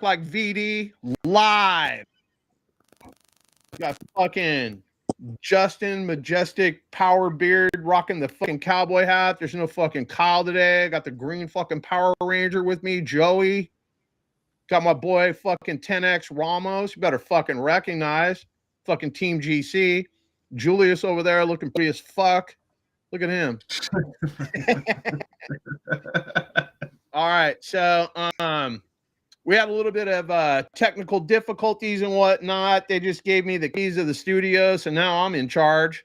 like VD live. Got fucking Justin, majestic power beard, rocking the fucking cowboy hat. There's no fucking Kyle today. I got the green fucking Power Ranger with me, Joey. Got my boy fucking 10X Ramos. You better fucking recognize. Fucking Team GC. Julius over there looking pretty as fuck. Look at him. All right. So, we had a little bit of technical difficulties and whatnot. They just gave me the keys of the studio, so now I'm in charge.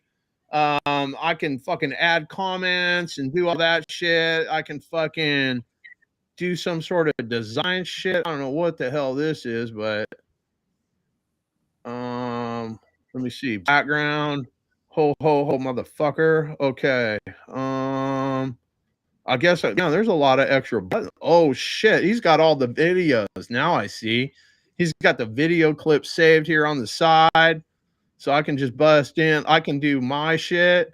I can fucking add comments and do all that shit. I can fucking do some sort of design shit. I don't know what the hell this is, but let me see. Background. Ho ho ho motherfucker. Okay. I guess there's a lot of extra buttons. Oh shit, he's got all the videos. Now I see. He's got the video clip saved here on the side. So I can just bust in. I can do my shit.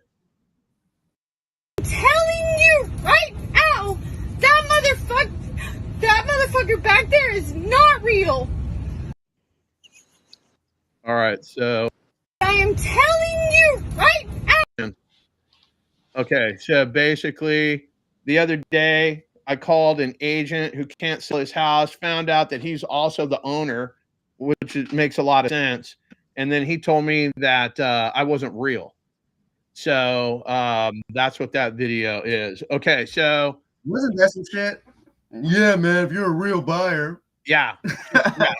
I'm telling you right now, that motherfucker back there is not real. All right, so I am telling you right now. Okay, so basically the other day I called an agent who can't sell his house, found out that he's also the owner, which makes a lot of sense. And then he told me that I wasn't real. So that's what that video is. Okay, so wasn't that some shit? Yeah, man, if you're a real buyer. Yeah.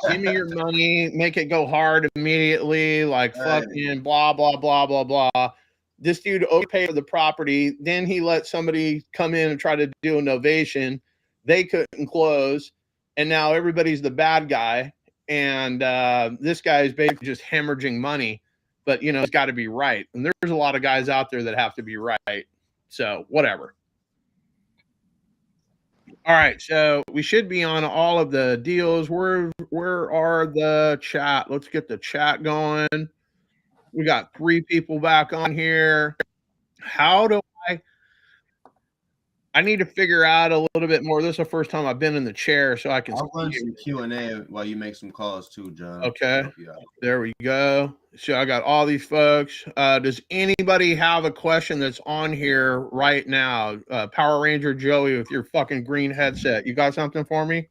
Give me your money, make it go hard immediately, like fucking blah, blah, blah, blah, blah. This dude overpaid for the property. Then he let somebody come in and try to do a novation. They couldn't close. And now everybody's the bad guy. And this guy is basically just hemorrhaging money. But, it's got to be right. And there's a lot of guys out there that have to be right. So whatever. All right, so we should be on all of the deals. Where are the chat? Let's get the chat going. We got 3 people back on here. How do I need to figure out a little bit more. This is the first time I've been in the chair, so I can. I'll run some Q&A while you make some calls too, John. Okay, there we go. So I got all these folks. Does anybody have a question that's on here right now? Power Ranger Joey with your fucking green headset. You got something for me?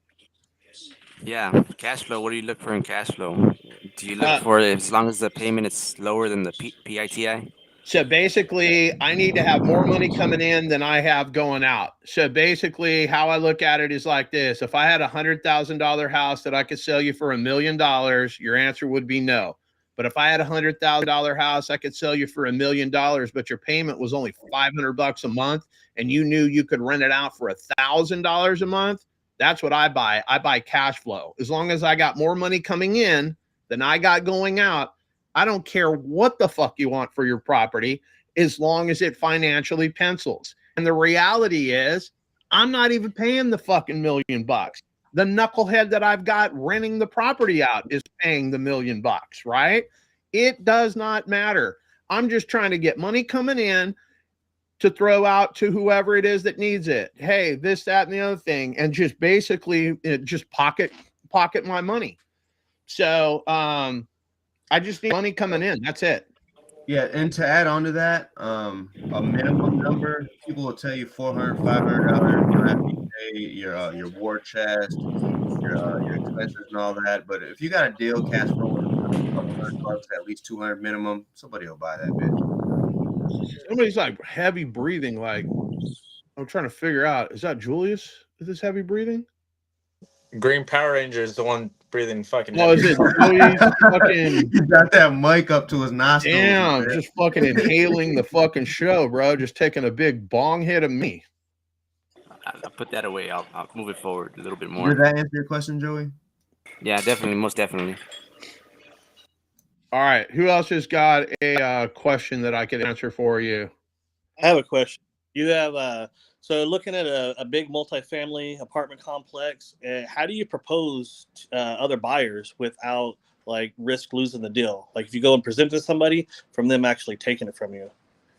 Yeah, cash flow. What do you look for in cash flow? Do you look for as long as the payment is lower than the PITI? So basically, I need to have more money coming in than I have going out. So basically, how I look at it is like this. If I had $100,000 house that I could sell you for $1 million, your answer would be no. But if I had $100,000 house, I could sell you for $1 million, but your payment was only $500 a month, and you knew you could rent it out for $1,000 a month, that's what I buy. I buy cash flow. As long as I got more money coming in than I got going out, I don't care what the fuck you want for your property, as long as it financially pencils. And the reality is, I'm not even paying the fucking $1 million. The knucklehead that I've got renting the property out is paying the $1 million, right? It does not matter. I'm just trying to get money coming in to throw out to whoever it is that needs it. Hey, this, that, and the other thing. And just basically just pocket my money. So, I just need money coming in. That's it. Yeah, and to add on to that, a minimum number, people will tell you $400, $500. You have to pay your war chest, your expenses and all that. But if you got a deal, cash flow, $100, at least $200 minimum, somebody will buy that bitch. Somebody's like heavy breathing. Like, I'm trying to figure out, is that Julius? Is this heavy breathing? Green Power Ranger is the one breathing fucking. Oh, is it fucking? He got that mic up to his nostrils. Damn, just fucking inhaling the fucking show, bro. Just taking a big bong hit of me. I'll put that away. I'll move it forward a little bit more. Did that answer your question, Joey? Yeah, definitely, most definitely. All right, who else has got a question that I could answer for you? I have a question. You have so looking at a big multifamily apartment complex, how do you propose other buyers without like risk losing the deal? Like if you go and present to somebody, from them actually taking it from you.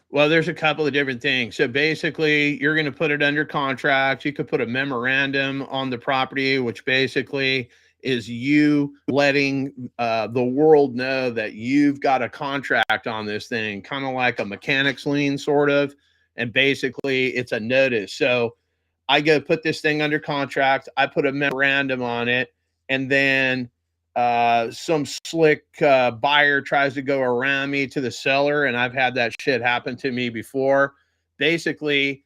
Well, there's a couple of different things. So basically, you're going to put it under contract. You could put a memorandum on the property, which basically is you letting the world know that you've got a contract on this thing, kind of like a mechanic's lien sort of, and basically it's a notice. So I go put this thing under contract, I put a memorandum on it, and then some slick buyer tries to go around me to the seller, and I've had that shit happen to me before. Basically,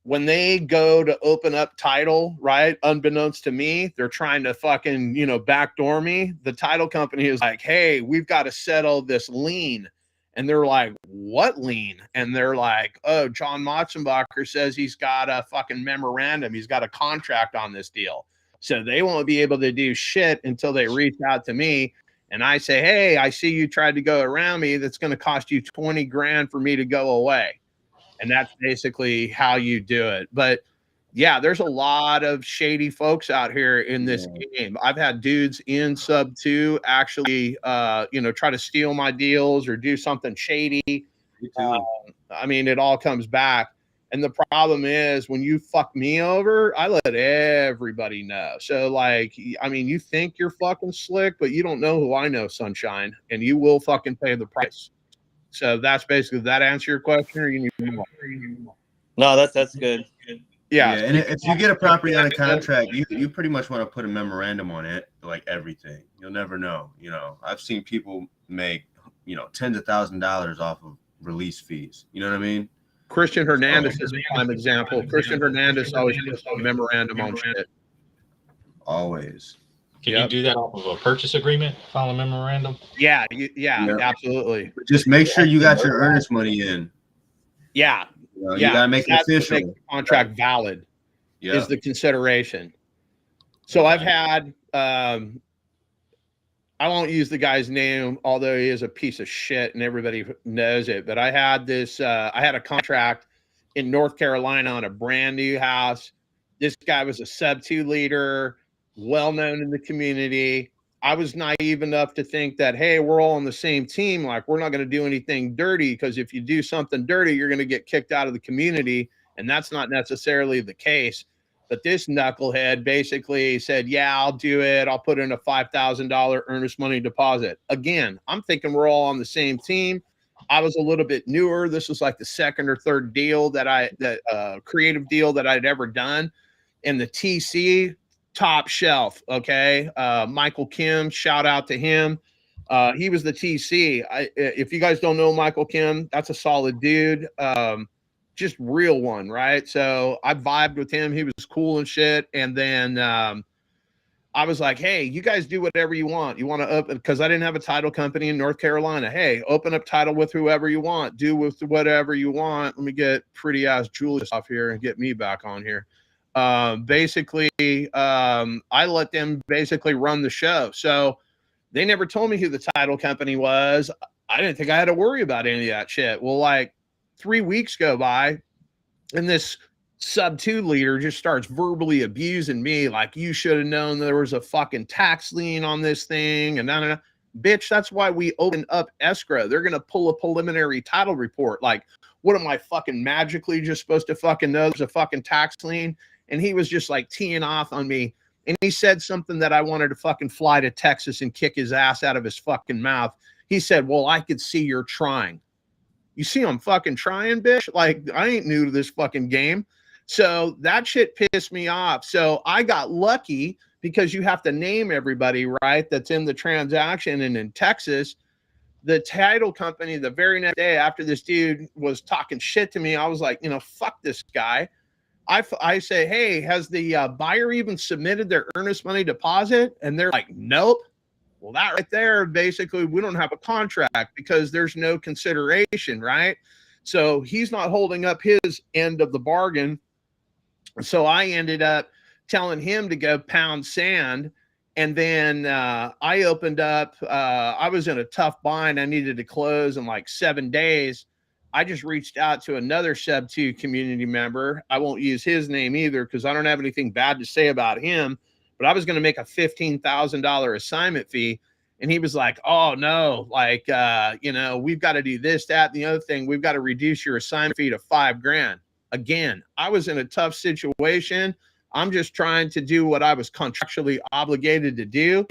when they go to open up title, right, unbeknownst to me, they're trying to fucking, you know, backdoor me. The title company is like, hey, we've got to settle this lien. And they're like, what lien? And they're like, oh, John Motzenbacher says he's got a fucking memorandum. He's got a contract on this deal. So they won't be able to do shit until they reach out to me. And I say, hey, I see you tried to go around me. That's going to cost you 20 grand for me to go away. And that's basically how you do it. But yeah, there's a lot of shady folks out here in this game. I've had dudes in sub 2 actually, you know, try to steal my deals or do something shady. Me too. I mean, it all comes back. And the problem is when you fuck me over, I let everybody know. So like, I mean, you think you're fucking slick, but you don't know who I know, sunshine, and you will fucking pay the price. So that's basically, that answer your question, or you need more? No, that's good. Yeah. And if you get a property on a contract, you pretty much want to put a memorandum on it, like everything. You'll never know. You know, I've seen people make, you know, tens of $1,000s off of release fees. You know what I mean? Christian Hernandez is a prime example. Christian Hernandez always puts a memorandum on shit. Always. Can you do that off of a purchase agreement? File a memorandum? Yeah, absolutely. But just make sure you got your earnest money in. Yeah. You know, you gotta make it official. Make the contract valid is the consideration. So I've had I won't use the guy's name, although he is a piece of shit and everybody knows it. But I had this I had a contract in North Carolina on a brand new house. This guy was a sub 2 leader, well known in the community. I was naive enough to think that, hey, we're all on the same team. Like, we're not going to do anything dirty, because if you do something dirty, you're going to get kicked out of the community. And that's not necessarily the case. But this knucklehead basically said, yeah, I'll do it. I'll put in a $5,000 earnest money deposit. Again, I'm thinking we're all on the same team. I was a little bit newer. This was like the second or third deal creative deal that I'd ever done. And the TC, top shelf. Okay. Michael Kim, shout out to him. He was the TC. If you guys don't know Michael Kim, that's a solid dude. Just real one, right? So I vibed with him. He was cool and shit. And then I was like, hey, you guys do whatever you want. You want to open, because I didn't have a title company in North Carolina. Hey, open up title with whoever you want. Do with whatever you want. Let me get pretty ass Julius off here and get me back on here. Basically, I let them basically run the show. So they never told me who the title company was. I didn't think I had to worry about any of that shit. Well, like 3 weeks go by and this sub 2 leader just starts verbally abusing me. Like, you should have known there was a fucking tax lien on this thing. And bitch, that's why we opened up escrow. They're going to pull a preliminary title report. Like, what am I fucking magically just supposed to fucking know there's a fucking tax lien? And he was just like teeing off on me. And he said something that I wanted to fucking fly to Texas and kick his ass out of his fucking mouth. He said, well, I could see you're trying. You see I'm fucking trying, bitch? Like, I ain't new to this fucking game. So that shit pissed me off. So I got lucky, because you have to name everybody, right, that's in the transaction. And in Texas, the title company, the very next day after this dude was talking shit to me, I was like, you know, fuck this guy. I say, hey, has the buyer even submitted their earnest money deposit? And they're like, nope. Well, that right there, basically, we don't have a contract because there's no consideration, right? So he's not holding up his end of the bargain. So I ended up telling him to go pound sand. And then I opened up, I was in a tough bind. I needed to close in like 7 days. I just reached out to another sub 2 community member. I won't use his name either, because I don't have anything bad to say about him. But I was going to make a $15,000 assignment fee. And he was like, oh, no, like, you know, we've got to do this, that, and the other thing. We've got to reduce your assignment fee to $5,000. Again, I was in a tough situation. I'm just trying to do what I was contractually obligated to do.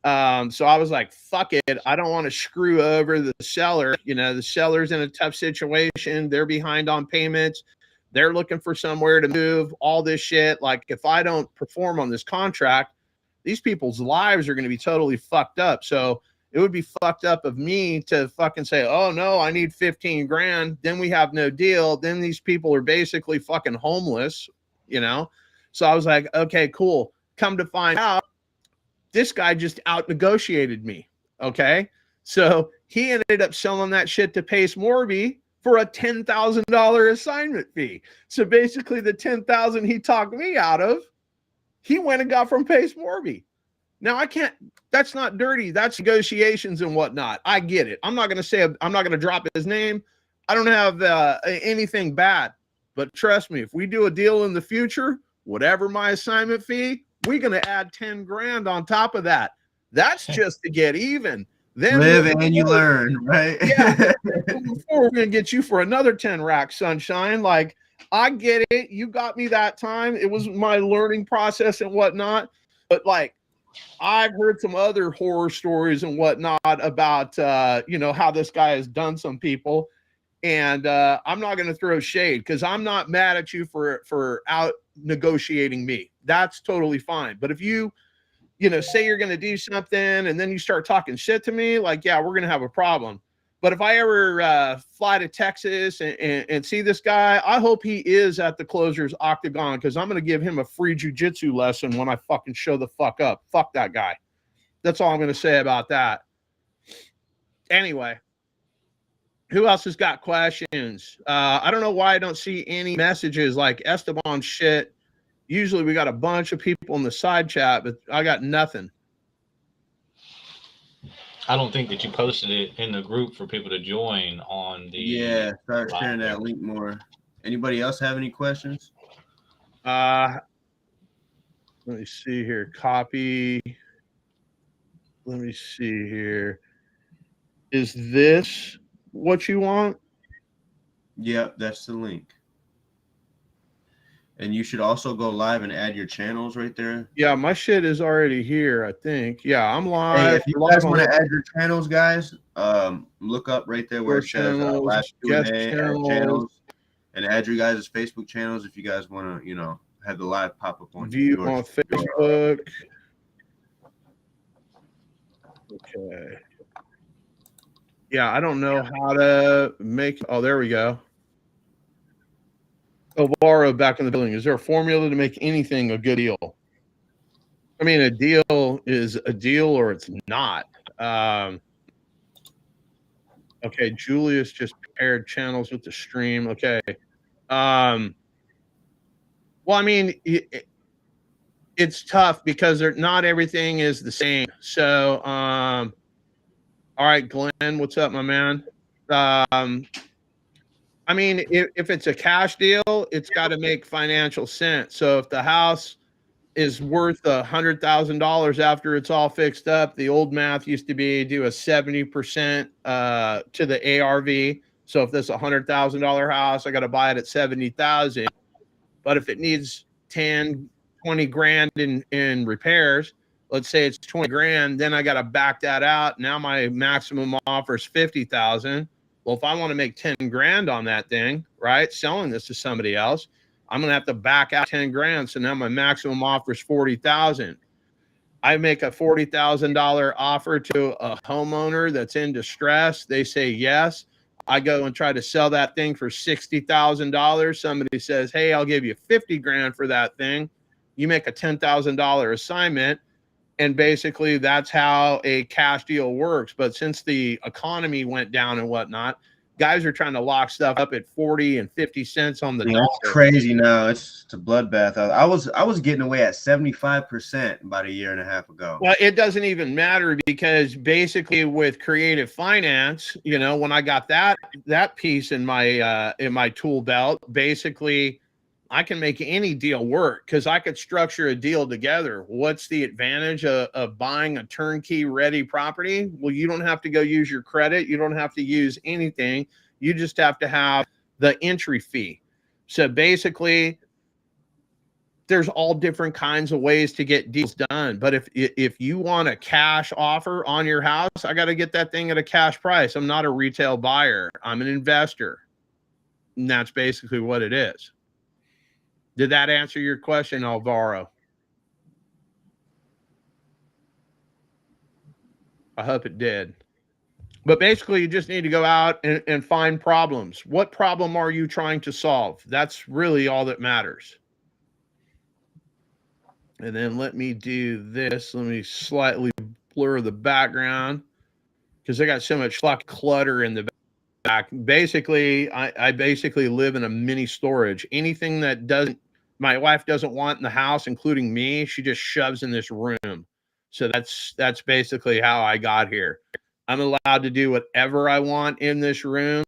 So I was like, fuck it. I don't want to screw over the seller. You know, the seller's in a tough situation. They're behind on payments. They're looking for somewhere to move, all this shit. Like, if I don't perform on this contract, these people's lives are going to be totally fucked up. So it would be fucked up of me to fucking say, oh no, I need 15 grand. Then we have no deal. Then these people are basically fucking homeless, you know? So I was like, okay, cool. Come to find out, this guy just out negotiated me. Okay. So he ended up selling that shit to Pace Morby for a $10,000 assignment fee. So basically the 10,000 he talked me out of, he went and got from Pace Morby. Now I can't, that's not dirty. That's negotiations and whatnot. I get it. I'm not going to say, I'm not going to drop his name. I don't have anything bad, but trust me, if we do a deal in the future, whatever my assignment fee, we're going to add 10 grand on top of that. That's just to get even. Then live and you learn, right? Yeah. Before we're going to get you for another 10 racks, sunshine. Like, I get it. You got me that time. It was my learning process and whatnot. But like, I've heard some other horror stories and whatnot about, you know, how this guy has done some people. And I'm not going to throw shade because I'm not mad at you for out negotiating me. That's totally fine. But if you know, say you're going to do something and then you start talking shit to me, like, yeah, we're going to have a problem. But if I ever fly to Texas and see this guy, I hope he is at the Closures Octagon, because I'm going to give him a free jujitsu lesson when I fucking show the fuck up. Fuck that guy. That's all I'm going to say about that. Anyway, who else has got questions? I don't know why I don't see any messages like Esteban shit. Usually we got a bunch of people in the side chat, but I got nothing. I don't think that you posted it in the group for people to join on the. Yeah, start sharing that link more. Anybody else have any questions? Let me see here. Copy. Let me see here. Is this what you want? Yep, that's the link. And you should also go live and add your channels right there. Yeah, my shit is already here, I think. Yeah, I'm live. Hey, if you guys want to add your channels, guys, look up right there where it says live Q&A, add channels, and add your guys' Facebook channels if you guys want to, you know, have the live pop up on view on Facebook. Okay. Yeah, I don't know how to make. Oh, there we go. Ovaro back in the building. Is there a formula to make anything a good deal? I mean, a deal is a deal or it's not. Okay, Julius just paired channels with the stream. Okay. Well, I mean, it's tough because not everything is the same. So, all right, Glenn, what's up, my man? I mean, if it's a cash deal, it's got to make financial sense. So if the house is worth $100,000 after it's all fixed up, the old math used to be do a 70% to the ARV. So if this is $100,000 house, I got to buy it at 70,000. But if it needs 10, 20 grand in repairs, let's say it's 20 grand, then I got to back that out. Now my maximum offer is 50,000. Well, if I want to make 10 grand on that thing, right, selling this to somebody else, I'm going to have to back out 10 grand. So now my maximum offer is 40,000. I make a $40,000 offer to a homeowner that's in distress. They say yes. I go and try to sell that thing for $60,000. Somebody says, hey, I'll give you 50 grand for that thing. You make a $10,000 assignment. And basically that's how a cash deal works. But since the economy went down and whatnot, guys are trying to lock stuff up at 40 and 50 cents on the dollar. It's crazy now. It's a bloodbath. I was getting away at 75% about a year and a half ago. Well, it doesn't even matter because basically with creative finance, you know, when I got that piece in my tool belt, basically I can make any deal work because I could structure a deal together. What's the advantage of buying a turnkey ready property? Well, you don't have to go use your credit. You don't have to use anything. You just have to have the entry fee. So basically, there's all different kinds of ways to get deals done. But if you want a cash offer on your house, I got to get that thing at a cash price. I'm not a retail buyer. I'm an investor. And that's basically what it is. Did that answer your question, Alvaro? I hope it did. But basically, you just need to go out and find problems. What problem are you trying to solve? That's really all that matters. And then let me do this. Let me slightly blur the background because I got so much fucking clutter in the back. Basically, I basically live in a mini storage. Anything that my wife doesn't want in the house, including me, she just shoves in this room. So that's basically how I got here. I'm allowed to do whatever I want in this room.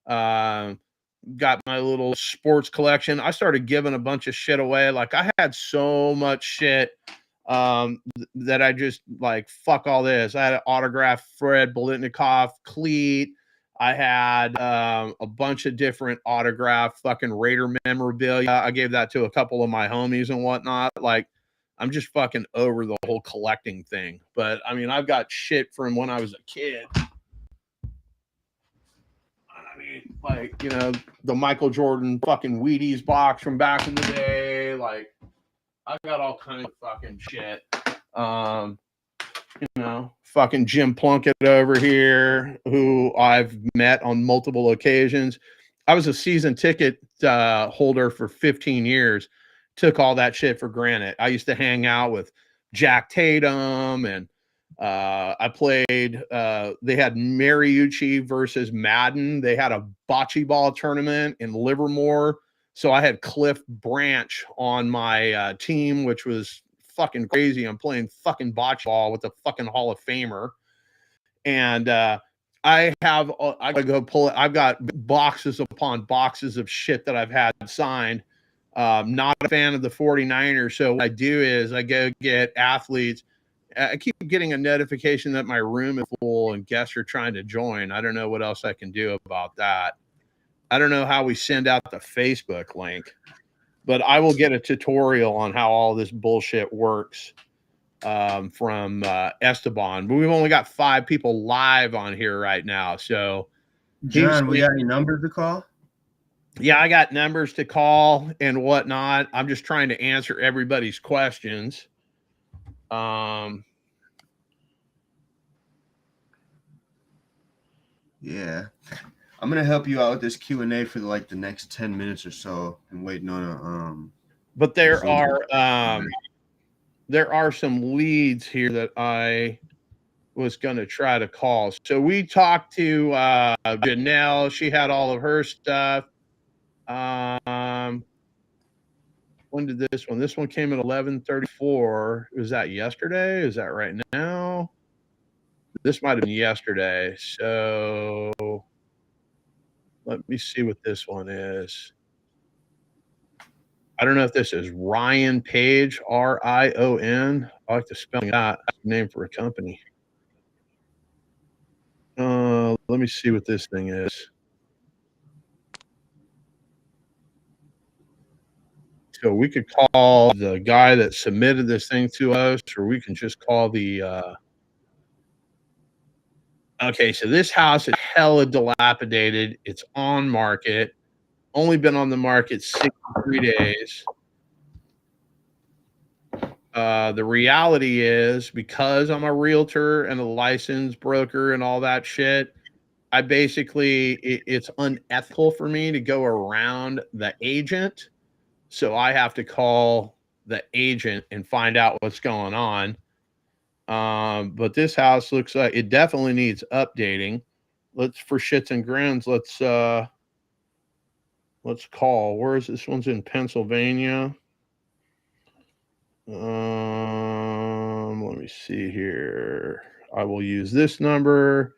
Got my little sports collection. I started giving a bunch of shit away. Like I had so much shit that I just like, fuck all this. I had an autographed Fred Bolitnikov cleat. I had a bunch of different autographed fucking Raider memorabilia. I gave that to a couple of my homies and whatnot. Like, I'm just fucking over the whole collecting thing. But I mean, I've got shit from when I was a kid. I mean, like, you know, the Michael Jordan fucking Wheaties box from back in the day. Like, I've got all kinds of fucking shit. You know, fucking Jim Plunkett over here, who I've met on multiple occasions. I was a season ticket holder for 15 years. Took all that shit for granted. I used to hang out with Jack Tatum, and I played. They had Mariucci versus Madden. They had a bocce ball tournament in Livermore. So I had Cliff Branch on my team, which was fucking crazy. I'm playing fucking bocce ball with a fucking Hall of Famer. And I gotta go pull it. I've got boxes upon boxes of shit that I've had signed. Not a fan of the 49ers. So what I do is I go get athletes. I keep getting a notification that my room is full and guests are trying to join. I don't know what else I can do about that. I don't know how we send out the Facebook link, but I will get a tutorial on how all this bullshit works from Esteban. But we've only got 5 people live on here right now. So, John, we got any numbers to call? Yeah, I got numbers to call and whatnot. I'm just trying to answer everybody's questions. Yeah. I'm gonna help you out with this Q&A for like the next 10 minutes or so, and waiting on a but there are some leads here that I was going to try to call. So we talked to Janelle. She had all of her stuff. When did this one? This one came at 11:34. Was that yesterday? Is that right now? This might have been yesterday. So let me see what this one is. I don't know if this is Ryan Page, Rion. I like the spelling that. Name for a company. Let me see what this thing is. So we could call the guy that submitted this thing to us, or we can just call the. Okay, so this house is hella dilapidated. It's on market. Only been on the market 63 days. The reality is, because I'm a realtor and a licensed broker and all that shit, I basically, it's unethical for me to go around the agent. So I have to call the agent and find out what's going on. But this house looks like it definitely needs updating. For shits and grins, let's call. Where is this? One's in Pennsylvania. Let me see here. I will use this number,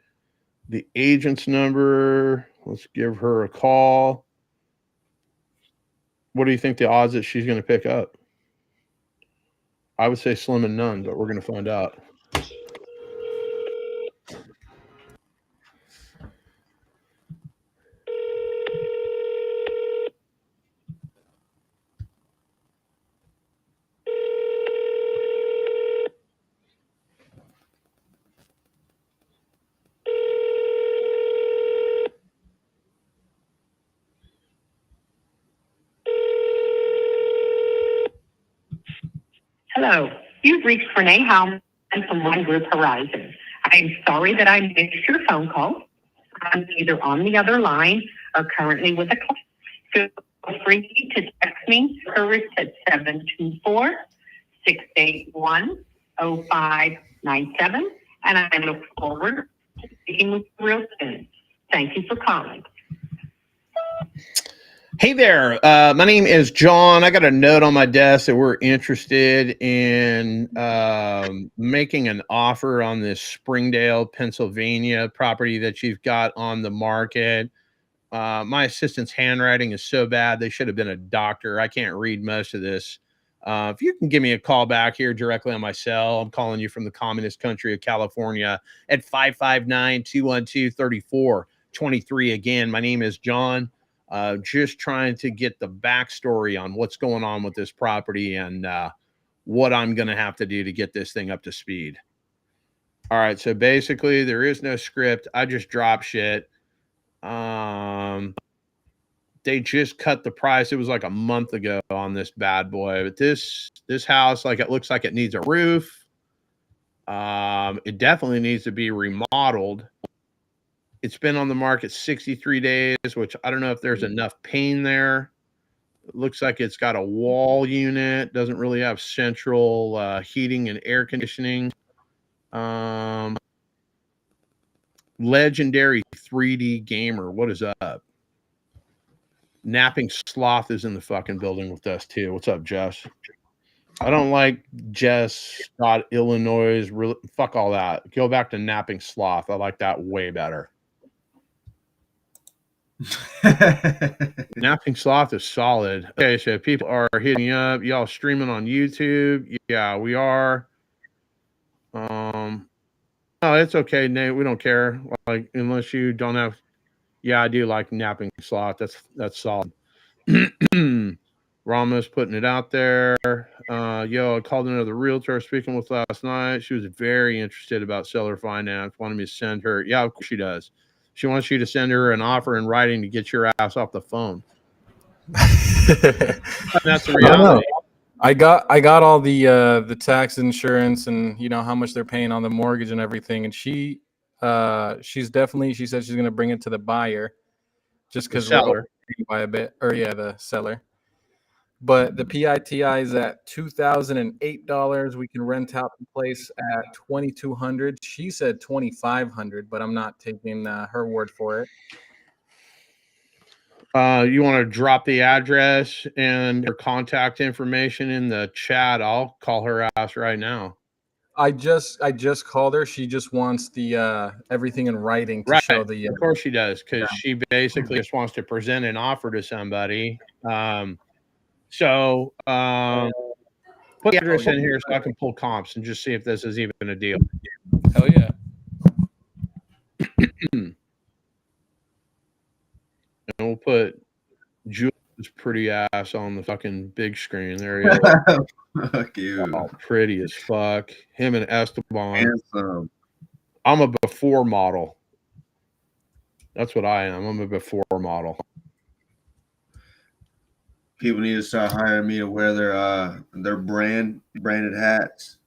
the agent's number. Let's give her a call. What do you think the odds that she's going to pick up? I would say slim and none, but we're going to find out. Hello, you've reached Renee Howman from One Group Horizon. I'm sorry that I missed your phone call. I'm either on the other line or currently with a client. Feel free to text me service at 724-681-0597, and I look forward to speaking with you real soon. Thank you for calling. Hey there, my name is John. I got a note on my desk that we're interested in making an offer on this Springdale, Pennsylvania property that you've got on the market. My assistant's handwriting is so bad, they should have been a doctor. I can't read most of this. If you can give me a call back here directly on my cell, I'm calling you from the communist country of California at 559-212-3423. Again, my name is John. Just trying to get the backstory on what's going on with this property and what I'm going to have to do to get this thing up to speed. All right. So basically, there is no script. I just drop shit. They just cut the price. It was like a month ago on this bad boy. But this house, like, it looks like it needs a roof. It definitely needs to be remodeled. It's been on the market 63 days, which I don't know if there's enough pain there. It looks like it's got a wall unit. Doesn't really have central heating and air conditioning. Legendary 3D gamer. What is up? Napping Sloth is in the fucking building with us too. What's up, Jess? I don't like Jess Scott, Illinois. Really, fuck all that. Go back to Napping Sloth. I like that way better. Napping Sloth is solid. Okay, so people are hitting me up. Y'all streaming on YouTube? Yeah, we are. No, it's okay, Nate. We don't care. Like, unless you don't have. Yeah, I do like Napping Sloth. That's solid. Ramos putting it out there. I called another realtor speaking with last night. She was very interested about seller finance, wanted me to send her. Yeah, of course she does. She wants you to send her an offer in writing to get your ass off the phone. That's the reality. I got all the tax insurance and how much they're paying on the mortgage and everything. And she's definitely, she said she's gonna bring it to the buyer just because we're overpaying by a bit. Or the seller. But the PITI is at $2,008. We can rent out the place at $2,200. She said $2,500, but I'm not taking her word for it. You want to drop the address and her contact information in the chat? I'll call her ass right now. I just called her. She just wants the everything in writing to show the. Of course she does, because she basically just wants to present an offer to somebody. So put the address in here so I can pull comps and just see if this is even a deal. Hell yeah. And we'll put Julia's pretty ass on the fucking big screen. There he is. Fuck you. Oh, pretty as fuck. Him and Esteban. Handsome. I'm a before model. That's what I am. I'm a before model. People need to start hiring me to wear their branded hats.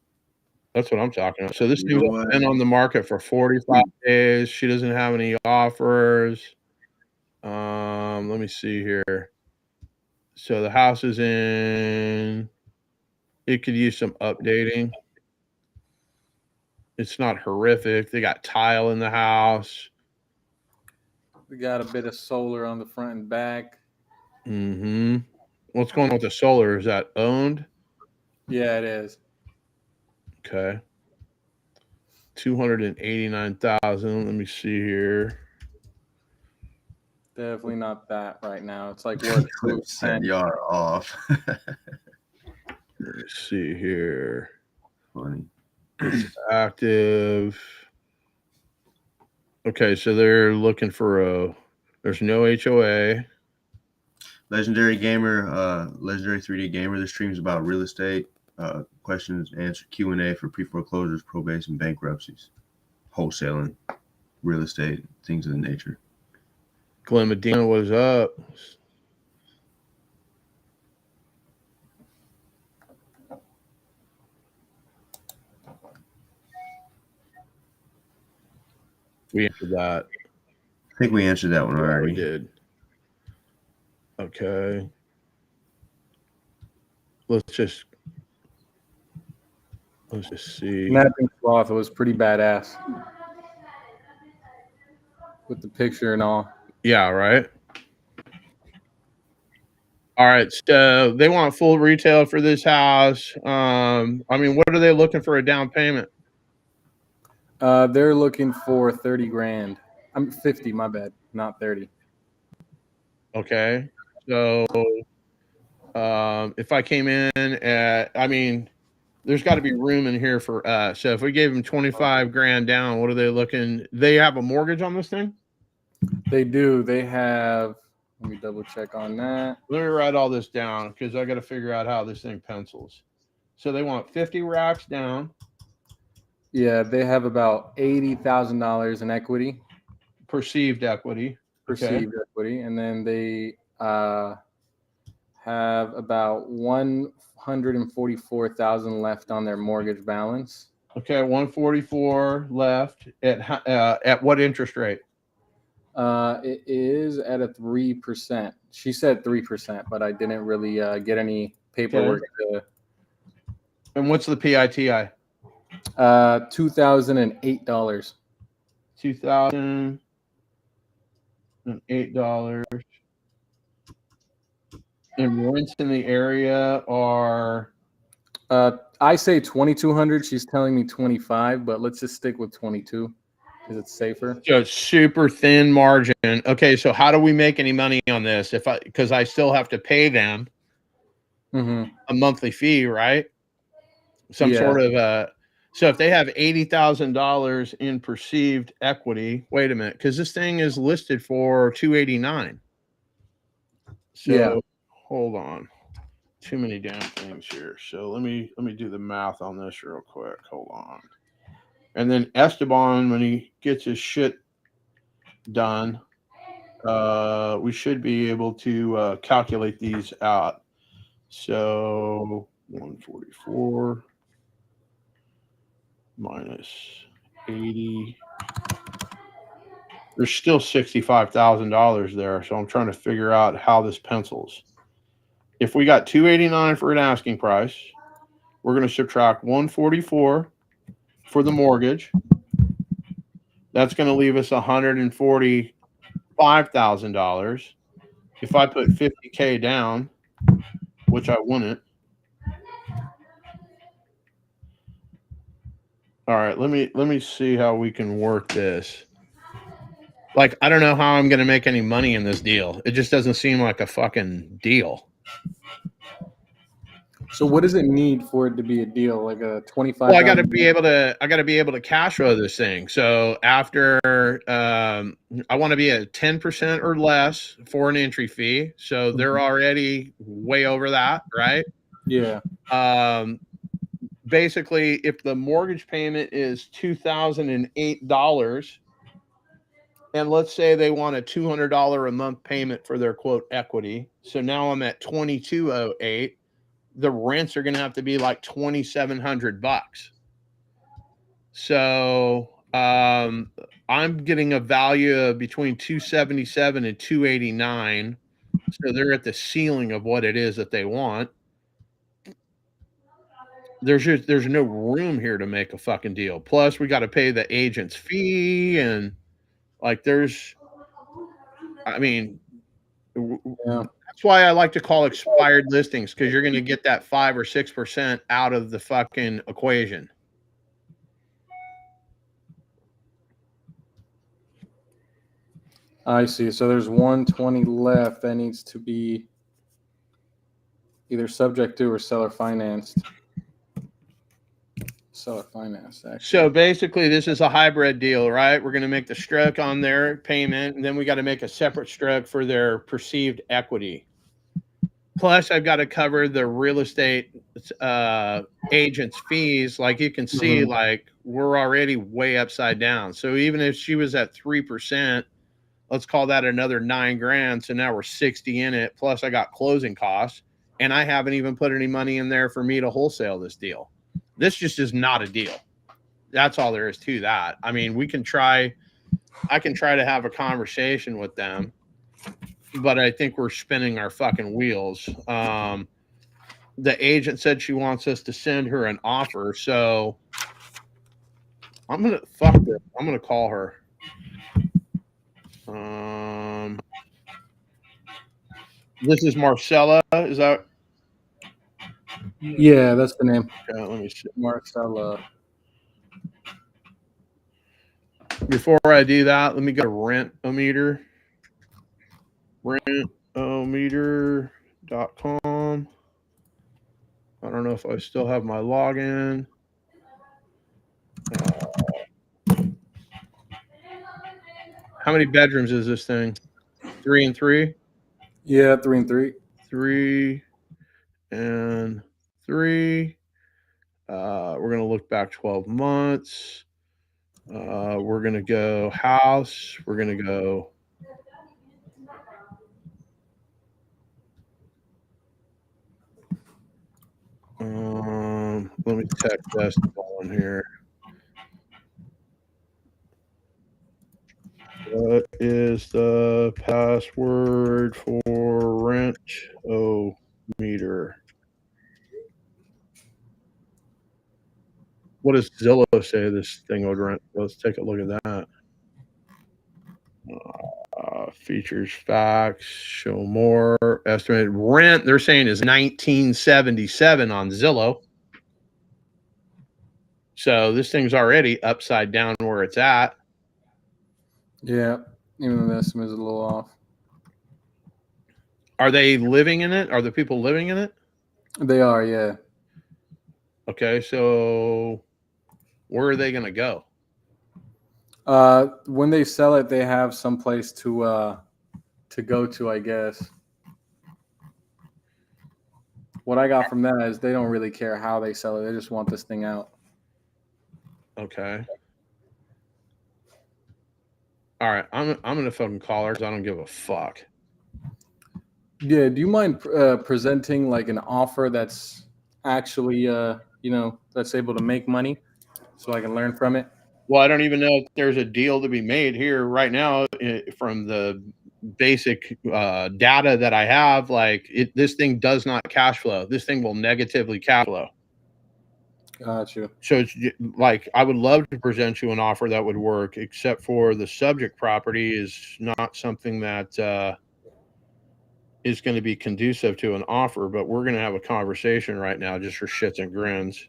That's what I'm talking about. So this thing's been on the market for 45 days. She doesn't have any offers. Let me see here. So the house is in. It could use some updating. It's not horrific. They got tile in the house. We got a bit of solar on the front and back. Mm-hmm. What's going on with the solar? Is that owned? Yeah, it is. Okay. 289,000. Let me see here. Definitely not that right now. It's like worth 10. Y'all are off. Let me see here. Funny. Active. Okay, so they're looking for there's no HOA. Legendary Gamer, Legendary 3D Gamer. This stream's about real estate, questions, answer, Q&A for pre-foreclosures, probates, and bankruptcies, wholesaling, real estate, things of the nature. Glenn Medina, what is up? We answered that. I think we answered that one Yeah, we already. did. Okay. Let's just see. Napping cloth was pretty badass with the picture and all. Yeah, right. All right. So they want full retail for this house. I mean, what are they looking for a down payment? They're looking for 30 grand. I'm 50, my bad, not 30. Okay. So if I came in at, I mean, there's got to be room in here for us. So if we gave them 25 grand down, what are they looking? They have a mortgage on this thing? They do. They have, let me double check on that. Let me write all this down because I got to figure out how this thing pencils. So they want 50 racks down. Yeah, they have about $80,000 in equity. Perceived equity. Perceived equity. And then they have about 144,000 left on their mortgage balance. Okay, 144 left at what interest rate? It is at a 3%. She said 3%, but I didn't really get any paperwork. Okay. And what's the PITI? $2,008. $2,008. And rents in the area are I say 2,200. She's telling me 25, but let's just stick with 22 because it's safer. so super thin margin. Okay, so how do we make any money on this? Because I still have to pay them a monthly fee, right? Some sort of so if they have $80,000 in perceived equity, wait a minute, because this thing is listed for 289. So hold on. Too many damn things here. So let me do the math on this real quick. Hold on. And then Esteban, when he gets his shit done, we should be able to calculate these out. So 144 minus 80. There's still $65,000 there. So I'm trying to figure out how this pencils. If we got 289 for an asking price, we're going to subtract 144 for the mortgage. That's going to leave us $145,000. If I put 50K down, which I wouldn't. All right, let me see how we can work this. Like, I don't know how I'm going to make any money in this deal. It just doesn't seem like a fucking deal. So what does it need for it to be a deal? Like a 25? Well, I got to be able to cash flow this thing. So after I want to be at 10% or less for an entry fee. So they're already way over that, right? Yeah. Basically, if the mortgage payment is $2,008, and let's say they want a $200 a month payment for their quote equity. So now I'm at $2,208. The rents are going to have to be like $2,700. So I'm getting a value of between 277 and 289. So they're at the ceiling of what it is that they want. There's no room here to make a fucking deal. Plus, we got to pay the agent's fee, and like I mean, that's why I like to call expired listings, because you're going to get that 5 or 6% out of the fucking equation. I see. So there's 120 left that needs to be either subject to or seller financed. Seller financed, actually. So basically, this is a hybrid deal, right? We're going to make the stroke on their payment, and then we got to make a separate stroke for their perceived equity. Plus, I've got to cover the real estate agent's fees. Like you can see, like we're already way upside down. So even if she was at 3%, let's call that another $9,000. So now we're 60 in it. Plus, I got closing costs, and I haven't even put any money in there for me to wholesale this deal. This just is not a deal. That's all there is to that. I mean, we can try I can try to have a conversation with them, but I think we're spinning our fucking wheels. The agent said she wants us to send her an offer, so I'm gonna fuck this. I'm gonna call her. This is Marcella. Is that? Yeah, that's the name. Okay, let me see. Marcella. Before I do that, let me go to Rent-O-Meter. Rentometer.com. I don't know if I still have my login. How many bedrooms is this thing? 3 and 3? Yeah, 3 and 3. 3 and 3. We're going to look back 12 months. We're going to go house. We're going to go. Let me text this on here. What is the password for Rent-O-Meter? What does Zillow say this thing would rent? Let's take a look at that. Features, facts, show more. Estimated rent, they're saying is $19.77 on Zillow. So this thing's already upside down where it's at. Yeah, even the estimate is a little off. Are they living in it? Are the people living in it? They are, yeah. Okay, so where are they going to go? When they sell it, they have some place to go to, I guess. What I got from that is they don't really care how they sell it. They just want this thing out. Okay. All right, I'm gonna fucking call her because I don't give a fuck. Yeah, do you mind presenting like an offer that's actually that's able to make money, so I can learn from it? Well, I don't even know if there's a deal to be made here right now from the basic data that I have. Like this thing does not cash flow. This thing will negatively cash flow. Got you. So it's like I would love to present you an offer that would work, except for the subject property is not something that is going to be conducive to an offer. But we're going to have a conversation right now just for shits and grins.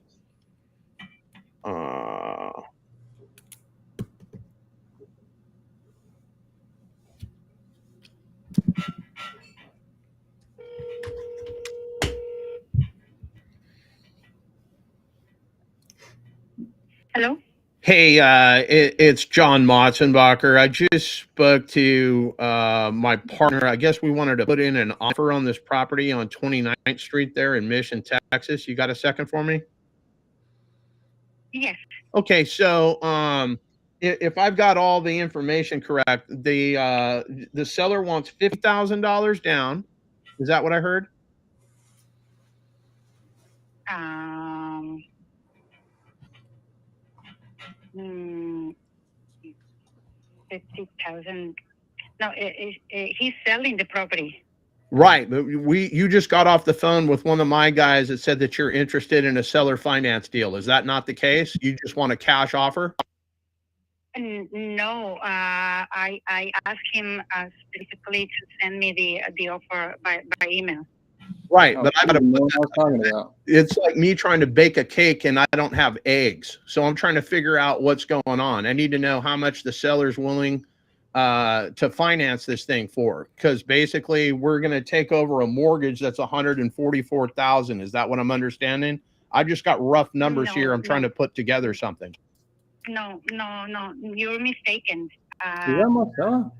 Hello? Hey, it's John Motzenbacher. I just spoke to my partner. I guess we wanted to put in an offer on this property on 29th Street there in Mission, Texas. You got a second for me? Yes. Okay, so if I've got all the information correct, the seller wants $50,000 down. Is that what I heard? 50,000. No, he's selling the property. Right, but you just got off the phone with one of my guys that said that you're interested in a seller finance deal. Is that not the case? You just want a cash offer? No, I asked him specifically to send me the offer by email. Right, but I gotta know what I was talking about. It's like me trying to bake a cake and I don't have eggs. So I'm trying to figure out what's going on. I need to know how much the seller's willing to finance this thing for, because basically we're going to take over a mortgage that's $144,000. Is that what I'm understanding? I just got rough numbers here. I'm trying to put together something. No, you're mistaken. Is that Marcella?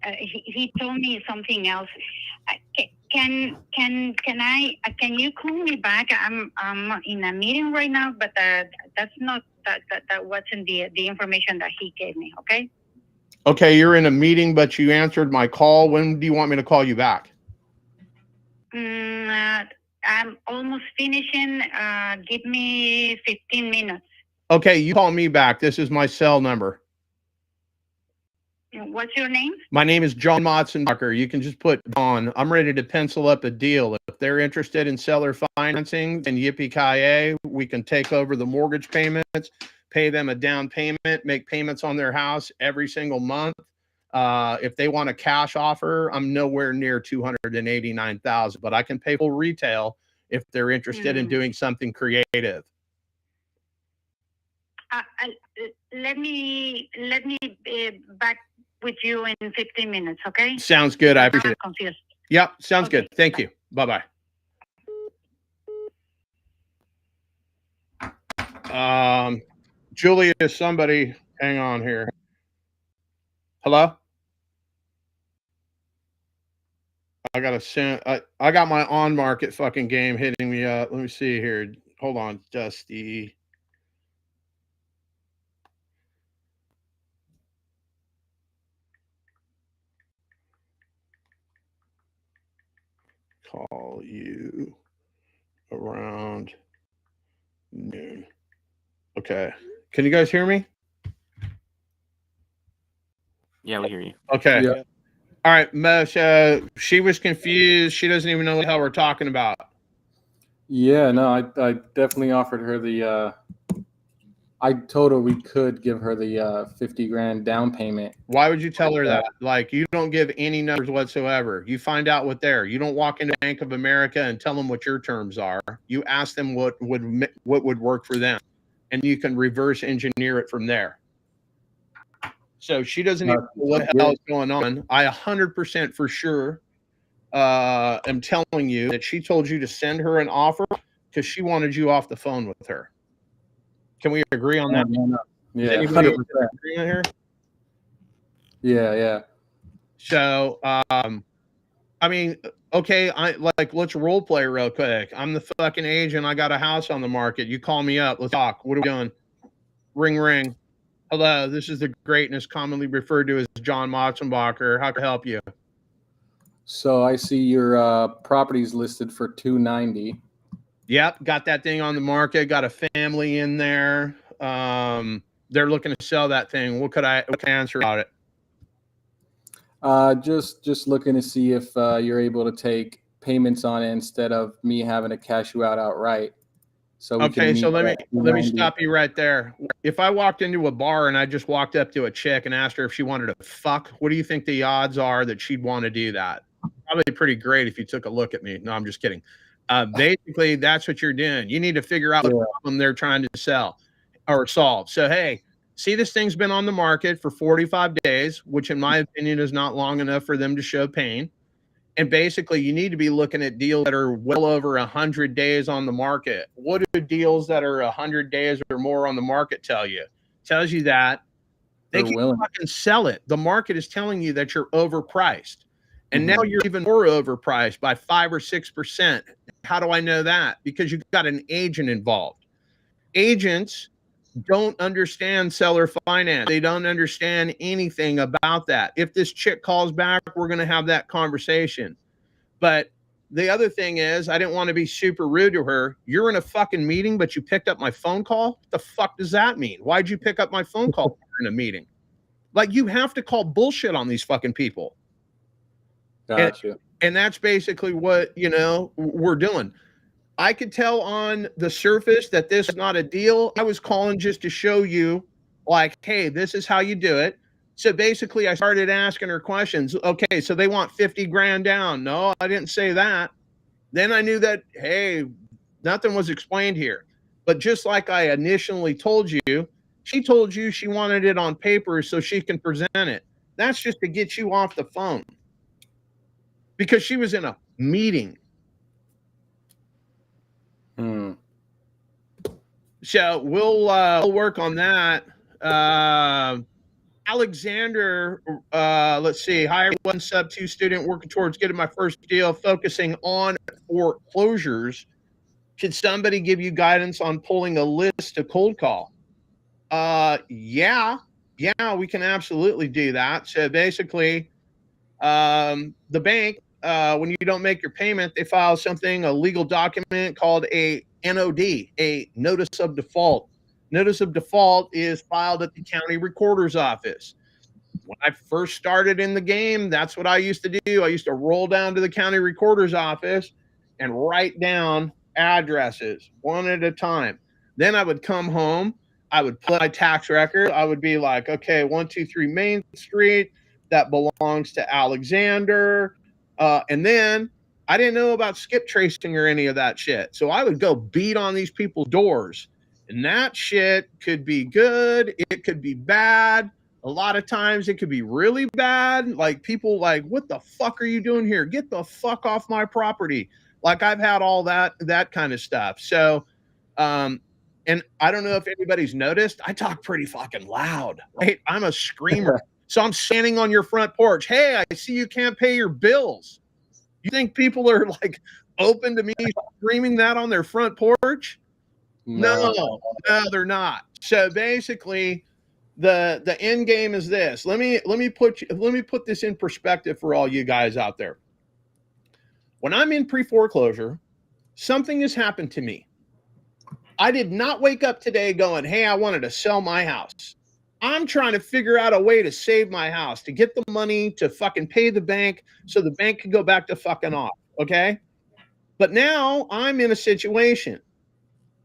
He told me something else. Can you call me back? I'm in a meeting right now, but that's not that wasn't the information that he gave me. Okay. Okay, you're in a meeting, but you answered my call. When do you want me to call you back? I'm almost finishing. Give me 15 minutes. Okay, you call me back. This is my cell number. What's your name? My name is John Motzenbacher. You can just put John. I'm ready to pencil up a deal. If they're interested in seller financing, then yippee-ki-yay, we can take over the mortgage payments, pay them a down payment, make payments on their house every single month. If they want a cash offer, I'm nowhere near $289,000, but I can pay full retail if they're interested in doing something creative. Let me back with you in 15 minutes, okay? Sounds good. I appreciate it. Yep, sounds good. Thank you. Bye-bye. Julia, somebody, hang on here. Hello? I got to send, I got my on market fucking game hitting me up. Let me see here. Hold on, Dusty. Call you around noon. Okay. Can you guys hear me? Yeah, we hear you. Okay. Yeah. All right, Moshe, she was confused. She doesn't even know what the hell we're talking about. Yeah, no, I definitely offered her the I told her we could give her the 50 grand down payment. Why would you tell her that? Like, you don't give any numbers whatsoever. You find out what they're. You don't walk into Bank of America and tell them what your terms are. You ask them what would work for them, and you can reverse engineer it from there. So she doesn't even know what the hell is going on. I 100% for sure am telling you that she told you to send her an offer because she wanted you off the phone with her. Can we agree on that? Yeah, Is anybody 100%. agreeing here? Yeah. So, I mean, okay, let's role play real quick. I'm the fucking agent. I got a house on the market. You call me up. Let's talk. What are we doing? Ring, ring. Hello, this is the greatness commonly referred to as John Motzenbacher. How can I help you? So I see your property's listed for 290. Yep, got that thing on the market. Got a family in there. They're looking to sell that thing. What can I answer about it? Just looking to see if you're able to take payments on it instead of me having to cash you out outright. So we can meet let at me 290. stop you right there. If I walked into a bar and I just walked up to a chick and asked her if she wanted to fuck, what do you think the odds are that she'd want to do that? Probably pretty great if you took a look at me. No, I'm just kidding. Basically, that's what you're doing. You need to figure out what problem they're trying to sell or solve. So, hey, see, this thing's been on the market for 45 days, which in my opinion is not long enough for them to show pain. And basically, you need to be looking at deals that are well over 100 days on the market. What do deals that are 100 days or more on the market tell you? Tells you that they can fucking sell it. The market is telling you that you're overpriced. And now you're even more overpriced by 5 or 6%. How do I know that? Because you've got an agent involved. Agents don't understand seller finance. They don't understand anything about that. If this chick calls back, we're going to have that conversation. But the other thing is, I didn't want to be super rude to her. You're in a fucking meeting, but you picked up my phone call? What the fuck does that mean? Why'd you pick up my phone call in a meeting? Like, you have to call bullshit on these fucking people. Gotcha. And that's basically what, we're doing. I could tell on the surface that this is not a deal. I was calling just to show you, like, hey, this is how you do it. So basically, I started asking her questions. Okay, so they want 50 grand down. No, I didn't say that. Then I knew that, hey, nothing was explained here. But just like I initially told you, she told you she wanted it on paper so she can present it. That's just to get you off the phone. Because she was in a meeting. So we'll work on that. Alexander, let's see. Hire 1 sub 2 student working towards getting my first deal, focusing on foreclosures. Should somebody give you guidance on pulling a list to cold call? Yeah, we can absolutely do that. So basically, the bank, when you don't make your payment, they file a legal document called a NOD, a notice of default. Notice of default is filed at the county recorder's office. When I first started in the game, that's what I used to do. I used to roll down to the county recorder's office and write down addresses one at a time. Then I would come home. I would put my tax record. I would be like, okay, 123 Main Street, that belongs to Alexander. And then I didn't know about skip tracing or any of that shit. So I would go beat on these people's doors. And that shit could be good. It could be bad. A lot of times it could be really bad. Like people like, what the fuck are you doing here? Get the fuck off my property. Like I've had all that kind of stuff. So, and I don't know if anybody's noticed, I talk pretty fucking loud, right? I'm a screamer. So I'm standing on your front porch. Hey, I see you can't pay your bills. You think people are like open to me screaming that on their front porch? No, they're not. So basically, the end game is this. Let me put this in perspective for all you guys out there. When I'm in pre-foreclosure, something has happened to me. I did not wake up today going, hey, I wanted to sell my house. I'm trying to figure out a way to save my house, to get the money to fucking pay the bank so the bank can go back to fucking off. Okay. But now I'm in a situation.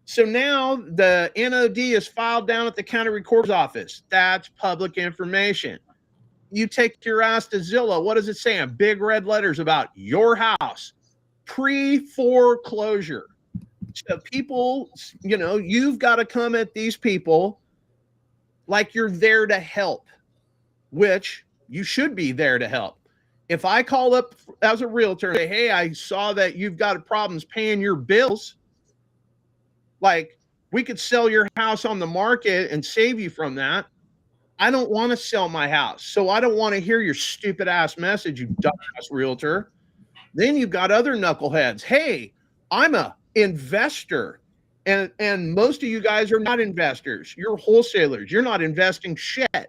So now the NOD is filed down at the county recorder's office. That's public information. You take your ass to Zillow. What does it say in big red letters about your house? Pre-foreclosure. So people, you know, you've got to come at these people like you're there to help, which you should be there to help. If I call up as a realtor and say, hey, I saw that you've got problems paying your bills, like we could sell your house on the market and save you from that. I don't want to sell my house. So I don't want to hear your stupid ass message, you dumbass realtor. Then you've got other knuckleheads. Hey, I'm a investor. And most of you guys are not investors. You're wholesalers. You're not investing shit.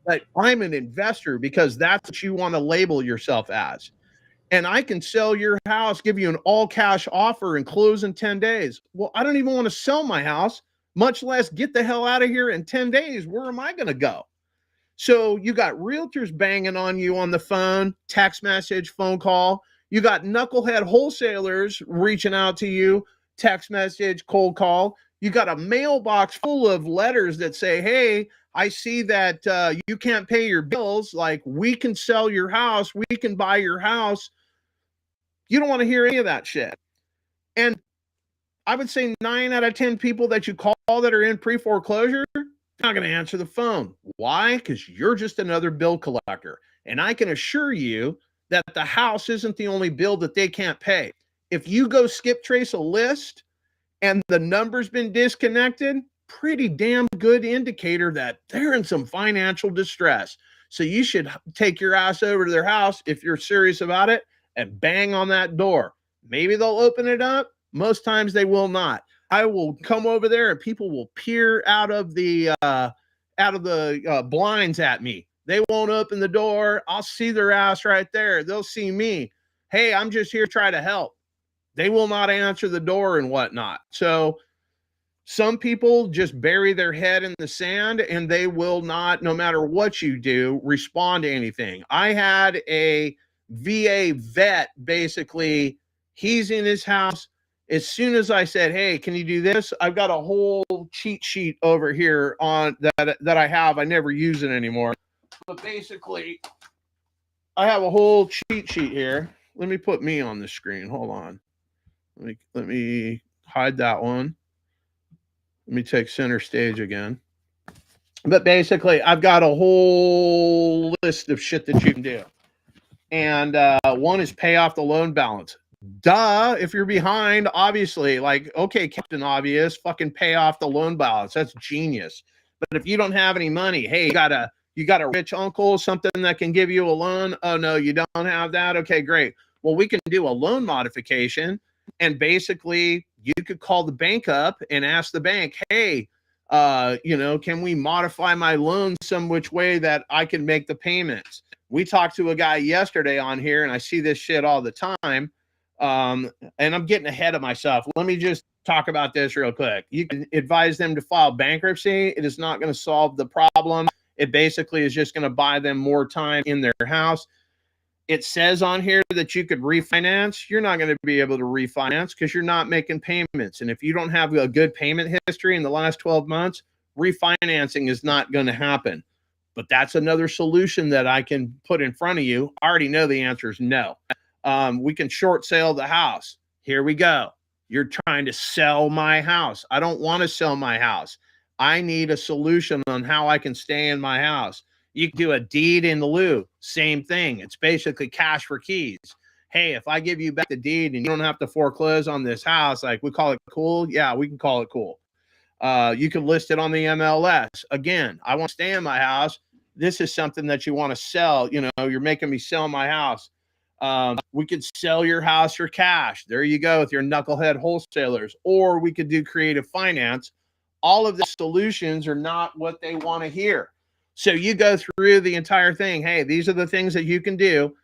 But I'm an investor because that's what you want to label yourself as. And I can sell your house, give you an all cash offer and close in 10 days. Well, I don't even want to sell my house, much less get the hell out of here in 10 days. Where am I going to go? So you got realtors banging on you on the phone, text message, phone call. You got knucklehead wholesalers reaching out to you, text message, cold call. You got a mailbox full of letters that say, hey, I see that you can't pay your bills. Like, we can sell your house. We can buy your house. You don't want to hear any of that shit. And I would say 9 out of 10 people that you call that are in pre-foreclosure, not going to answer the phone. Why? Because you're just another bill collector. And I can assure you that the house isn't the only bill that they can't pay. If you go skip trace a list and the number's been disconnected, pretty damn good indicator that they're in some financial distress. So you should take your ass over to their house if you're serious about it and bang on that door. Maybe they'll open it up. Most times they will not. I will come over there and people will peer out of the blinds at me. They won't open the door. I'll see their ass right there. They'll see me. Hey, I'm just here to try to help. They will not answer the door and whatnot. So some people just bury their head in the sand and they will not, no matter what you do, respond to anything. I had a VA vet, basically, he's in his house. As soon as I said, hey, can you do this? I've got a whole cheat sheet over here on that I have. I never use it anymore. But basically, I have a whole cheat sheet here. Let me put me on the screen. Hold on. Let me hide that one. Let me take center stage again. But basically, I've got a whole list of shit that you can do. And one is pay off the loan balance. Duh, if you're behind, obviously, like, okay, Captain Obvious, fucking pay off the loan balance. That's genius. But if you don't have any money, hey, you got a rich uncle, something that can give you a loan. Oh no, you don't have that. Okay, great. Well, we can do a loan modification, and basically you could call the bank up and ask the bank, hey, can we modify my loan some which way that I can make the payments? We talked to a guy yesterday on here, and I see this shit all the time. And I'm getting ahead of myself. Let me just talk about this real quick. You can advise them to file bankruptcy. It is not going to solve the problem. It basically is just going to buy them more time in their house. It says on here that you could refinance. You're not going to be able to refinance because you're not making payments. And if you don't have a good payment history in the last 12 months, refinancing is not going to happen. But that's another solution that I can put in front of you. I already know the answer is no. We can short sale the house. Here we go. You're trying to sell my house. I don't want to sell my house. I need a solution on how I can stay in my house. You can do a deed in lieu. Same thing. It's basically cash for keys. Hey, if I give you back the deed and you don't have to foreclose on this house, like we call it cool. Yeah, we can call it cool. You can list it on the MLS. Again, I want to stay in my house. This is something that you want to sell. You know, you're making me sell my house. We could sell your house for cash. There you go with your knucklehead wholesalers. Or we could do creative finance. All of the solutions are not what they want to hear. So you go through the entire thing. Hey, these are the things that you can do.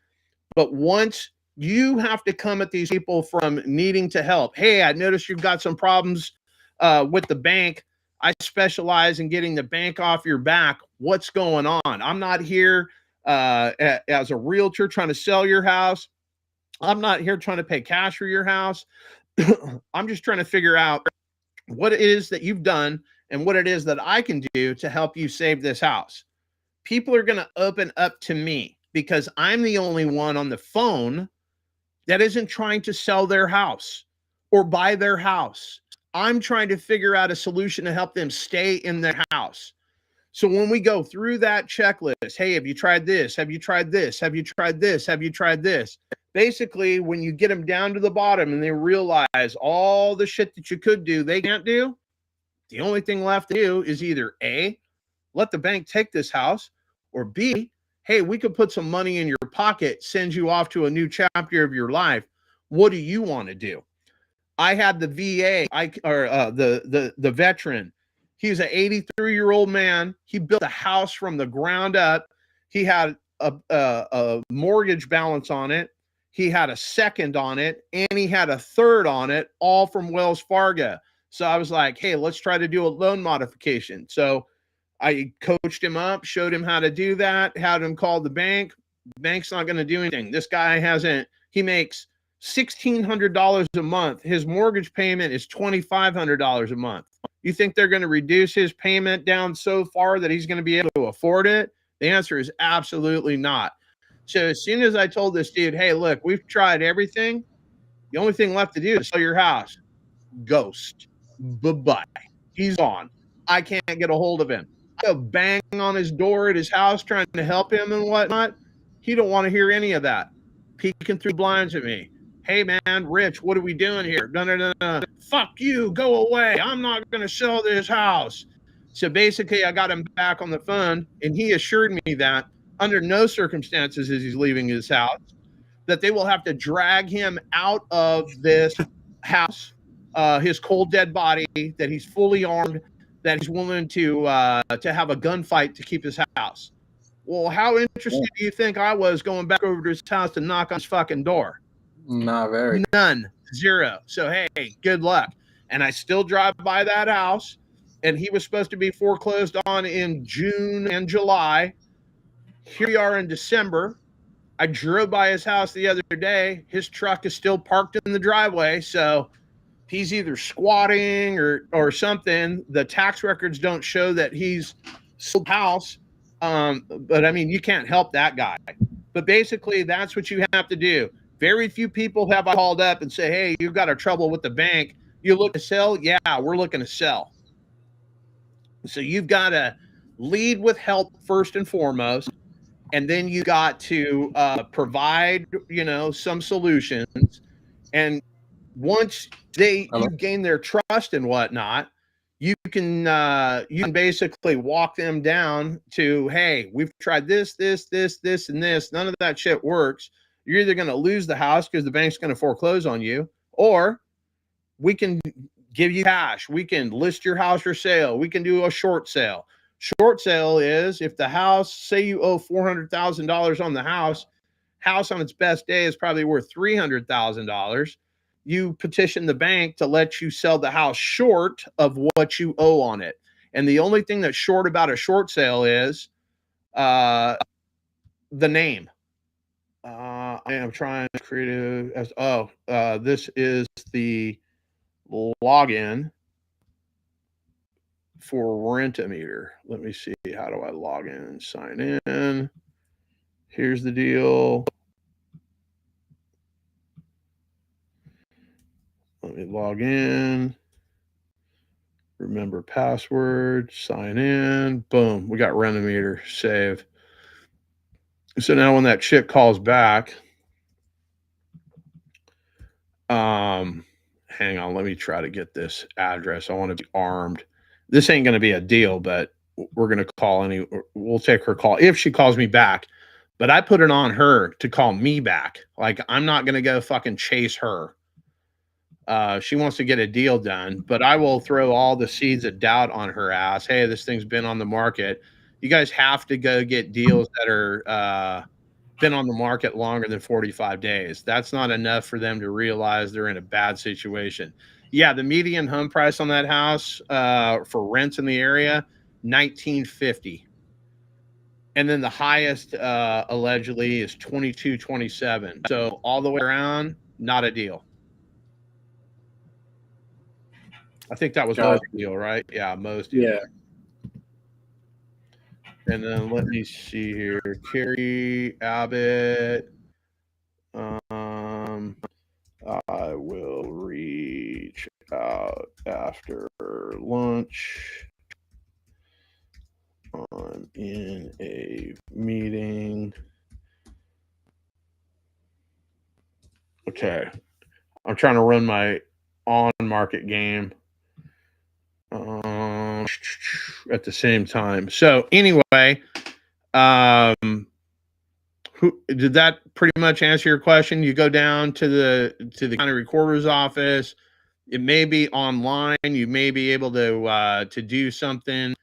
But once you have to come at these people from needing to help. Hey, I noticed you've got some problems with the bank. I specialize in getting the bank off your back. What's going on? I'm not here as a realtor trying to sell your house. I'm not here trying to pay cash for your house. I'm just trying to figure out what it is that you've done and what it is that I can do to help you save this house. People are going to open up to me because I'm the only one on the phone that isn't trying to sell their house or buy their house. I'm trying to figure out a solution to help them stay in their house. So when we go through that checklist, hey, have you tried this? Have you tried this? Have you tried this? Have you tried this? Basically, when you get them down to the bottom and they realize all the shit that you could do, they can't do, the only thing left to do is either A, let the bank take this house, or B, hey, we could put some money in your pocket, send you off to a new chapter of your life. What do you want to do? I had the VA, the veteran. He's an 83-year-old man. He built a house from the ground up. He had a mortgage balance on it. He had a second on it, and he had a third on it, all from Wells Fargo. So I was like, hey, let's try to do a loan modification. So I coached him up, showed him how to do that, had him call the bank. Bank's not going to do anything. This guy he makes $1,600 a month. His mortgage payment is $2,500 a month. You think they're going to reduce his payment down so far that he's going to be able to afford it? The answer is absolutely not. So as soon as I told this dude, hey, look, we've tried everything. The only thing left to do is sell your house. Ghost. Bye-bye. He's gone. I can't get a hold of him. I go bang on his door at his house trying to help him and whatnot. He don't want to hear any of that. Peeking through blinds at me. Hey, man, Rich, what are we doing here? Fuck you. Go away. I'm not going to sell this house. So basically, I got him back on the phone, and he assured me that under no circumstances is he leaving his house, that they will have to drag him out of this house, his cold dead body, that he's fully armed, that he's willing to have a gunfight to keep his house. Well, how interested do you think I was going back over to his house to knock on his fucking door? Not very. None. Zero. So, hey, good luck. And I still drive by that house, and he was supposed to be foreclosed on in June and July. Here we are in December. I drove by his house the other day. His truck is still parked in the driveway. So he's either squatting or something. The tax records don't show that he's sold the house. But I mean, you can't help that guy. But basically, that's what you have to do. Very few people have called up and say, hey, you've got a trouble with the bank. You look to sell? Yeah, we're looking to sell. So you've got to lead with help first and foremost. And then you got to provide, some solutions. And once you gain their trust and whatnot, you can basically walk them down to, hey, we've tried this, and this. None of that shit works. You're either going to lose the house because the bank's going to foreclose on you, or we can give you cash. We can list your house for sale. We can do a short sale. Short sale is if the house, say you owe $400,000 on the house on its best day is probably worth $300,000. You petition the bank to let you sell the house short of what you owe on it. And the only thing that's short about a short sale is The name. I am trying to create this is the login for Rent-A-Meter. Let me see. How do I log in and sign in? Here's the deal. Let me log in. Remember password. Sign in. Boom. We got Rent-A-Meter. Save. So now when that chick calls back, hang on, let me try to get this address. I want to be armed. This ain't going to be a deal, but we're going to call we'll take her call if she calls me back. But I put it on her to call me back. Like, I'm not going to go fucking chase her. She wants to get a deal done, but I will throw all the seeds of doubt on her ass. Hey, this thing's been on the market. You guys have to go get deals that are been on the market longer than 45 days. That's not enough for them to realize they're in a bad situation. Yeah, the median home price on that house for rents in the area, $19.50. And then the highest allegedly is $22.27. So all the way around, not a deal. I think that was Mo's deal, right? Yeah, Mo's deal. Yeah. And then let me see here. Carrie Abbott. I will reach out after lunch. I'm in a meeting. Okay. I'm trying to run my on-market game at the same time. So anyway, who did that pretty much answer your question? You go down to the county recorder's office. It may be online. You may be able to do something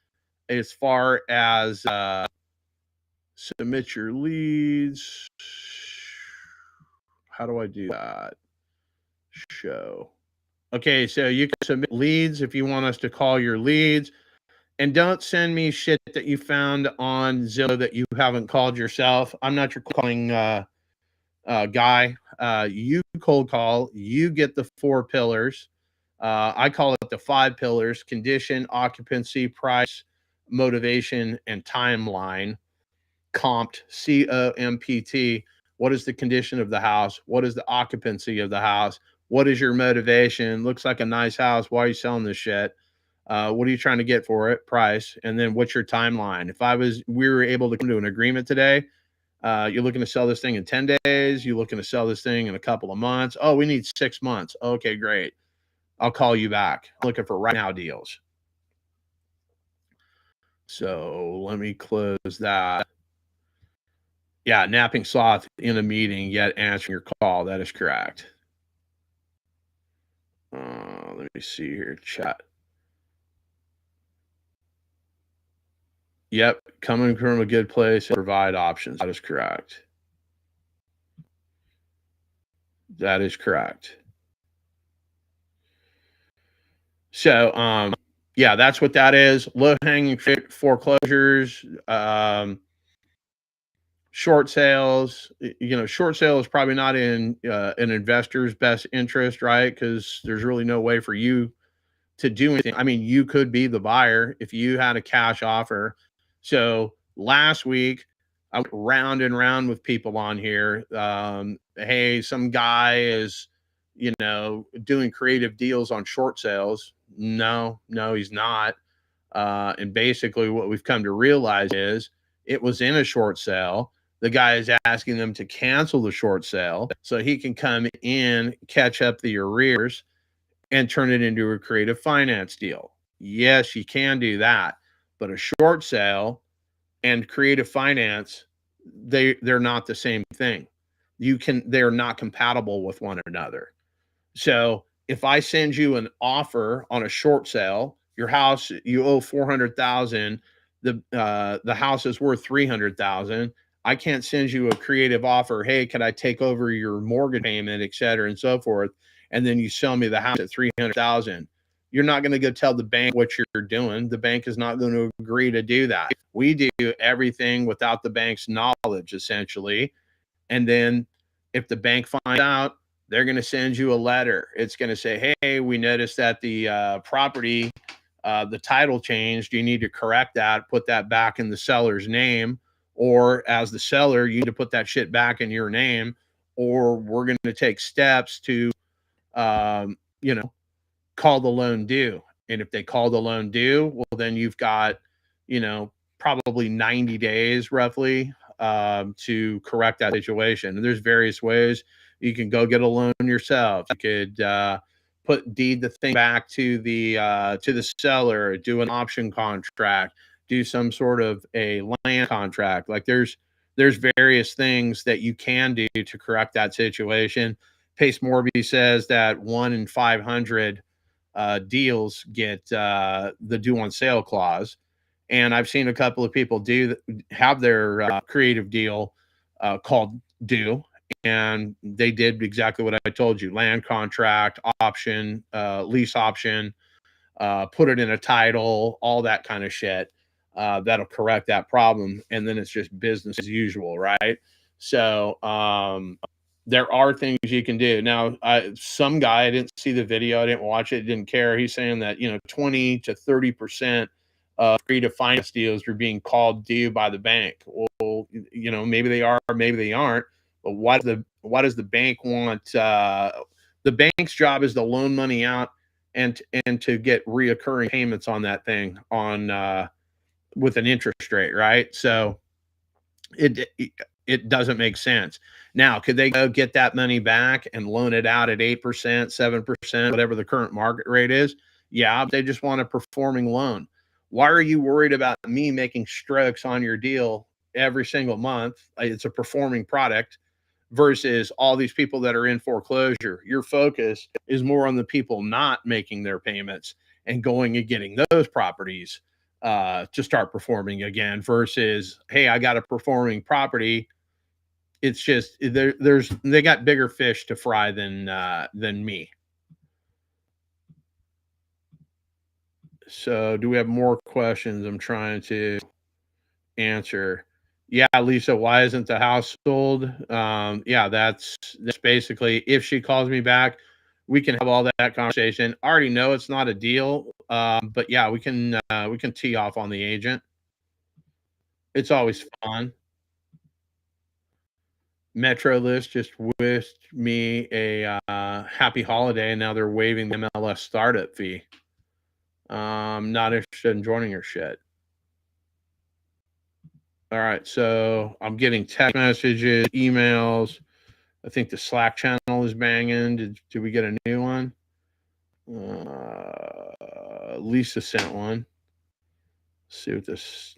as far as submit your leads. How do I do that? Show. Okay, so you can submit leads if you want us to call your leads. And don't send me shit that you found on Zillow that you haven't called yourself. I'm not your calling guy. You cold call. You get the 4 pillars. I call it the 5 pillars: condition, occupancy, price, motivation, and timeline. Compt, COMPT. What is the condition of the house? What is the occupancy of the house? What is your motivation? Looks like a nice house. Why are you selling this shit? What are you trying to get for it? Price. And then what's your timeline? If we were able to come to an agreement today, you're looking to sell this thing in 10 days. You're looking to sell this thing in a couple of months. Oh, we need 6 months. Okay, great. I'll call you back. I'm looking for right now deals. So let me close that. Yeah, napping sloth in a meeting, yet answering your call. That is correct. Let me see here, chat. Yep, coming from a good place, provide options. That is correct. That is correct. So, yeah, that's what that is. Low-hanging fruit foreclosures, short sales. Short sale is probably not in an investor's best interest, right? Because there's really no way for you to do anything. I mean, you could be the buyer if you had a cash offer. So last week, I went round and round with people on here. Hey, some guy is, doing creative deals on short sales. No, he's not. And basically, what we've come to realize is it was in a short sale. The guy is asking them to cancel the short sale so he can come in, catch up the arrears, and turn it into a creative finance deal. Yes, you can do that, but a short sale and creative finance, they're not the same thing. They're not compatible with one another. So if I send you an offer on a short sale, your house, you owe 400,000, the house is worth 300,000. I can't send you a creative offer. Hey, can I take over your mortgage payment, et cetera, and so forth? And then you sell me the house at 300,000. you're not going to go tell the bank what you're doing. The bank is not going to agree to do that. We do everything without the bank's knowledge, essentially. And then if the bank finds out, they're going to send you a letter. It's going to say, hey, we noticed that the property, the title changed. You need to correct that, put that back in the seller's name. Or as the seller, you need to put that shit back in your name, or we're going to take steps to, you know, call the loan due. And if they call the loan due, well, then you've got, you know, probably 90 days roughly to correct that situation. And there's various ways. You can go get a loan yourself. You could deed the thing back to the seller, do an option contract, do some sort of a land contract. Like there's various things that you can do to correct that situation. Pace Morby says that 1 in 500 deals get the due on sale clause. And I've seen a couple of people have their creative deal called due, and they did exactly what I told you: land contract, option, lease option, put it in a title, all that kind of shit. That'll correct that problem, and then it's just business as usual, right? So there are things you can do. Now, some guy, I didn't see the video, I didn't watch it, didn't care. He's saying that 20 to 30% of creative finance deals are being called due by the bank. Well, maybe they are, maybe they aren't. But why does the bank want? The bank's job is to loan money out and to get reoccurring payments on that thing with an interest rate, right? So it doesn't make sense. Now, could they go get that money back and loan it out at 8%, 7%, whatever the current market rate is? Yeah, they just want a performing loan. Why are you worried about me making strokes on your deal every single month? It's a performing product versus all these people that are in foreclosure. Your focus is more on the people not making their payments and going and getting those properties to start performing again versus, hey, I got a performing property. It's just they got bigger fish to fry than me. So do we have more questions? I'm trying to answer. Yeah, Lisa, why isn't the house sold? Yeah, that's basically, if she calls me back, we can have all that conversation. I already know it's not a deal, but yeah, we can tee off on the agent. It's always fun. Metro List just wished me a happy holiday, and now they're waiving the MLS startup fee. Not interested in joining your shit. All right, so I'm getting text messages, emails. I think the Slack channel is banging. Did we get a new one? Lisa sent one. Let's see what this.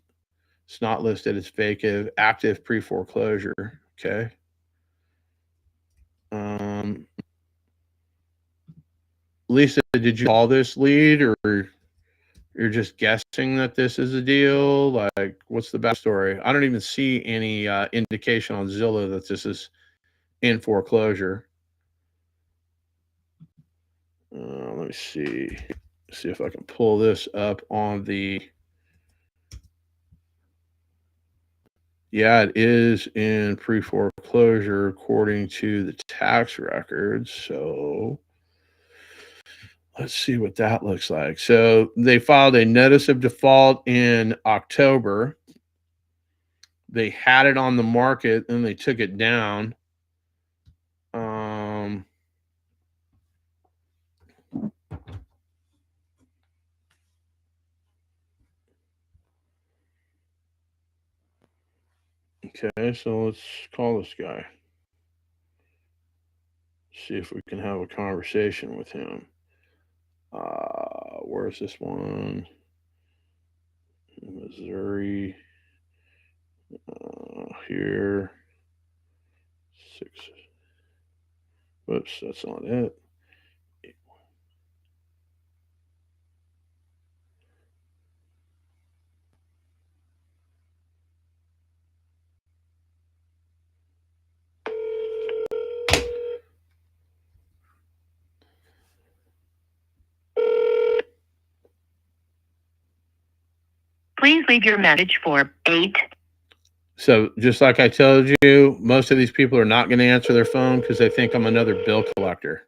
It's not listed. It's vacant. Active pre-foreclosure. Okay. Lisa, did you call this lead, or you're just guessing that this is a deal? Like, what's the backstory? I don't even see any indication on Zillow that this is in foreclosure. Let me see if I can pull this up on the. Yeah, it is in pre-foreclosure according to the tax records. So let's see what that looks like. So they filed a notice of default in October. They had it on the market and they took it down. Okay, so let's call this guy. See if we can have a conversation with him. Where's this one? Missouri. Here. 6. Whoops, that's not it. Please leave your message for 8. So just like I told you, most of these people are not going to answer their phone because they think I'm another bill collector.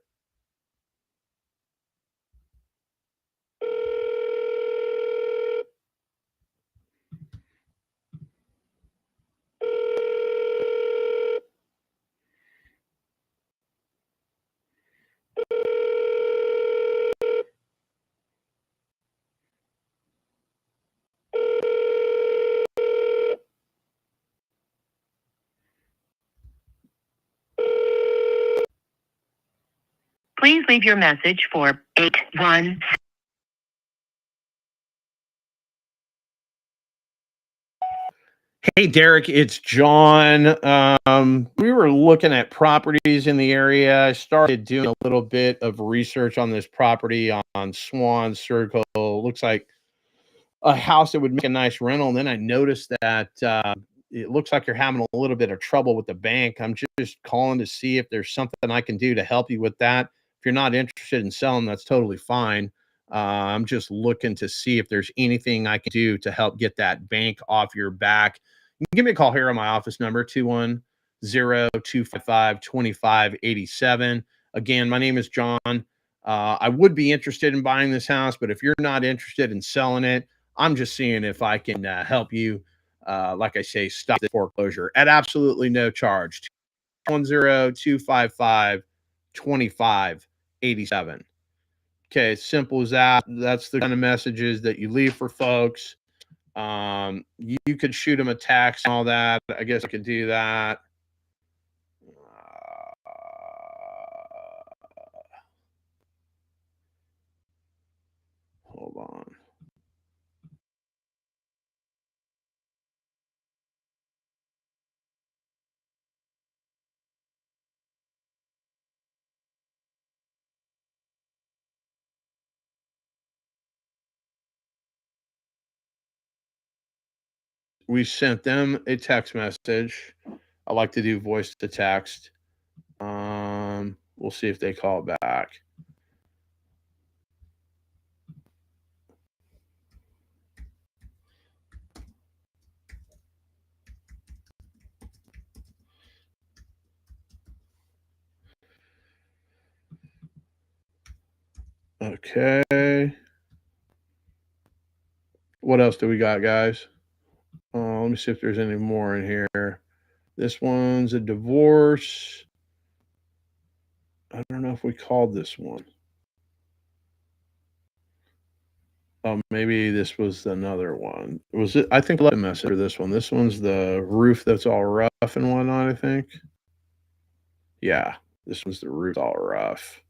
Please leave your message for 81. Hey, Derek, it's John. We were looking at properties in the area. I started doing a little bit of research on this property on Swan Circle. Looks like a house that would make a nice rental. And then I noticed that it looks like you're having a little bit of trouble with the bank. I'm just calling to see if there's something I can do to help you with that. If you're not interested in selling, that's totally fine. I'm just looking to see if there's anything I can do to help get that bank off your back. You can give me a call here on my office number, 210-255-2587. Again, my name is John. I would be interested in buying this house, but if you're not interested in selling it, I'm just seeing if I can help you, like I say, stop the foreclosure at absolutely no charge. 210-255-2587. Okay, simple as that. That's the kind of messages that you leave for folks. You could shoot them a text and all that. I guess I could do that. Hold on. We sent them a text message. I like to do voice to text. We'll see if they call back. Okay. What else do we got, guys? Let me see if there's any more in here. This one's a divorce. I don't know if we called this one. Oh, maybe this was another one. Was it? I think I left a message for this one. This one's the roof that's all rough and whatnot, I think. Yeah, this one's the roof all rough.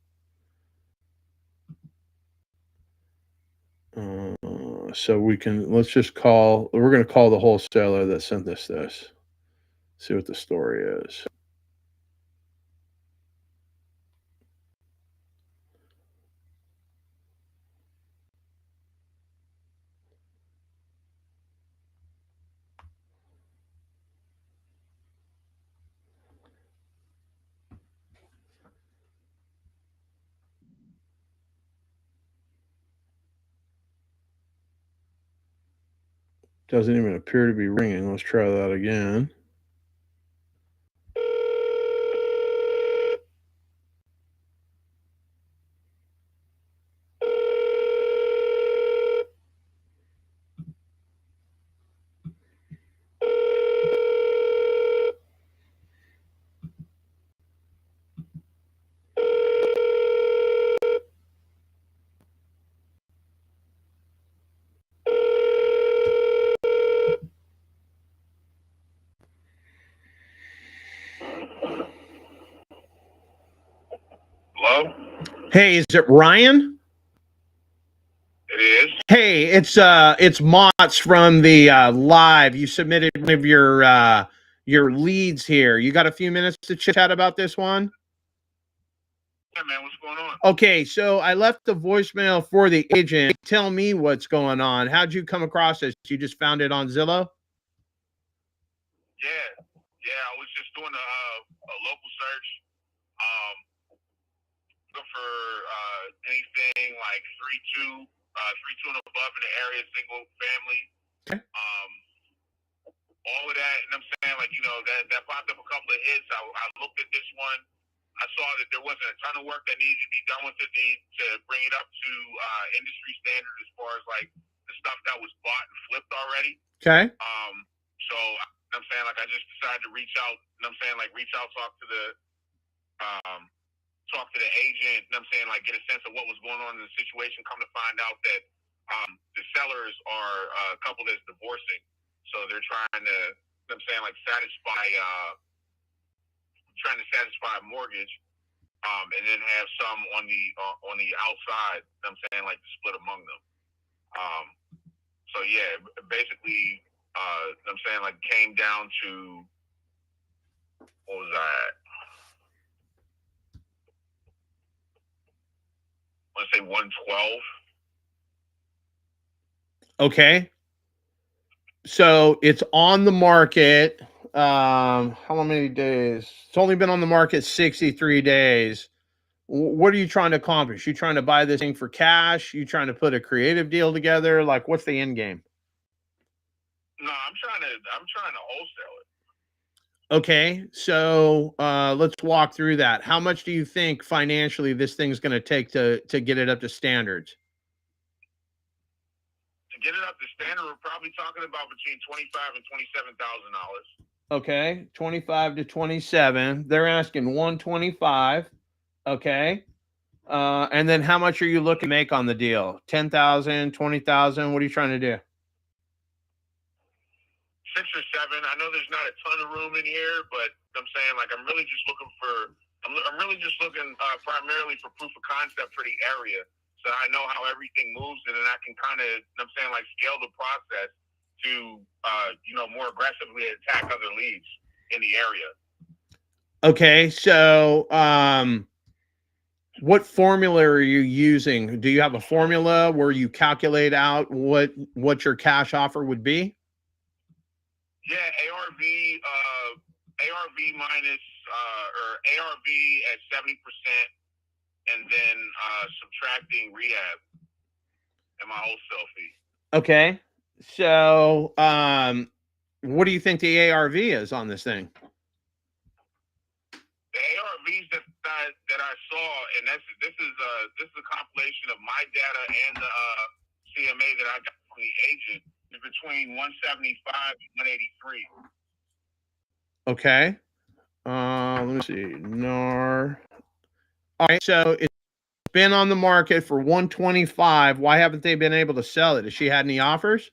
So let's just we're going to call the wholesaler that sent us this. See what the story is. Doesn't even appear to be ringing. Let's try that again. Hello? Hey, is it Ryan? It is. Hey, it's Mott's from the live. You submitted one of your leads here. You got a few minutes to chit chat about this one? Yeah, man, what's going on? Okay, so I left the voicemail for the agent. Tell me what's going on. How'd you come across this? You just found it on Zillow? Yeah, I was just doing a local search. Looking for anything like 3-2 and above in the area, single family. Okay. All of that, and I'm saying, like, that popped up a couple of hits. I looked at this one. I saw that there wasn't a ton of work that needed to be done with it to bring it up to industry standard as far as like the stuff that was bought and flipped already. Okay. So I'm saying, like, I just decided to reach out. I'm saying, like, talk to the agent. I'm saying, like, get a sense of what was going on in the situation. Come to find out that the sellers are a couple that's divorcing, so they're trying to. I'm saying, like, satisfy a mortgage, and then have some on the outside. I'm saying, like, to split among them. So yeah, basically, I'm saying, like, came down to, what was I at? I want to say 112. Okay. So it's on the market. How many days? It's only been on the market 63 days. What are you trying to accomplish? You trying to buy this thing for cash? You trying to put a creative deal together? Like, what's the end game? No, I'm trying to wholesale it. Okay, so let's walk through that. How much do you think financially this thing's going to take to get it up to standards? To get it up to standard, we're probably talking about between $25,000 and $27,000. Okay, 25 to 27. They're asking 125. Okay. And then how much are you looking to make on the deal? 10,000, 20,000? What are you trying to do? 6 or 7. I know there's not a ton of room in here, but I'm saying, like, I'm really just looking primarily for proof of concept for the area, so I know how everything moves, and then I can kind of, I'm saying, like, scale the process to, more aggressively attack other leads in the area. Okay, so what formula are you using? Do you have a formula where you calculate out what your cash offer would be? Yeah, ARV minus or ARV at 70%, and then subtracting rehab and my wholesale fee. Okay, so what do you think the ARV is on this thing? The ARVs that I saw, and this is a compilation of my data and the CMA that I got from the agent, is between 175 and 183. Okay. Let me see. NAR. All right. So it's been on the market for 125. Why haven't they been able to sell it? Has she had any offers?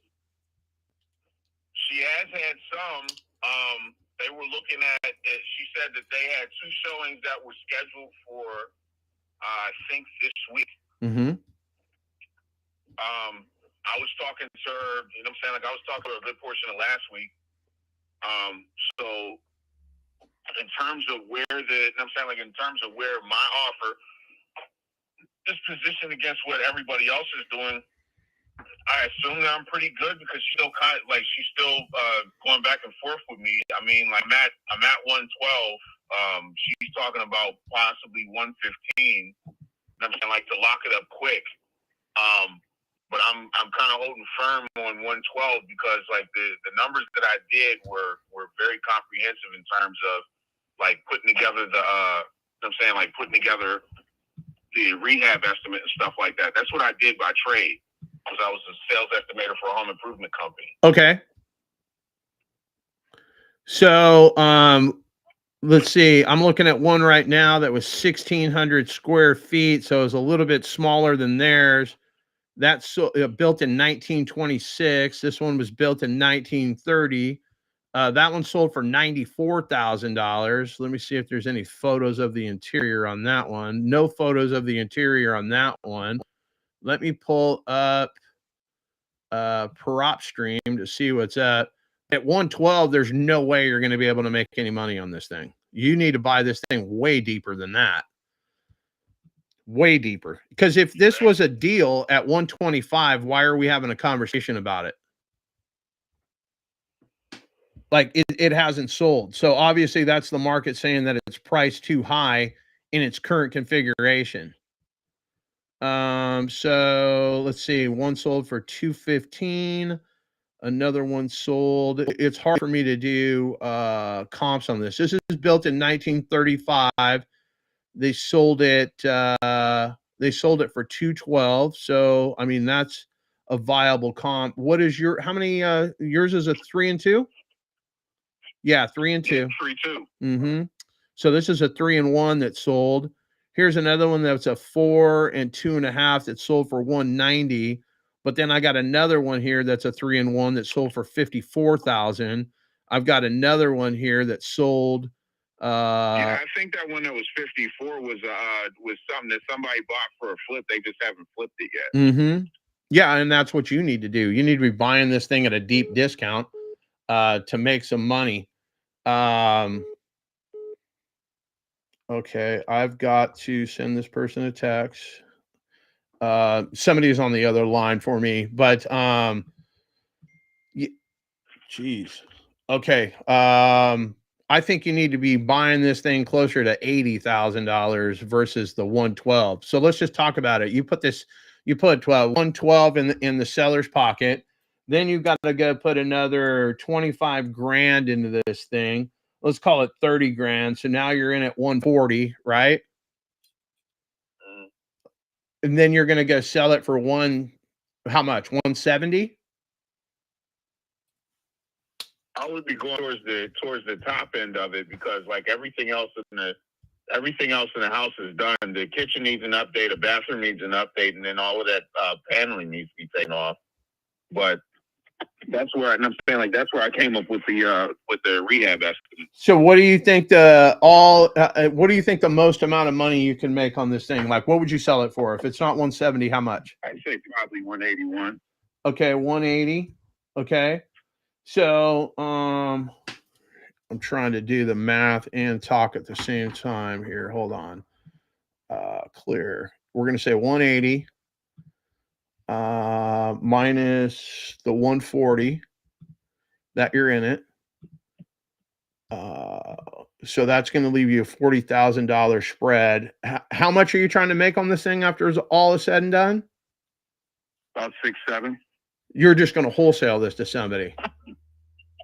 She has had some. They were looking at it. She said that they had 2 showings that were scheduled for, I think, this week. Mm-hmm. I was talking to her, you know what I'm saying? Like, I was talking to her a good portion of last week. So in terms of where in terms of where my offer is positioned against what everybody else is doing, I assume that I'm pretty good, because she's still going back and forth with me. I mean, like, I'm at 112. She's talking about possibly 115. And I'm saying, like, to lock it up quick. But I'm kind of holding firm on 112, because, like, the numbers that I did were very comprehensive in terms of, like, putting together putting together the rehab estimate and stuff like that. That's what I did by trade, because I was a sales estimator for a home improvement company. Okay. So let's see. I'm looking at one right now that was 1,600 square feet, so it's a little bit smaller than theirs. That's built in 1926. This one was built in 1930. That one sold for $94,000. Let me see if there's any photos of the interior on that one. No photos of the interior on that one. Let me pull up PropStream to see what's up. At 112, there's no way you're going to be able to make any money on this thing. You need to buy this thing way deeper than that. Way deeper. Because if this was a deal at 125, why are we having a conversation about it? Like, it hasn't sold. So obviously that's the market saying that it's priced too high in its current configuration. So let's see. One sold for 215. Another one sold. It's hard for me to do comps on this. This is built in 1935. They sold it for 212. So I mean that's a viable comp. What is your how many yours is a 3 and 2? Yeah, 3 and 2. Yeah, 3-2. Mm-hmm. So this is a 3 and 1 that sold. Here's another one that's a 4 and 2.5 that sold for 190. But then I got another one here that's a 3 and 1 that sold for 54,000. I've got another one here that sold. Yeah, I think that one that was 54 was something that somebody bought for a flip. They just haven't flipped it yet. Mm-hmm. Yeah, and that's what you need to do. You need to be buying this thing at a deep discount to make some money. Okay, I've got to send this person a text. Somebody's on the other line for me, but geez. Okay. I think you need to be buying this thing closer to $80,000 versus the 112. So let's just talk about it. You put 112 in the seller's pocket. Then you've got to go put another 25 grand into this thing. Let's call it 30 grand. So now you're in at 140, right? And then you're going to go sell it for how much? 170? I would be going towards the top end of it because like everything else in the house is done. The kitchen needs an update, a bathroom needs an update, and then all of that paneling needs to be taken off. But that's where that's where I came up with the rehab estimate. So what do you think what do you think the most amount of money you can make on this thing? Like what would you sell it for? If it's not 170, how much? I'd say probably 181. Okay, 180. Okay. So I'm trying to do the math and talk at the same time here. Hold on. Clear. We're going to say 180 minus the 140 that you're in it. So that's going to leave you a $40,000 spread. How much are you trying to make on this thing after all is said and done? About 6-7. You're just going to wholesale this to somebody.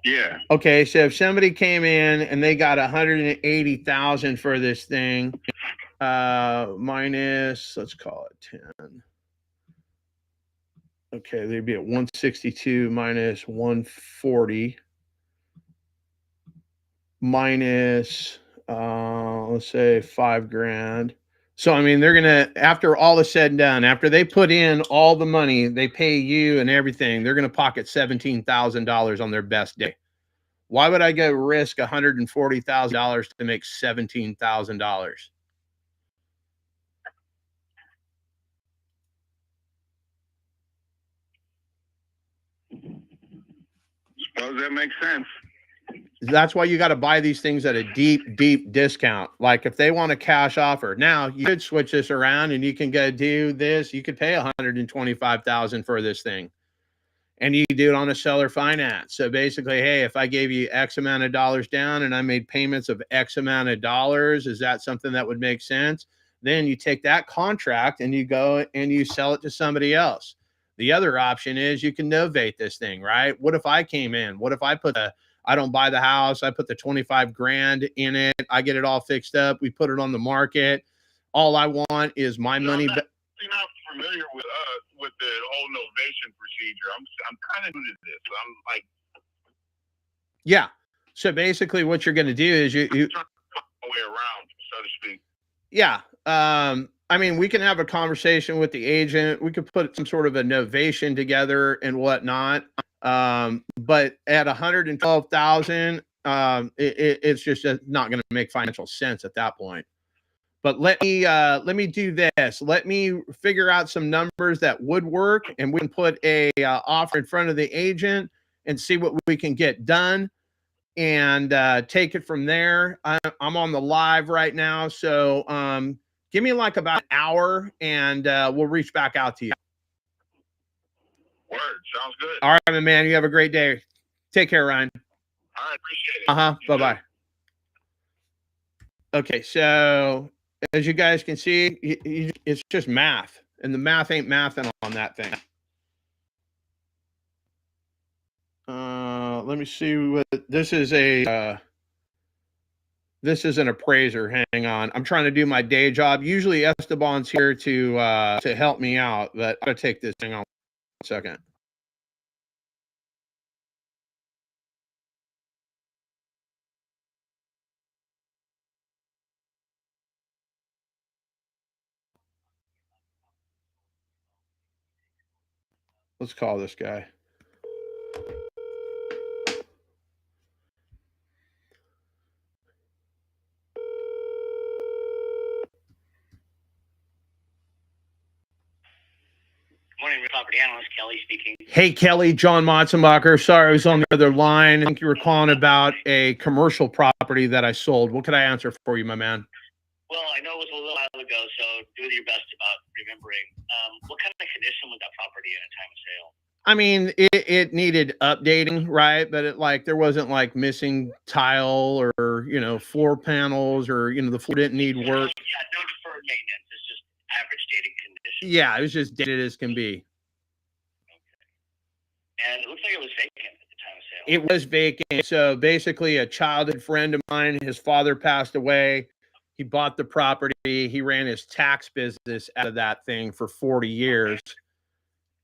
Yeah. Okay, so if somebody came in and they got 180,000 for this thing, minus, let's call it 10. Okay, they'd be at 162 minus 140 minus let's say 5 grand. So I mean they're gonna, after all is said and done, after they put in all the money, they pay you and everything, they're gonna pocket $17,000 on their best day. Why would I go risk $140,000 to make $17,000? Suppose that makes sense. That's why you got to buy these things at a deep discount. Like if they want a cash offer, now you could switch this around and you can go do this. You could pay $125,000 for this thing, and you do it on a seller finance. So basically, hey, if I gave you X amount of dollars down and I made payments of X amount of dollars, is that something that would make sense? Then you take that contract and you go and you sell it to somebody else. The other option is you can novate this thing, right? What if I came in? What if I don't buy the house, I put the 25 grand in it, I get it all fixed up, we put it on the market. All I want is my money. You're not familiar with the whole novation procedure. I'm kind of new to this. I'm like, yeah. So basically, what you're going to do is you way around, so to speak. Yeah. I mean, we can have a conversation with the agent. We could put some sort of a novation together and whatnot. But at 112,000, it's just not going to make financial sense at that point. But let me do this. Let me figure out some numbers that would work, and we can put a offer in front of the agent and see what we can get done, and take it from there. I'm on the live right now, so give me like about an hour, and we'll reach back out to you. Word, sounds good. All right, my man. You have a great day. Take care, Ryan. All right, appreciate it. Bye-bye. Okay, so as you guys can see, it's just math, and the math ain't mathing on that thing. Let me see what this is. This is an appraiser. Hang on. I'm trying to do my day job. Usually Esteban's here to help me out, but I'm gonna take this. Hang on 1 second. Let's call this guy. Morning, property analyst Kelly speaking. Hey, Kelly, John Motzenbacher. Sorry, I was on the other line. I think you were calling about a commercial property that I sold. What could I answer for you, my man? Well, I know it was a little while ago, so do your best about remembering. What kind of condition was that property in at time of sale? I mean, it needed updating, right? But there wasn't like missing tile or, floor panels or, the floor didn't need work. Yeah, no deferred maintenance. It's just average dated condition. Yeah, it was just dated as can be. Okay. And it looks like it was vacant at the time of sale. It was vacant. So basically a childhood friend of mine, his father passed away. He bought the property. He ran his tax business out of that thing for 40 years. Okay.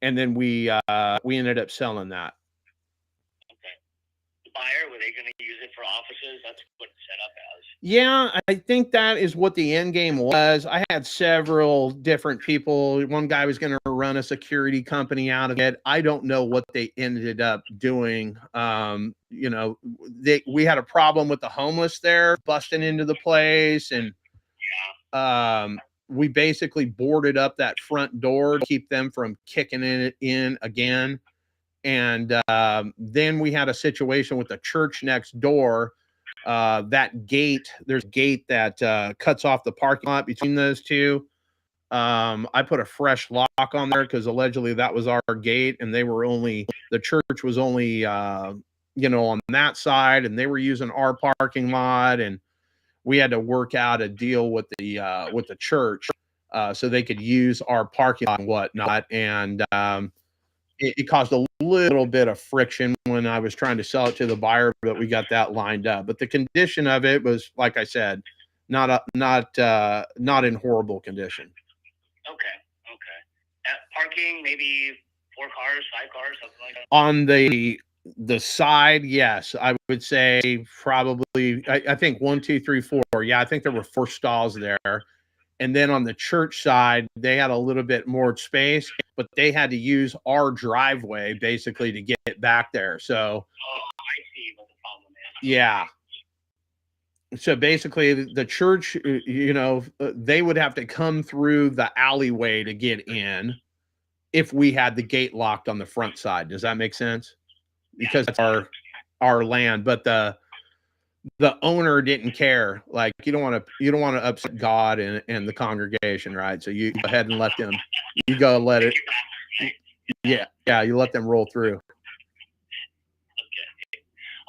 And then we ended up selling that. Okay. The buyer, were they going to use it for offices? That's what it's set up as. Yeah, I think that is what the end game was. I had several different people. One guy was going to run a security company out of it. I don't know what they ended up doing. We had a problem with the homeless there busting into the place, and we basically boarded up that front door to keep them from kicking it in again. And then we had a situation with the church next door. That gate, there's a gate that cuts off the parking lot between those two. I put a fresh lock on there because allegedly that was our gate, and the church was only on that side, and they were using our parking lot, and we had to work out a deal with the church so they could use our parking lot and whatnot. And it caused a little bit of friction when I was trying to sell it to the buyer, but we got that lined up. But the condition of it was, like I said, not in horrible condition. Okay. Parking, maybe 4 cars, 5 cars, something like that. On the side, yes, I would say probably. I think 1, 2, 3, 4. Yeah, I think there were 4 stalls there. And then on the church side, they had a little bit more space, but they had to use our driveway basically to get it back there. So, I see what the problem is. Yeah. So basically, the church, they would have to come through the alleyway to get in if we had the gate locked on the front side. Does that make sense? Because it's our land, but the owner didn't care. Like, you don't want to upset God and the congregation, right? So you go ahead and let them. You go let it. Yeah. You let them roll through. Okay.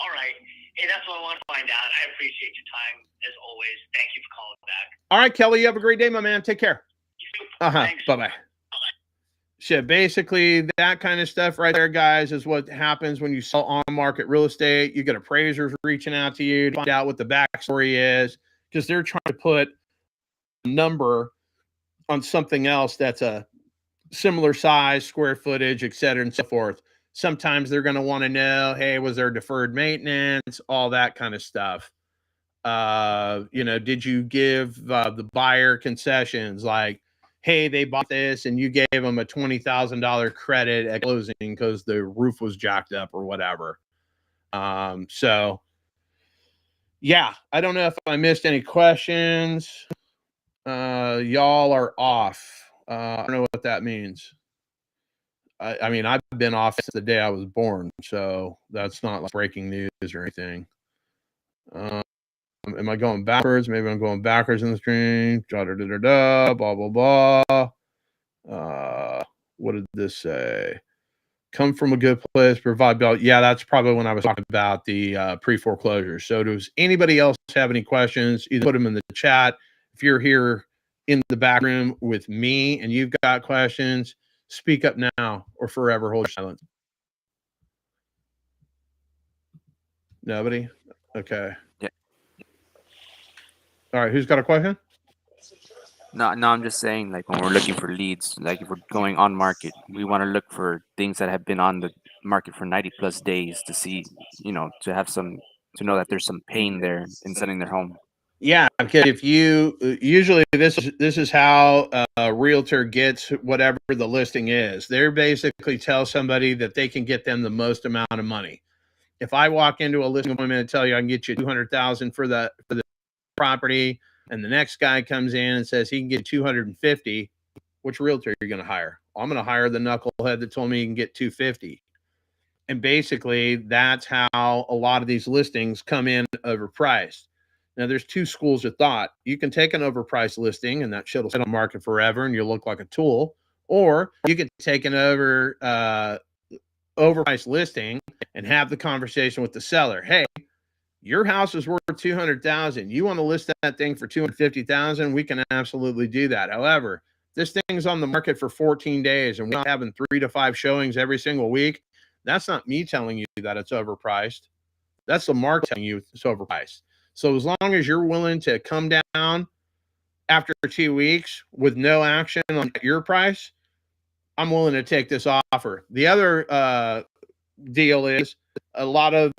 All right. Hey, that's what I want to find out. I appreciate your time as always. Thank you for calling back. All right, Kelly. You have a great day, my man. Take care. Thanks. Bye-bye. So basically, that kind of stuff right there, guys, is what happens when you sell on-market real estate. You get appraisers reaching out to you to find out what the backstory is, because they're trying to put a number on something else that's a similar size, square footage, et cetera, and so forth. Sometimes they're going to want to know, hey, was there deferred maintenance, all that kind of stuff. Did you give the buyer concessions like, hey, they bought this and you gave them a $20,000 credit at closing because the roof was jacked up or whatever. So yeah, I don't know if I missed any questions. Y'all are off. I don't know what that means. I mean, I've been off since the day I was born, so that's not like breaking news or anything. Am I going backwards? Maybe I'm going backwards in the stream. Blah, blah, blah. What did this say? Come from a good place, provide value. Yeah, that's probably when I was talking about the pre-foreclosures. So does anybody else have any questions? Either put them in the chat. If you're here in the back room with me and you've got questions, speak up now or forever hold silence. Nobody? Okay. Yeah. All right. Who's got a question? No, I'm just saying, like when we're looking for leads, like if we're going on market, we want to look for things that have been on the market for 90 plus days to see, to have to know that there's some pain there in selling their home. Yeah, because if you usually this is how a realtor gets whatever the listing is. They basically tell somebody that they can get them the most amount of money. If I walk into a listing appointment and tell you I can get you 200,000 for the property, and the next guy comes in and says he can get 250, which realtor are you going to hire? I'm going to hire the knucklehead that told me he can get 250. And basically, that's how a lot of these listings come in overpriced. Now, there's two schools of thought. You can take an overpriced listing, and that shit will sit on the market forever, and you'll look like a tool. Or you can take an overpriced listing and have the conversation with the seller. Hey, your house is worth 200,000. You want to list that thing for 250,000? We can absolutely do that. However, this thing's on the market for 14 days, and we're not having 3 to 5 showings every single week. That's not me telling you that it's overpriced. That's the market telling you it's overpriced. So as long as you're willing to come down after 2 weeks with no action on your price, I'm willing to take this offer. The other deal is a lot of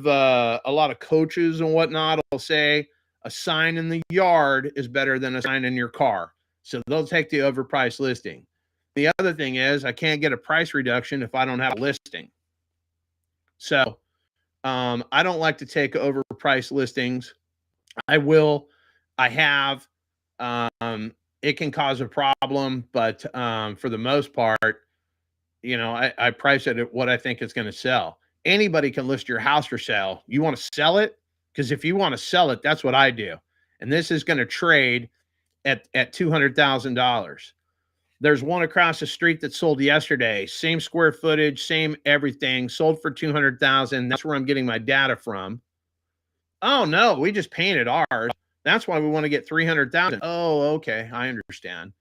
coaches and whatnot will say a sign in the yard is better than a sign in your car. So they'll take the overpriced listing. The other thing is I can't get a price reduction if I don't have a listing. So I don't like to take overpriced listings. I have. It can cause a problem, but for the most part, I price it at what I think it's going to sell. Anybody can list your house for sale. You want to sell it? Because if you want to sell it, that's what I do. And this is going to trade at $200,000. There's one across the street that sold yesterday. Same square footage, same everything. Sold for 200,000. That's where I'm getting my data from. Oh no, we just painted ours. That's why we want to get 300,000. Oh, okay, I understand.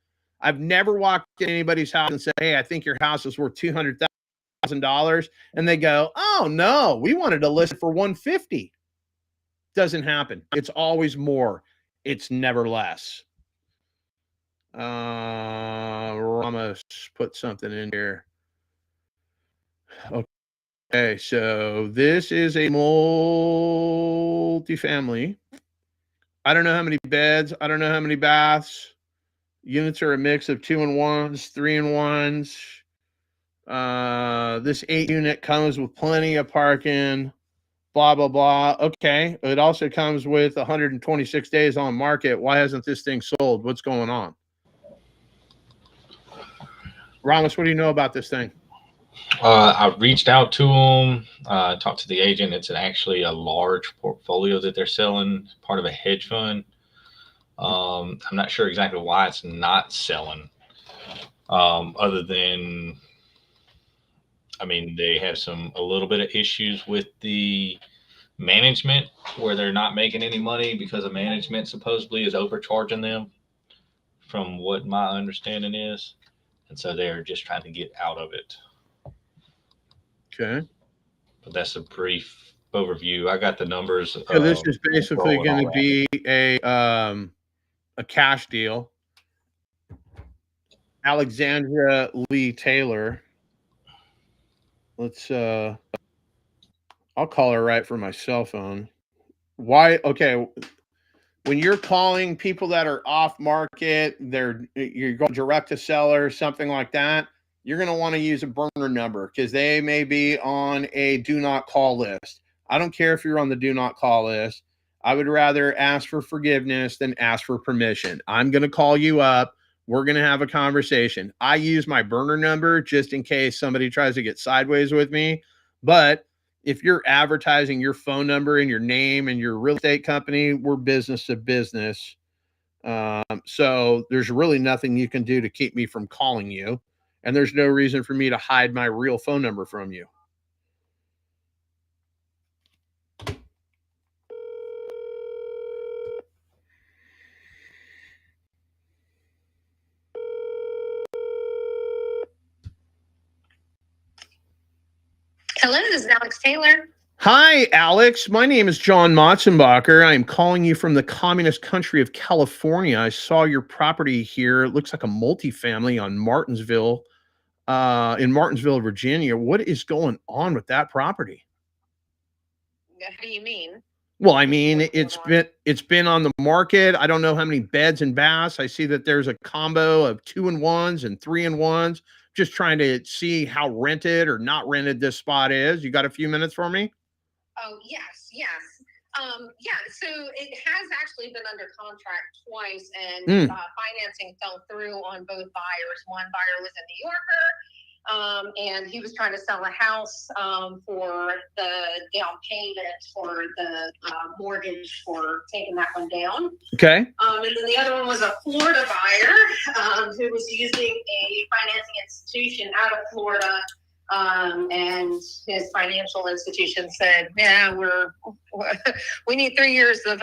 I've never walked in anybody's house and said, "Hey, I think your house is worth $200,000," and they go, "Oh no, we wanted to list it for 150." Doesn't happen. It's always more. It's never less. Ramos put something in here. Okay, so this is a multifamily. I don't know how many beds. I don't know how many baths. Units are a mix of 2-in-1s, 3-in-1s. This 8-unit comes with plenty of parking. Blah, blah, blah. Okay. It also comes with 126 days on market. Why hasn't this thing sold? What's going on? Ramos, what do you know about this thing? I reached out to them, talked to the agent. It's actually a large portfolio that they're selling, part of a hedge fund. I'm not sure exactly why it's not selling, other than, I mean, they have a little bit of issues with the management where they're not making any money because the management supposedly is overcharging them, from what my understanding is. And so they're just trying to get out of it. Okay. But that's a brief overview. I got the numbers. So this is basically going to be a cash deal. Alexandra Lee Taylor. Let's I'll call her right from my cell phone. Why? Okay. When you're calling people that are off market, you're going direct to seller, something like that, you're going to want to use a burner number because they may be on a do not call list. I don't care if you're on the do not call list. I would rather ask for forgiveness than ask for permission. I'm going to call you up. We're going to have a conversation. I use my burner number just in case somebody tries to get sideways with me. But if you're advertising your phone number and your name and your real estate company, we're business to business. So there's really nothing you can do to keep me from calling you. And there's no reason for me to hide my real phone number from you. Hello, this is Alex Taylor. Hi, Alex. My name is John Motzenbacher. I am calling you from the communist country of California. I saw your property here. It looks like a multifamily on Martinsville, in Martinsville, Virginia. What is going on with that property? What do you mean? Well, I mean, it's been on the market. I don't know how many beds and baths. I see that there's a combo of 2-in-1s and 3-in-1s. Just trying to see how rented or not rented this spot is. You got a few minutes for me? Oh, yes, yes. Yeah, so it has actually been under contract twice, and financing fell through on both buyers. One buyer was a New Yorker, and he was trying to sell a house for the down payment for the mortgage for taking that one down. Okay. And then the other one was a Florida buyer who was using a financing institution out of Florida. And his financial institution said, "Yeah, we need 3 years of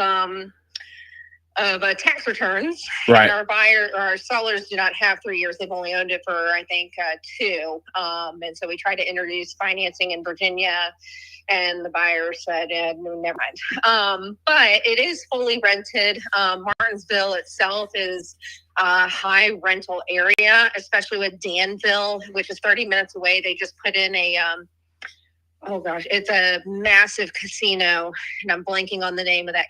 tax returns." Right. And our sellers do not have 3 years. They've only owned it for, I think, 2. And so we tried to introduce financing in Virginia, and the buyer said, "No, never mind." But it is fully rented. Martinsville itself is a high rental area, especially with Danville, which is 30 minutes away. They just put in a oh gosh, it's a massive casino, and I'm blanking on the name of that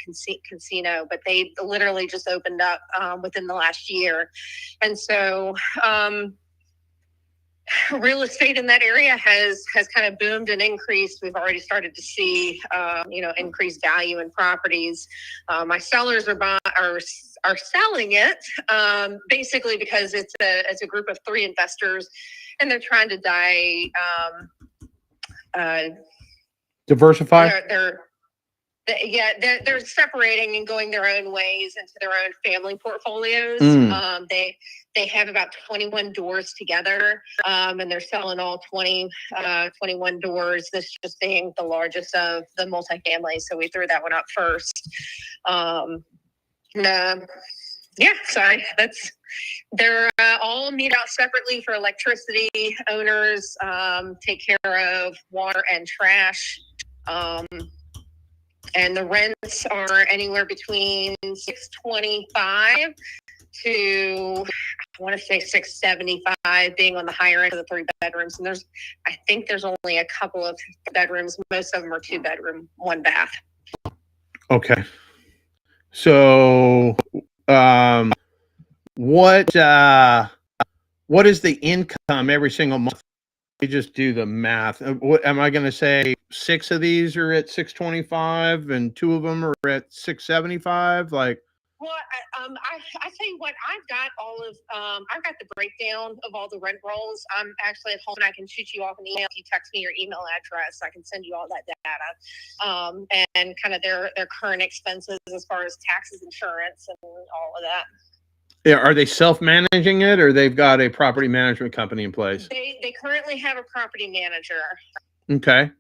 casino, but they literally just opened up within the last year. And so real estate in that area has kind of boomed and increased. We've already started to see increased value in properties. My sellers are selling it basically because it's a group of 3 investors, and they're trying to Diversify. They're separating and going their own ways into their own family portfolios. They have about 21 doors together, and they're selling all 21 doors. This just being the largest of the multifamily, so we threw that one up first. They're all meet out separately for electricity. Owners take care of water and trash. And the rents are anywhere between $625 to, I want to say, $675, being on the higher end of the 3 bedrooms. And I think there's only a couple of bedrooms. Most of them are 2-bedroom, 1 bath. Okay. So, what is the income every single month? You just do the math. What am I going to say? 6 of these are at 625, and 2 of them are at 675. Like, well, I tell you what, I've got I've got the breakdown of all the rent rolls. I'm actually at home, and I can shoot you off an email. If you text me your email address, I can send you all that data, and kind of their current expenses as far as taxes, insurance, and all of that. Yeah, are they self-managing it, or they've got a property management company in place? They currently have a property manager. Okay.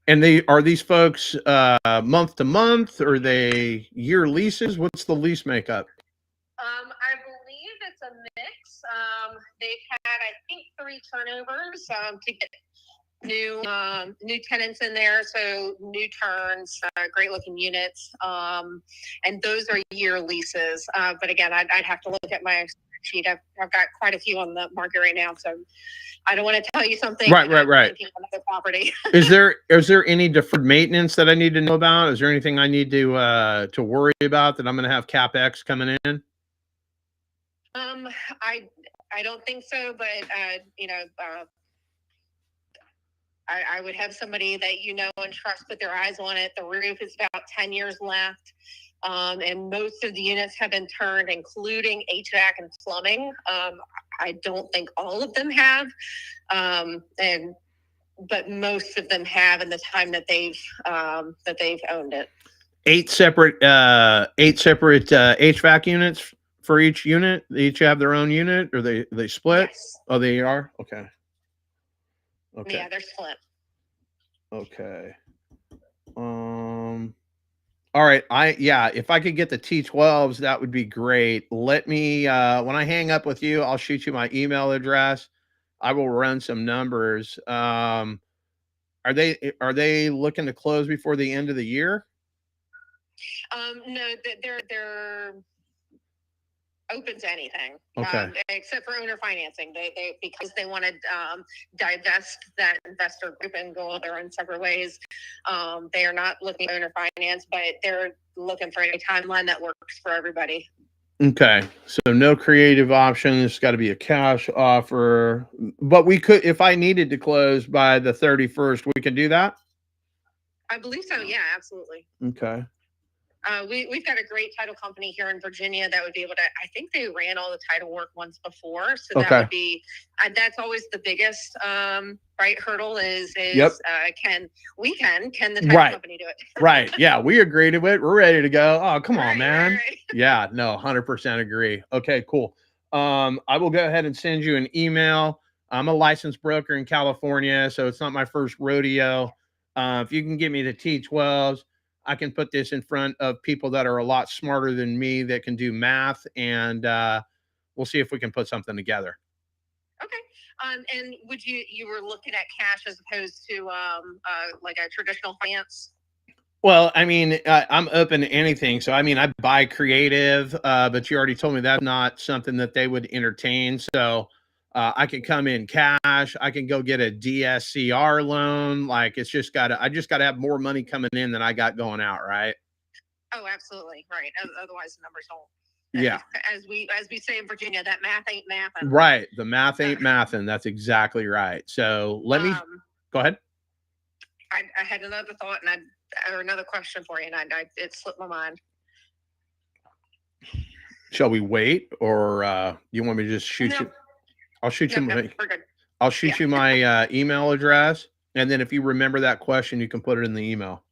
And are these folks month to month, or are they year leases? What's the lease makeup? I believe it's a mix. They've had, I think, 3 turnovers to get new tenants in there. So new turns, great looking units, and those are year leases. But again, I'd have to look at my sheet. I've got quite a few on the market right now, so I don't want to tell you something. Right. Another property. Is there any deferred maintenance that I need to know about? Is there anything I need to worry about that I'm going to have CapEx coming in? I don't think so, but I would have somebody that and trust put their eyes on it. The roof is about 10 years left. And most of the units have been turned, including HVAC and plumbing. I don't think all of them have, but most of them have in the time that they've owned it. 8 separate HVAC units for each unit. They each have their own unit, or they split? Yes. Oh, they are? Okay. Yeah, they're split. Okay. All right. If I could get the T12s, that would be great. Let me, when I hang up with you, I'll shoot you my email address. I will run some numbers. Are they looking to close before the end of the year? No, they're open to anything. Okay. Except for owner financing. They because they want to divest that investor group and go their own separate ways. They are not looking at owner finance, but they're looking for a timeline that works for everybody. Okay, so no creative options. It's got to be a cash offer. But we could, if I needed to close by the 31st, we could do that. I believe so. Yeah, absolutely. Okay. We've got a great title company here in Virginia that would be able to, I think they ran all the title work once before. So that would be, that's always the biggest, right, hurdle is Yep. Can the title company do it? Right. Yeah, we agree to it. We're ready to go. Oh, come on, man. Right. Yeah, no, 100% agree. Okay, cool. I will go ahead and send you an email. I'm a licensed broker in California, so it's not my first rodeo. If you can give me the T12s, I can put this in front of people that are a lot smarter than me that can do math, and we'll see if we can put something together. Okay. And would you were looking at cash as opposed to like a traditional finance? Well, I mean, I'm open to anything. So, I mean, I buy creative, but you already told me that's not something that they would entertain. So, I can come in cash. I can go get a DSCR loan. Like, I just got to have more money coming in than I got going out. Right. Oh, absolutely. Right. Otherwise the numbers don't. Yeah. As we say in Virginia, that math ain't mathing. Right. The math ain't mathing. That's exactly right. So let me go ahead. I had another thought or another question for you, and it slipped my mind. Shall we wait, or you want me to just shoot you? I'll shoot you. We're good. I'll shoot you my email address, and then if you remember that question, you can put it in the email.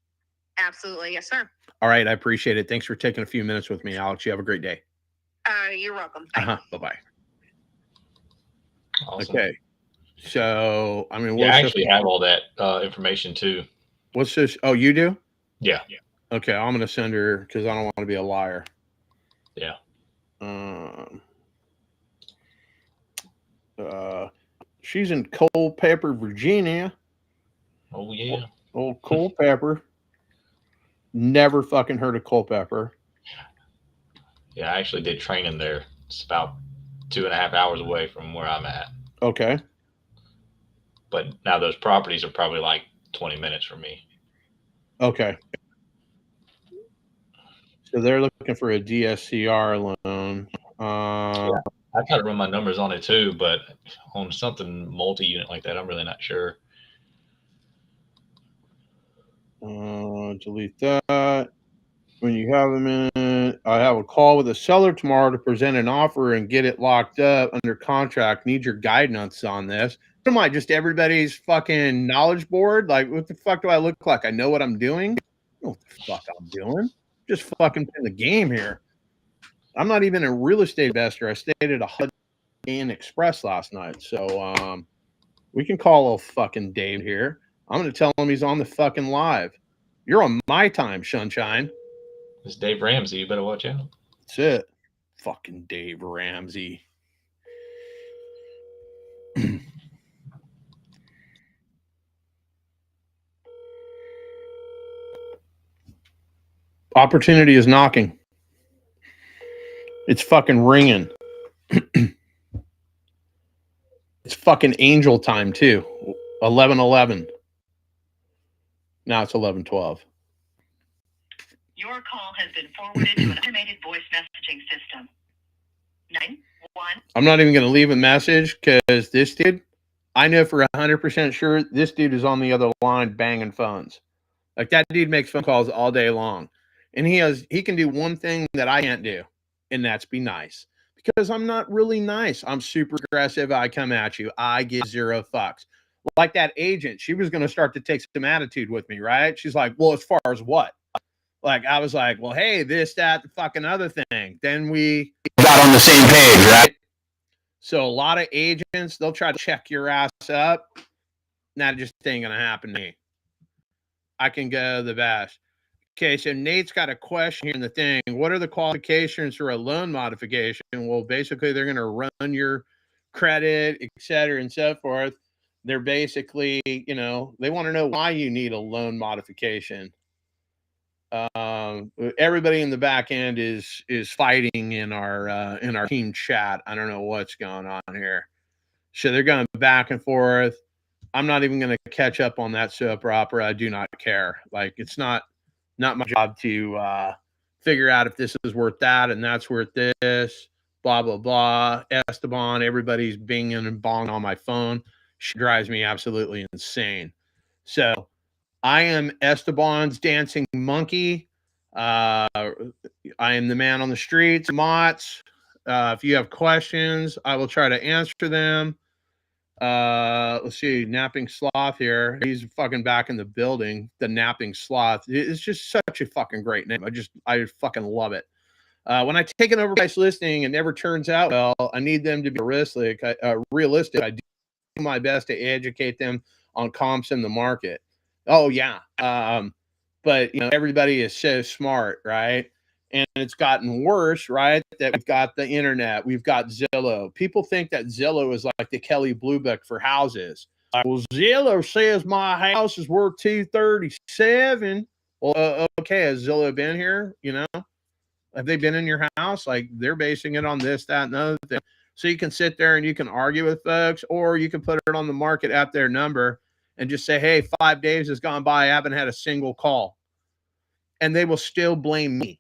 Absolutely, yes, sir. All right, I appreciate it. Thanks for taking a few minutes with me, Alex. You have a great day. You're welcome. Bye-bye. Awesome. Okay. So, I mean, I actually have all that information too. What's this? Oh, you do? Yeah. Okay, I'm gonna send her because I don't want to be a liar. Yeah. She's in Culpeper, Virginia. Oh yeah. Old Culpeper. Never fucking heard of Culpeper. Yeah, I actually did training there. It's about 2.5 hours away from where I'm at. Okay. But now those properties are probably like 20 minutes from me. Okay. So they're looking for a DSCR loan. Yeah, I try to run my numbers on it too, but on something multi-unit like that, I'm really not sure. Delete that. When you have a minute, I have a call with a seller tomorrow to present an offer and get it locked up under contract. Need your guidance on this. Am I just everybody's fucking knowledge board? Like, what the fuck do I look like? I know what I'm doing. I know what the fuck I'm doing. Just fucking playing the game here. I'm not even a real estate investor. I stayed at a Hudson Inn Express last night. So we can call old fucking Dave here. I'm going to tell him he's on the fucking live. You're on my time, Sunshine. It's Dave Ramsey. You better watch out. That's it. Fucking Dave Ramsey. Opportunity is knocking. It's fucking ringing. It's fucking angel time too. 11:11. Now it's 11:12. Your call has been forwarded to an automated voice messaging system. 9-1. I'm not even going to leave a message because this dude, I know for 100% sure this dude is on the other line banging phones. Like that dude makes phone calls all day long. And he can do one thing that I can't do, and that's be nice. Because I'm not really nice. I'm super aggressive. I come at you. I give zero fucks. Like that agent, she was going to start to take some attitude with me, right? She's like, well, as far as what? Like, I was like, well, hey, this, that, the fucking other thing. Then we got on the same page, right? So a lot of agents, they'll try to check your ass up. That just ain't going to happen to me. I can go the best. Okay, so Nate's got a question here in the thing. What are the qualifications for a loan modification? Well, basically, they're going to run your credit, et cetera, and so forth. They're basically, they want to know why you need a loan modification. Everybody in the back end is fighting in our team chat. I don't know what's going on here. So they're going back and forth. I'm not even going to catch up on that soap opera. I do not care. Like, it's not my job to figure out if this is worth that and that's worth this. Blah blah blah. Esteban, everybody's binging and bonging on my phone. She drives me absolutely insane. So I am Esteban's dancing monkey. I am the man on the streets, Mott's. If you have questions, I will try to answer them. Let's see, Napping Sloth here. He's fucking back in the building. The Napping Sloth. It's just such a fucking great name. I fucking love it. When I take an overpriced listing, it never turns out well. I need them to be realistic. I do my best to educate them on comps in the market. Oh yeah. But everybody is so smart, right? And it's gotten worse, right? That we've got the internet, we've got Zillow. People think that Zillow is like the Kelly Blue Book for houses. Well, Zillow says my house is worth 237. Well, okay, has Zillow been here? Have they been in your house? Like, they're basing it on this, that, and the other thing. So you can sit there and you can argue with folks, or you can put it on the market at their number and just say, hey, 5 days has gone by. I haven't had a single call. And they will still blame me.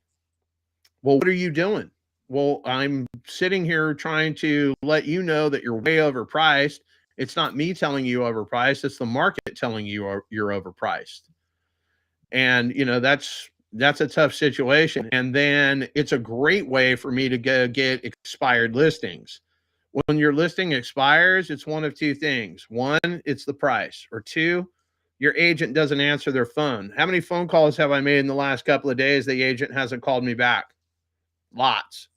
Well, what are you doing? Well, I'm sitting here trying to let you know that you're way overpriced. It's not me telling you overpriced. It's the market telling you you're overpriced. And, that's a tough situation. And then it's a great way for me to go get expired listings. When your listing expires, it's one of two things. One, it's the price. Or two, your agent doesn't answer their phone. How many phone calls have I made in the last couple of days? The agent hasn't called me back. Lots.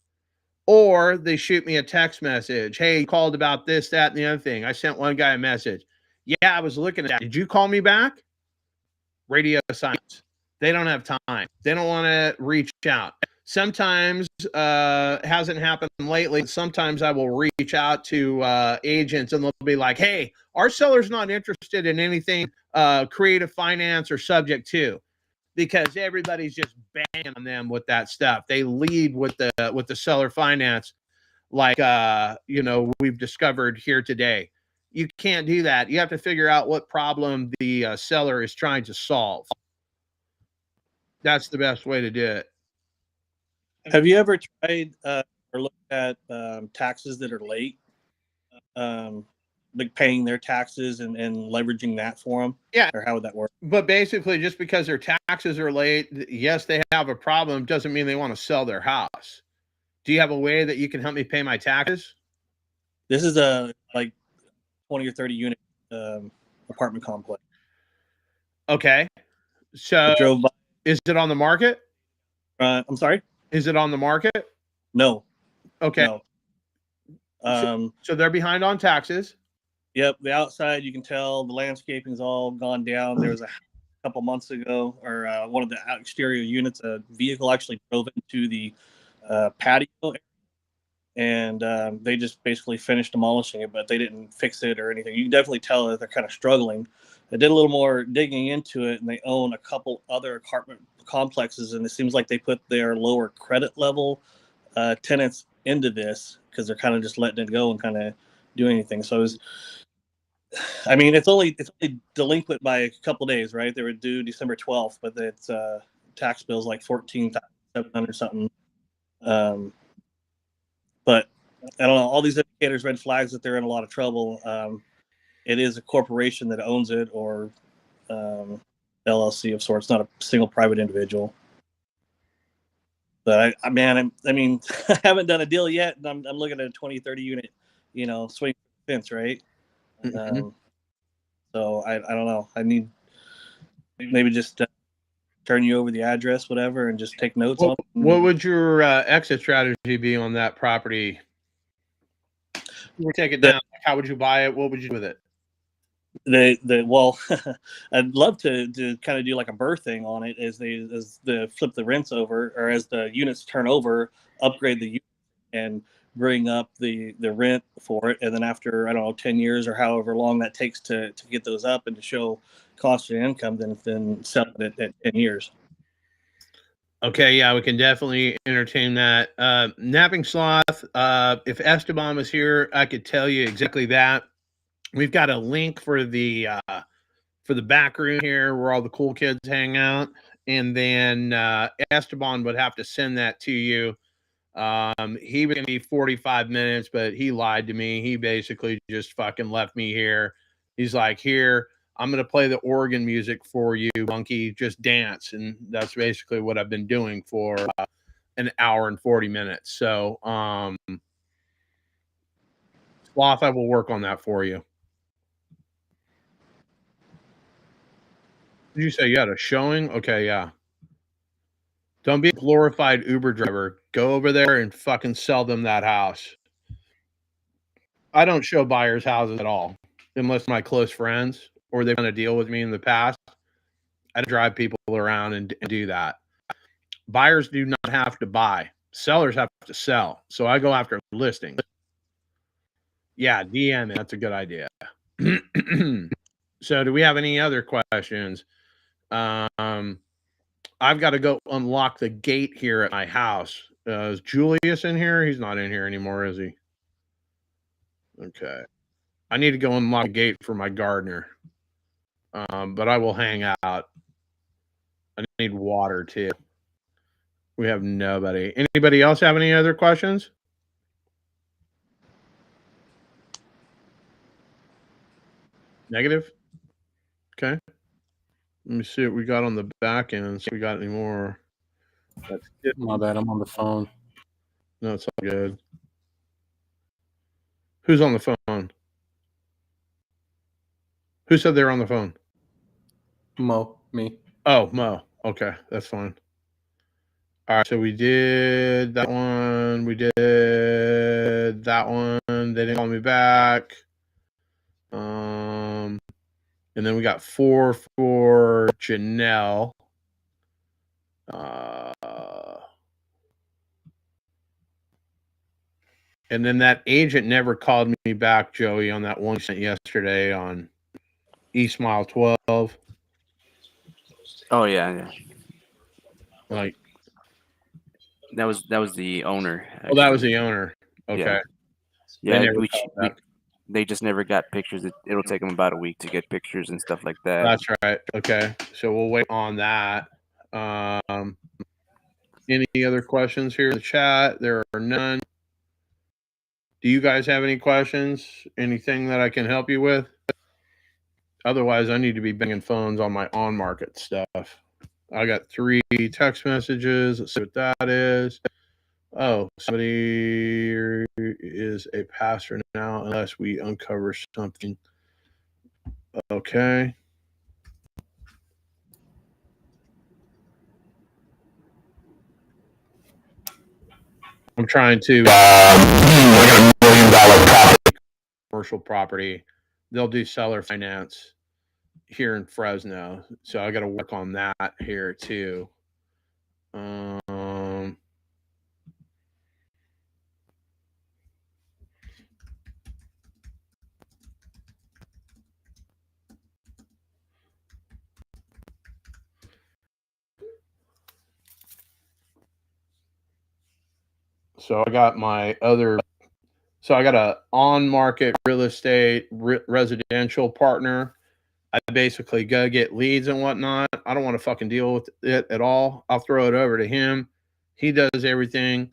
Or they shoot me a text message. Hey, you called about this, that, and the other thing. I sent one guy a message. Yeah, I was looking at that. Did you call me back? Radio silence. They don't have time. They don't want to reach out. Sometimes, hasn't happened lately. Sometimes I will reach out to agents and they'll be like, hey, our seller's not interested in anything creative finance or subject to, because everybody's just banging on them with that stuff. They lead with the seller finance, like we've discovered here today. You can't do that. You have to figure out what problem the seller is trying to solve. That's the best way to do it. Have you ever tried or looked at taxes that are late? Like paying their taxes and leveraging that for them? Yeah. Or how would that work? But basically, just because their taxes are late, yes, they have a problem, doesn't mean they want to sell their house. Do you have a way that you can help me pay my taxes? This is a like 20 or 30 unit apartment complex. Okay. So drove by. Is it on the market? I'm sorry? Is it on the market? No. Okay. No. So they're behind on taxes. Yep. The outside, you can tell the landscaping's all gone down. There was a couple months ago, or one of the exterior units, a vehicle actually drove into the patio, and they just basically finished demolishing it, but they didn't fix it or anything. You can definitely tell that they're kind of struggling. I did a little more digging into it, and they own a couple other apartment complexes, and it seems like they put their lower credit level tenants into this because they're kind of just letting it go and kind of do anything. So it's only delinquent by a couple of days, right? They were due December 12th, but it's tax bill's like $14,700 something. But I don't know, all these indicators, red flags that they're in a lot of trouble. It is a corporation that owns it, or LLC of sorts, not a single private individual. But I haven't done a deal yet, and I'm looking at a 20, 30 unit, swing fence, right? Mm-hmm. So I don't know. I need maybe just turn you over the address, whatever, and just take notes on it. What would your exit strategy be on that property? You would take it down. How would you buy it? What would you do with it? Well, I'd love to kind of do like a birthing on it as the flip the rents over, or as the units turn over, upgrade the unit and bring up the rent for it, and then after, I don't know, 10 years or however long that takes to get those up and to show constant income, then sell it at 10 years. Okay, yeah, we can definitely entertain that. Napping Sloth, if Esteban was here, I could tell you exactly that. We've got a link for the back room here where all the cool kids hang out, and then Esteban would have to send that to you. He was gonna be 45 minutes, but he lied to me. He basically just fucking left me here. He's like, here, I'm gonna play the organ music for you, monkey. Just dance, and that's basically what I've been doing for an hour and 40 minutes. So, Sloth, I will work on that for you. Did you say you had a showing? Okay, yeah. Don't be a glorified Uber driver. Go over there and fucking sell them that house. I don't show buyers houses at all, unless my close friends or they've done a deal with me in the past. I drive people around and do that. Buyers do not have to buy. Sellers have to sell. So I go after listings. Yeah, DM it. That's a good idea. So do we have any other questions? I've got to go unlock the gate here at my house. Is Julius in here? He's not in here anymore, is he? Okay. I need to go unlock the gate for my gardener. But I will hang out. I need water too. We have nobody. Anybody else have any other questions? Negative? Okay. Let me see what we got on the back end and see if we got any more. That's it. My bad. I'm on the phone. No, it's all good. Who's on the phone? Who said they were on the phone? Mo, me. Oh, Mo. Okay, that's fine. All right, so we did that one. We did that one. They didn't call me back. And then we got 4 for Janelle. And then that agent never called me back, Joey, on that one you sent yesterday on East Mile 12. Oh yeah. Like that was the owner. Actually. Oh, that was the owner. Okay. Yeah, they just never got pictures. It'll take them about a week to get pictures and stuff like that. That's right. Okay, so we'll wait on that. Any other questions here in the chat? There are none. Do you guys have any questions? Anything that I can help you with? Otherwise, I need to be banging phones on my on-market stuff. I got 3 text messages. Let's see what that is. Oh, somebody is a pastor now, unless we uncover something. Okay. I'm trying to I got $1 million property, commercial property. They'll do seller finance here in Fresno, so I got to work on that here too. So I got my other. So I got a on-market real estate residential partner. I basically go get leads and whatnot. I don't want to fucking deal with it at all. I'll throw it over to him. He does everything.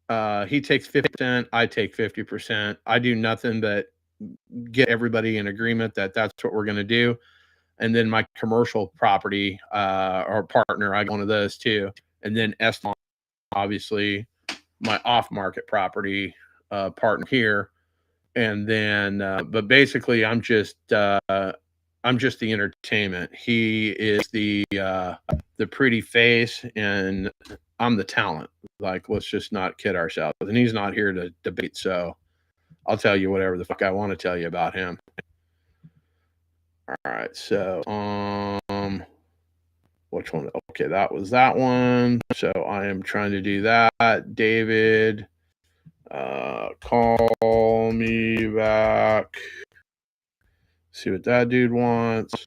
He takes 50%. I take 50%. I do nothing but get everybody in agreement that that's what we're going to do. And then my commercial property or partner, I got one of those too. And then Eston, obviously, my off-market property partner here. And then, but basically, I'm just the entertainment. He is the pretty face, and I'm the talent. Like, let's just not kid ourselves. And he's not here to debate, so I'll tell you whatever the fuck I want to tell you about him. All right, so which one? Okay, that was that one. So I am trying to do that. David, Call me back. See what that dude wants.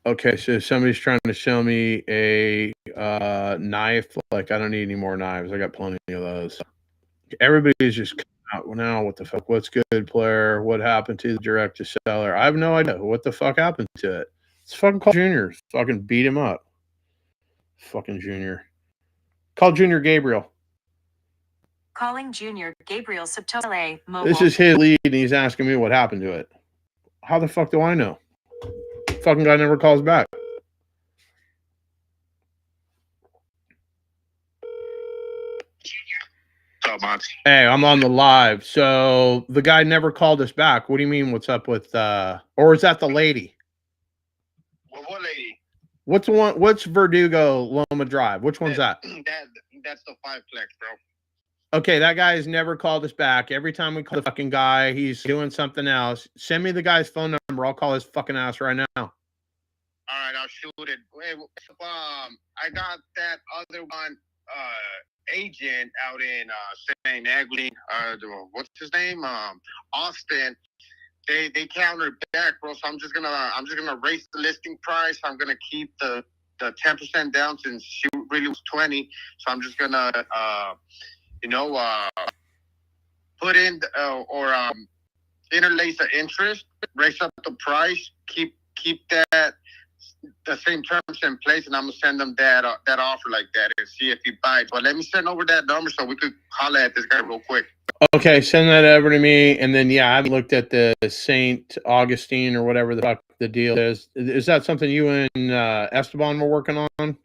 Okay, so somebody's trying to sell me a knife. Like, I don't need any more knives. I got plenty of those. Everybody's just coming out now. What the fuck? What's good, player? What happened to the direct to seller? I have no idea. What the fuck happened to it? It's fucking call Junior. Fucking beat him up. Fucking Junior. Call Junior Gabriel. Calling Junior Gabriel Subtole Mobile. This is his lead, and he's asking me what happened to it. How the fuck do I know? Fucking guy never calls back. What's up, Monty? Hey, I'm on the live. So the guy never called us back. What do you mean? What's up with? Or is that the lady? What lady? What's the one? What's Verdugo Loma Drive? Which one's that? That's the 5plex, bro. Okay, that guy has never called us back. Every time we call the fucking guy, he's doing something else. Send me the guy's phone number. I'll call his fucking ass right now. All right, I'll shoot it. Wait, I got that other one agent out in St. Augustine. What's his name? Austin. They countered back, bro. So I'm just gonna raise the listing price. I'm gonna keep the 10% down since she really was 20. So I'm just gonna put in interlace the interest, raise up the price, keep that the same terms in place, and I'm gonna send them that offer like that and see if he bites. But let me send over that number so we could holler at this guy real quick. Okay, send that over to me, and then I haven't looked at the St. Augustine or whatever the fuck the deal is. Is that something you and Esteban were working on?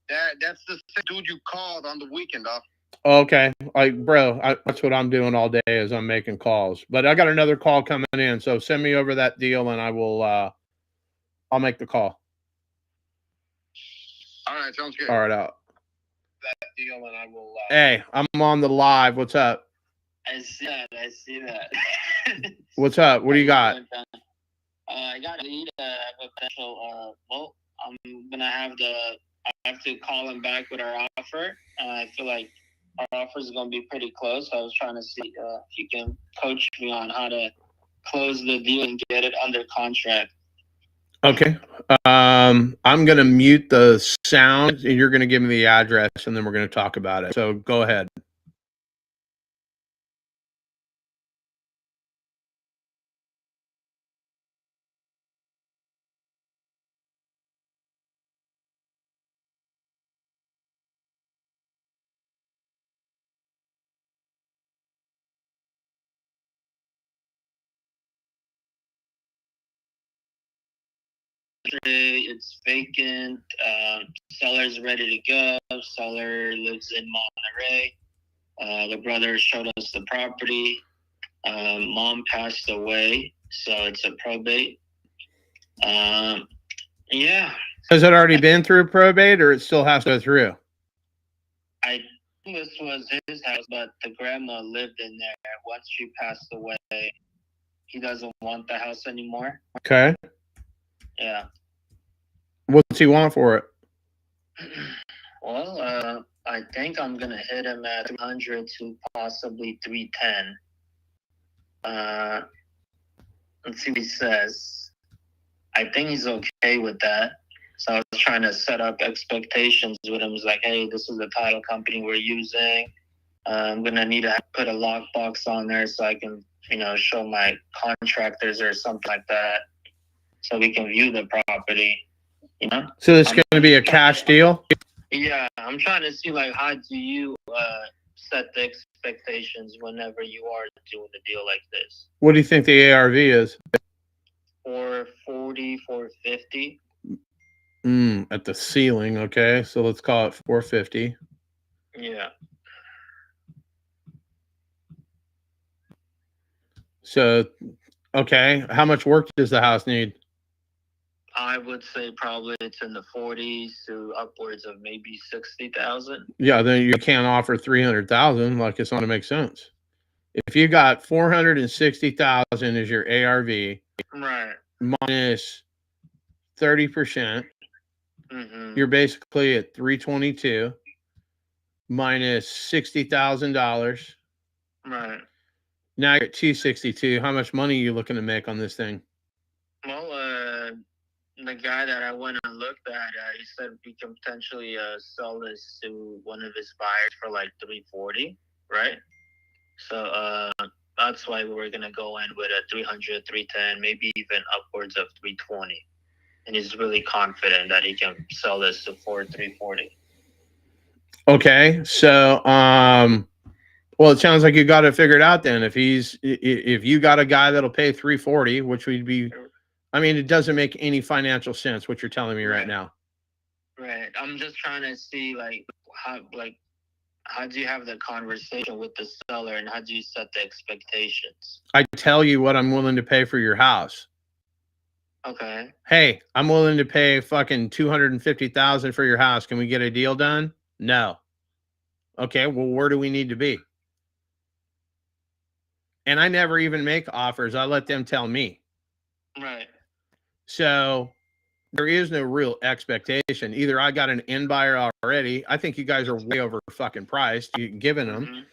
That's the dude you called on the weekend, dog. Okay, that's what I'm doing all day is I'm making calls. But I got another call coming in, so send me over that deal, and I will. I'll make the call. All right, sounds good. All right, out. That deal, and I will. Hey, I'm on the live. What's up? I see that. What's up? What do you got? I got a lead. I have a potential. Well, I have to call him back with our offer. I feel like our offer is going to be pretty close. I was trying to see if you can coach me on how to close the deal and get it under contract. Okay. I'm going to mute the sound, and you're going to give me the address, and then we're going to talk about it. So go ahead. It's vacant. Seller's ready to go. Seller lives in Monterey. The brother showed us the property. Mom passed away, so it's a probate. Yeah. Has it already been through probate, or it still has to go through? I think this was his house, but the grandma lived in there. Once she passed away, he doesn't want the house anymore. Okay. Yeah. What's he want for it? Well, I think I'm gonna hit him at 300 to possibly 310. Let's see what he says. I think he's okay with that. So I was trying to set up expectations with him. It's like, hey, this is the title company we're using. I'm gonna need to put a lockbox on there so I can, show my contractors or something like that, so we can view the property. So it's going to be a cash deal? Yeah, I'm trying to see how do you set the expectations whenever you are doing a deal like this. What do you think the ARV is? 440, 450. At the ceiling. Okay, so let's call it 450. Yeah. So, okay, how much work does the house need? I would say probably it's in the 40s to upwards of maybe 60,000. Yeah, then you can't offer 300,000. Like, it's not going to make sense. If you got 460,000 as your ARV, right, minus 30%, you're basically at 322 minus $60,000. Right. Now you're at 262. How much money are you looking to make on this thing? Well, the guy that I went and looked at, he said we can potentially sell this to one of his buyers for like 340, right? So that's why we were gonna go in with a 300, 310, maybe even upwards of 320. And he's really confident that he can sell this to 340. Okay, so well, it sounds like you got it figured out then. If you got a guy that'll pay 340, which would be, I mean, it doesn't make any financial sense what you're telling me right now. Right. I'm just trying to see how do you have the conversation with the seller and how do you set the expectations? I tell you what I'm willing to pay for your house. Okay. Hey, I'm willing to pay fucking $250,000 for your house. Can we get a deal done? No. Okay, well, where do we need to be? And I never even make offers. I let them tell me. Right. So there is no real expectation. Either I got an end buyer already. I think you guys are way over fucking priced. You giving them.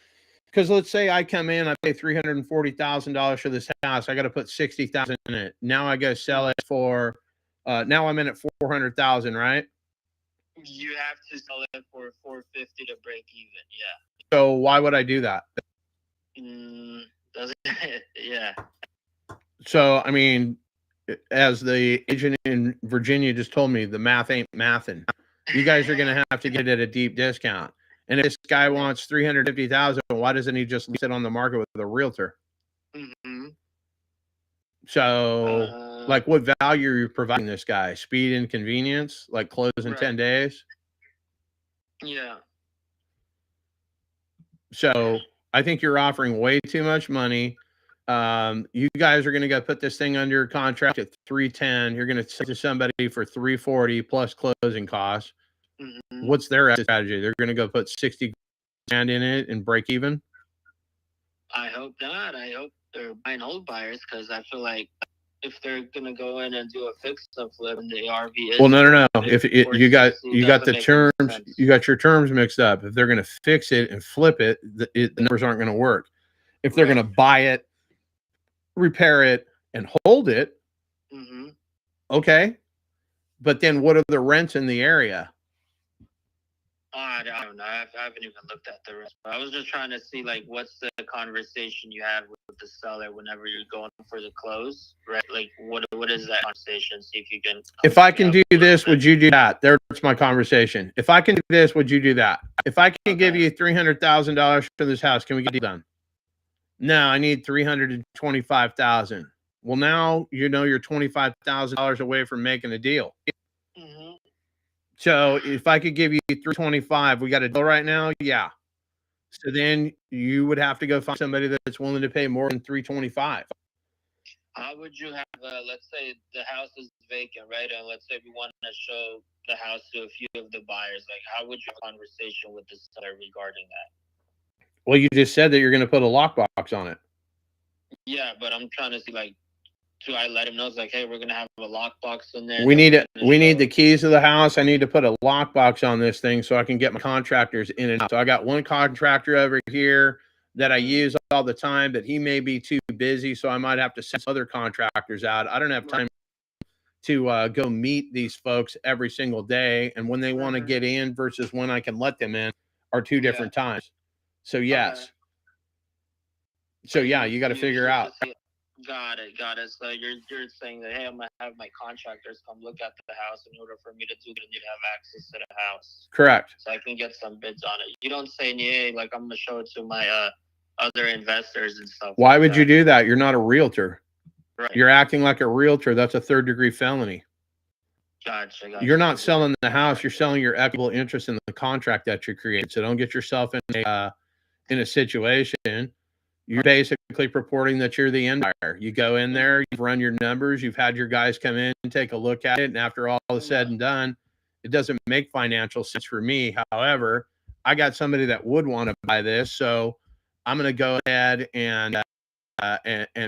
Because let's say I come in, I pay $340,000 for this house. I got to put $60,000 in it. Now I go sell it for. Now I'm in at $400,000, right? You have to sell it for $450 to break even. Yeah. So why would I do that? Doesn't yeah. So I mean, as the agent in Virginia just told me, the math ain't mathin'. You guys are gonna have to get it at a deep discount. And if this guy wants $350,000, why doesn't he just list it on the market with a realtor? So, like, what value are you providing this guy? Speed and convenience, like close in 10 days? Yeah. So, I think you're offering way too much money. You guys are going to go put this thing under contract at 310. You're going to sell to somebody for 340 plus closing costs. What's their strategy? They're going to go put 60 grand in it and break even? I hope not. I hope they're buying old buyers because I feel like if they're gonna go in and do a fix and flip and the RV is well, no. If you got the terms, you got your terms mixed up. If they're going to fix it and flip it, the numbers aren't going to work. If they're going to buy it, repair it, and hold it, okay. But then what are the rents in the area? I don't know. I haven't even looked at the rest. I was just trying to see like what's the conversation you have with the seller whenever you're going for the close, right? Like what is that conversation? See if you can. If I can do this, would you do that? There's my conversation. If I can do this, would you do that? If I can give you $300,000 for this house, can we get it done? No, I need $325,000. Well, now you know you're $25,000 away from making a deal. So if I could give you 325, we got a deal right now. Yeah. So then you would have to go find somebody that's willing to pay more than 325. How would you have, let's say the house is vacant, right? And let's say we want to show the house to a few of the buyers. Like, how would you have a conversation with the seller regarding that? Well, you just said that you're going to put a lockbox on it. Yeah, but I'm trying to see, like, do I let him know? It's like, hey, we're going to have a lockbox in there. We need the keys to the house. I need to put a lockbox on this thing so I can get my contractors in and out. So I got one contractor over here that I use all the time, but he may be too busy, so I might have to send other contractors out. I don't have time to go meet these folks every single day, and when they want to get in versus when I can let them in are two different times. So yes. So yeah, you got to figure out. Got it. So you're saying that, hey, I'm gonna have my contractors come look at the house in order for me to do that. You have access to the house. Correct. So I can get some bids on it. You don't say, hey, like I'm gonna show it to my other investors and stuff. Why would you do that? You're not a realtor. Right. You're acting like a realtor. That's a third-degree felony. Gotcha. You're not selling the house. You're selling your equitable interest in the contract that you created. So don't get yourself in a situation. You're basically purporting that you're the end buyer. You go in there, you've run your numbers, you've had your guys come in and take a look at it, and after all is said and done, it doesn't make financial sense for me. However, I got somebody that would want to buy this, so I'm going to go ahead and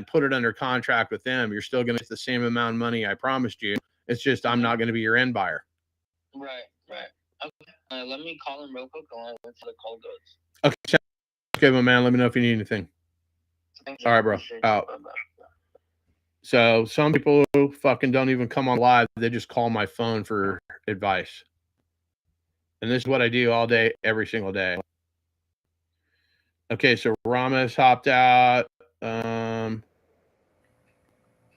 put it under contract with them. You're still going to get the same amount of money I promised you. It's just I'm not going to be your end buyer. Right. Right. Okay. Let me call him real quick. I'll wait for the call goes. Okay. Okay, my man. Let me know if you need anything. Thank All right, bro. Out. So some people fucking don't even come on live. They just call my phone for advice. And this is what I do all day, every single day. Okay, so Ramos hopped out.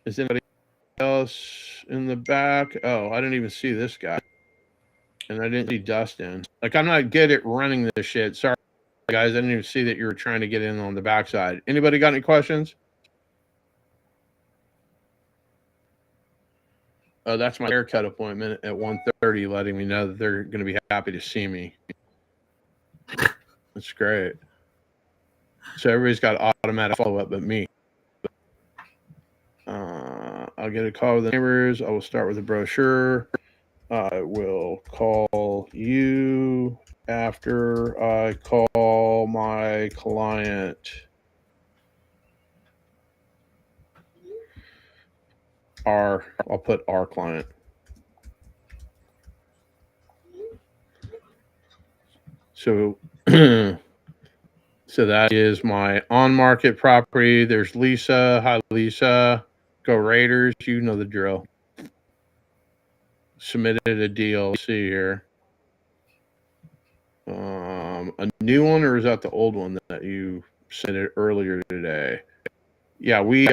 Is anybody else in the back? Oh, I didn't even see this guy. And I didn't see Dustin. Like, I'm not good at running this shit. Sorry, guys. I didn't even see that you were trying to get in on the backside. Anybody got any questions? Oh, that's my haircut appointment at 1:30, letting me know that they're going to be happy to see me. That's great. So everybody's got automatic follow-up but me. I'll get a call with the neighbors. I will start with a brochure. I will call you after I call my client. I'll put our client. So, so that is my on-market property. There's Lisa. Hi, Lisa. Go Raiders. You know the drill. Submitted a deal. Let's see here. A new one, or is that the old one that you submitted earlier today? Yeah, we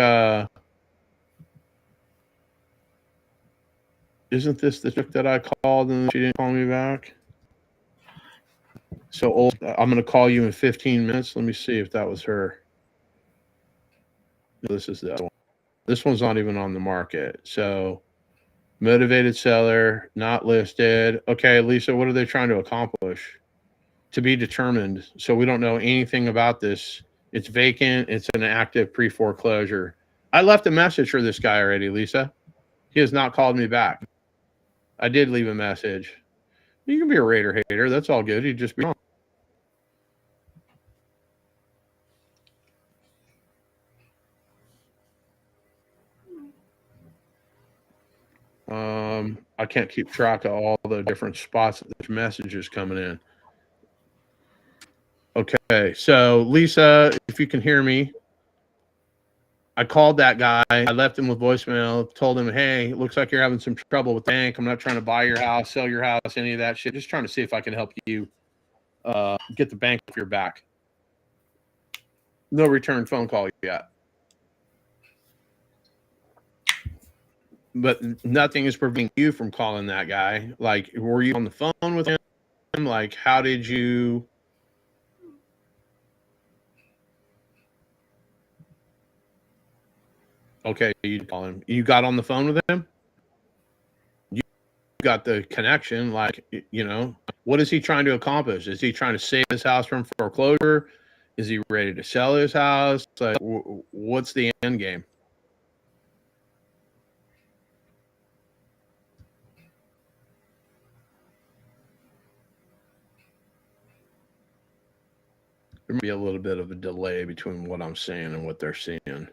isn't this the chick that I called and she didn't call me back? So I'm gonna call you in 15 minutes. Let me see if that was her. No, this is the other one. This one's not even on the market. So motivated seller, not listed. Okay, Lisa, what are they trying to accomplish? To be determined. So we don't know anything about this. It's vacant. It's an active pre-foreclosure. I left a message for this guy already, Lisa. He has not called me back. I did leave a message. You can be a Raider hater. That's all good. You just be wrong. I can't keep track of all the different spots that there's messages coming in. Okay, so Lisa, if you can hear me, I called that guy. I left him with voicemail, told him, hey, it looks like you're having some trouble with the bank. I'm not trying to buy your house, sell your house, any of that shit. Just trying to see if I can help you get the bank off your back. No return phone call yet. But nothing is preventing you from calling that guy. Like, were you on the phone with him? Like, how did you... Okay, you call him. You got on the phone with him? You got the connection. Like, you know, what is he trying to accomplish? Is he trying to save his house from foreclosure? Is he ready to sell his house? Like, what's the end game? There may be a little bit of a delay between what I'm saying and what they're seeing.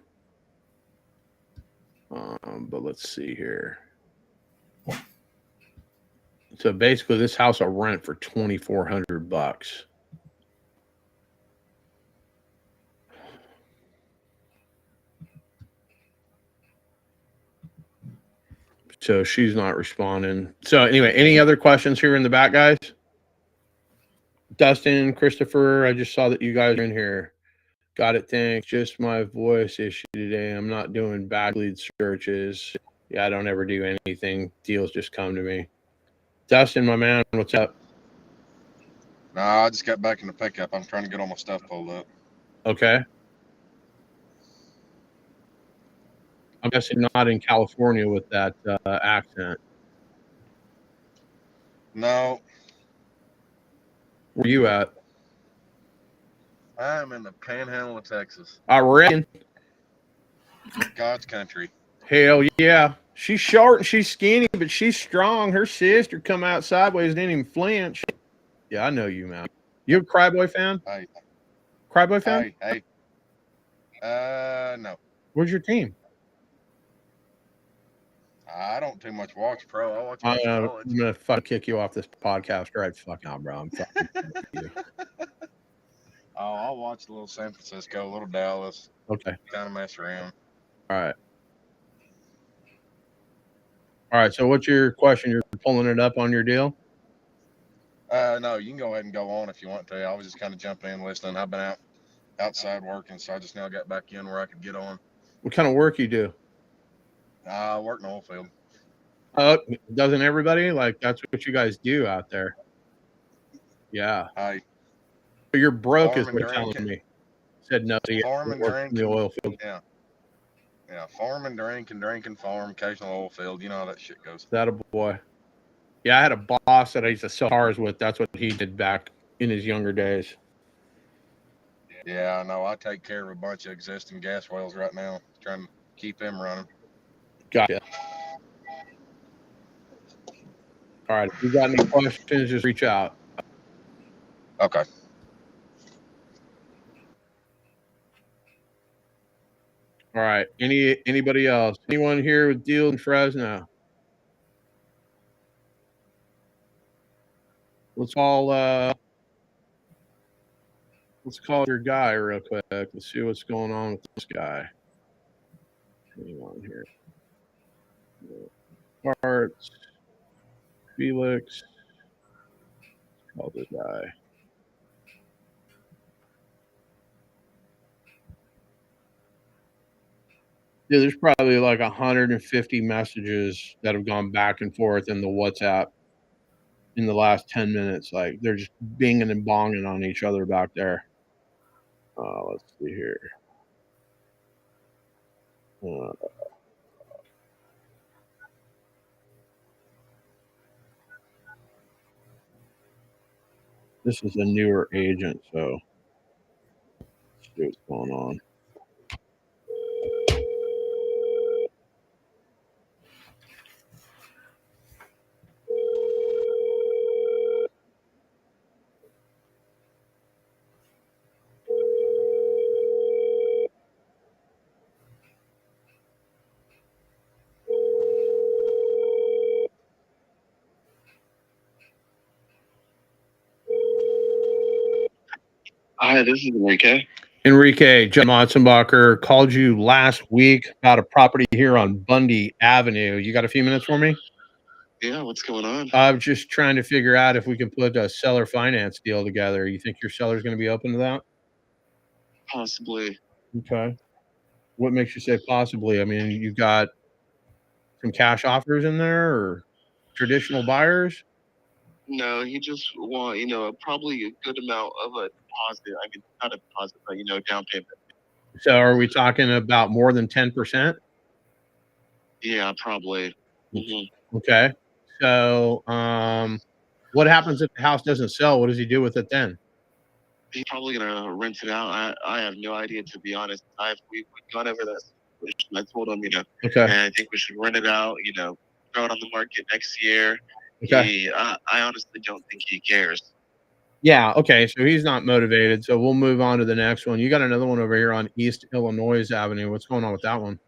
But let's see here. So basically, this house will rent for $2,400. So she's not responding. So anyway, any other questions here in the back, guys? Dustin, Christopher, I just saw that you guys are in here. Got it, thanks. Just my voice issue today. I'm not doing back lead searches. Yeah, I don't ever do anything. Deals just come to me. Dustin, my man, what's up? Nah, I just got back in the pickup. I'm trying to get all my stuff pulled up. Okay. I'm guessing not in California with that accent. No. Where you at? I'm in the panhandle of Texas. I reckon. God's country. Hell yeah. She's short and she's skinny, but she's strong. Her sister come out sideways and didn't even flinch. Yeah, I know you, man. You a Cryboy fan? Hey. Cryboy fan? Hey. No. Where's your team? I don't too much watch pro. I watch a I'm bunch of college. gonna fuck kick you off this podcast right fuck now, bro. I'm fucking with you. Oh, I'll watch a little San Francisco, a little Dallas. Okay. Kind of mess around. All right. All right. So what's your question? You're pulling it up on your deal? No, you can go ahead and go on if you want to. I was just kind of jumping in listening. I've been outside working, so I just now got back in where I could get on. What kind of work you do? I work in the oil field. Doesn't everybody? Like, that's what you guys do out there. Yeah. Hey. But you're broke, is Farm what and you're telling drinking. me. Said no. You Farm and work in the drinking. oil field. Yeah. Yeah. Farm and drink and farm, occasional oil field. You know how that shit goes. That a boy. Yeah, I had a boss that I used to sell cars with. That's what he did back in his younger days. Yeah, I know. I take care of a bunch of existing gas wells right now, trying to keep them running. Gotcha. All right. If you got any questions, just reach out. Okay. All right. Anybody else? Anyone here with deal in Fresno? Let's call your guy real quick. Let's see what's going on with this guy. Hang on here. Parts. Felix. Let's call this guy. Yeah, there's probably like 150 messages that have gone back and forth in the WhatsApp in the last 10 minutes. Like, they're just binging and bonging on each other back there. Let's see here. This is a newer agent, so let's see what's going on. Hi, this is Enrique. Enrique, John Motzenbacher called you last week about a property here on Bundy Avenue. You got a few minutes for me? Yeah, what's going on? I'm just trying to figure out if we can put a seller finance deal together. You think your seller's going to be open to that? Possibly. Okay. What makes you say possibly? I mean, you got some cash offers in there or traditional buyers? No, he just want, probably a good amount of a deposit. I mean, not a deposit, but, down payment. So are we talking about more than 10%? Yeah, probably. Mm-hmm. Okay. So, what happens if the house doesn't sell? What does he do with it then? He's probably gonna rent it out. I have no idea, to be honest. We've gone over that situation. I told him, Okay. and I think we should rent it out. Throw it on the market next year. Okay. I honestly don't think he cares. Yeah. Okay. So he's not motivated. So we'll move on to the next one. You got another one over here on East Illinois Avenue. What's going on with that one?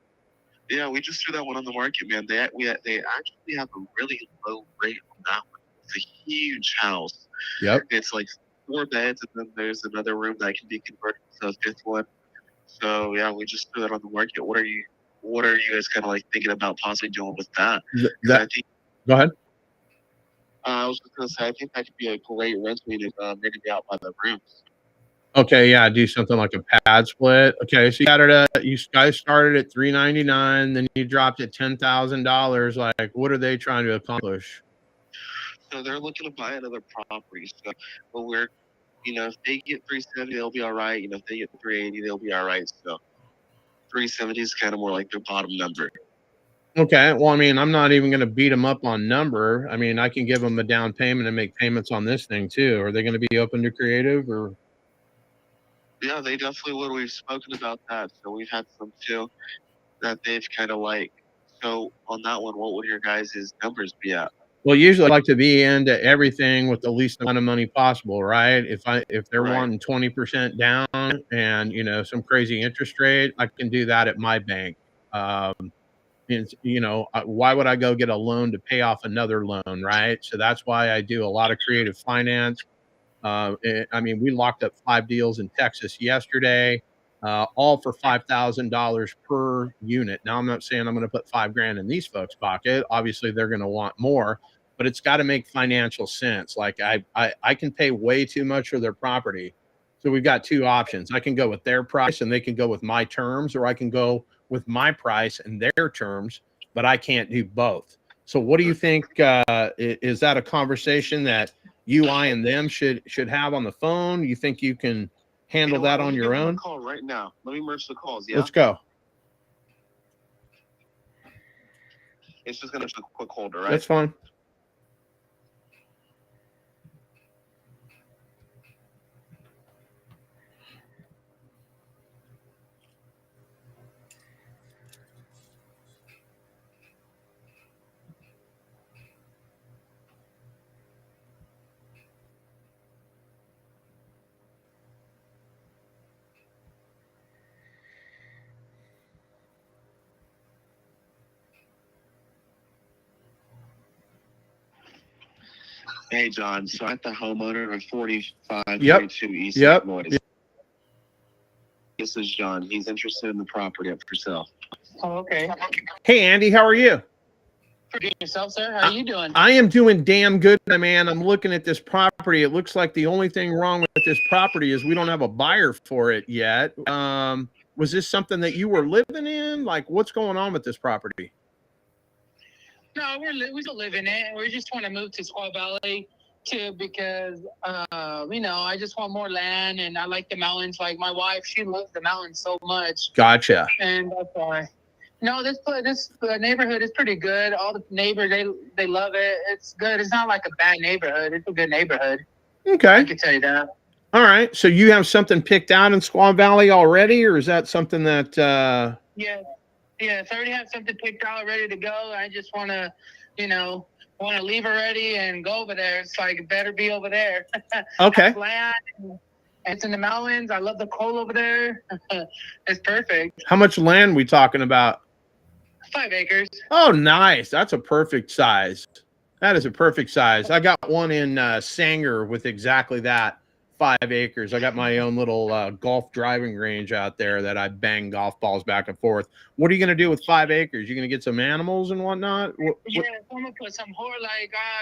Yeah, we just threw that one on the market, man. They actually have a really low rate on that one. It's a huge house. Yep. It's like 4 beds, and then there's another room that can be converted to a 5th one. So yeah, we just threw that on the market. What are you guys kind of like thinking about possibly doing with that? Go ahead. I was just gonna say, I think that could be a great rental unit, rented out by the rooms. Okay, yeah, do something like a pad split. Okay, so you guys started at $399, then you dropped it $10,000. Like, what are they trying to accomplish? So they're looking to buy another property. So, but we're, if they get 370, they'll be all right. If they get 380, they'll be all right. So 370 is kind of more like their bottom number. Okay, well, I mean, I'm not even going to beat them up on number. I mean, I can give them a down payment and make payments on this thing too. Are they going to be open to creative or? Yeah, they definitely would. We've spoken about that. So we've had some too that they've kind of like. So on that one, what would your guys' numbers be at? Well, usually I like to be into everything with the least amount of money possible, right? If they're wanting 20% down and some crazy interest rate, I can do that at my bank. why would I go get a loan to pay off another loan, right? So that's why I do a lot of creative finance. I mean, we locked up 5 deals in Texas yesterday, all for $5,000 per unit. Now, I'm not saying I'm going to put $5,000 in these folks' pocket. Obviously, they're going to want more, but it's got to make financial sense. Like I can pay way too much for their property. So we've got 2 options. I can go with their price and they can go with my terms, or I can go with my price and their terms, but I can't do both. So what do you think? Is that a conversation that you, I, and them should have on the phone? You think you can handle that on your own? Call right now. Let me merge the calls. Yeah. Let's go. It's just gonna be a quick holder, right? That's fine. Hey, John. So I'm at the homeowner of 4532 Yep. East Yep. St. Louis. This is John. He's interested in the property up for sale. Oh, okay. Hey, Andy, how are you? Pretty yourself, sir. How are you doing? I am doing damn good, my man. I'm looking at this property. It looks like the only thing wrong with this property is we don't have a buyer for it yet. Was this something that you were living in? Like, what's going on with this property? No, we still live in it. We just want to move to Squaw Valley too because I just want more land and I like the mountains. Like my wife, she loves the mountains so much. Gotcha. And that's why. No, this neighborhood is pretty good. All the neighbors, they love it. It's good. It's not like a bad neighborhood. It's a good neighborhood. Okay. I can tell you that. All right. So you have something picked out in Squaw Valley already, or is that something that Yes, I already have something picked out, ready to go. I just want to, leave already and go over there. It's like, it better be over there. Okay. Land, it's in the mountains. I love the cold over there. It's perfect. How much land we talking about? 5 acres. Oh, nice. That's a perfect size. That is a perfect size. I got one in Sanger with exactly that, 5 acres. I got my own little golf driving range out there that I bang golf balls back and forth. What are you going to do with 5 acres? You going to get some animals and whatnot? Yeah, I'm going to put some more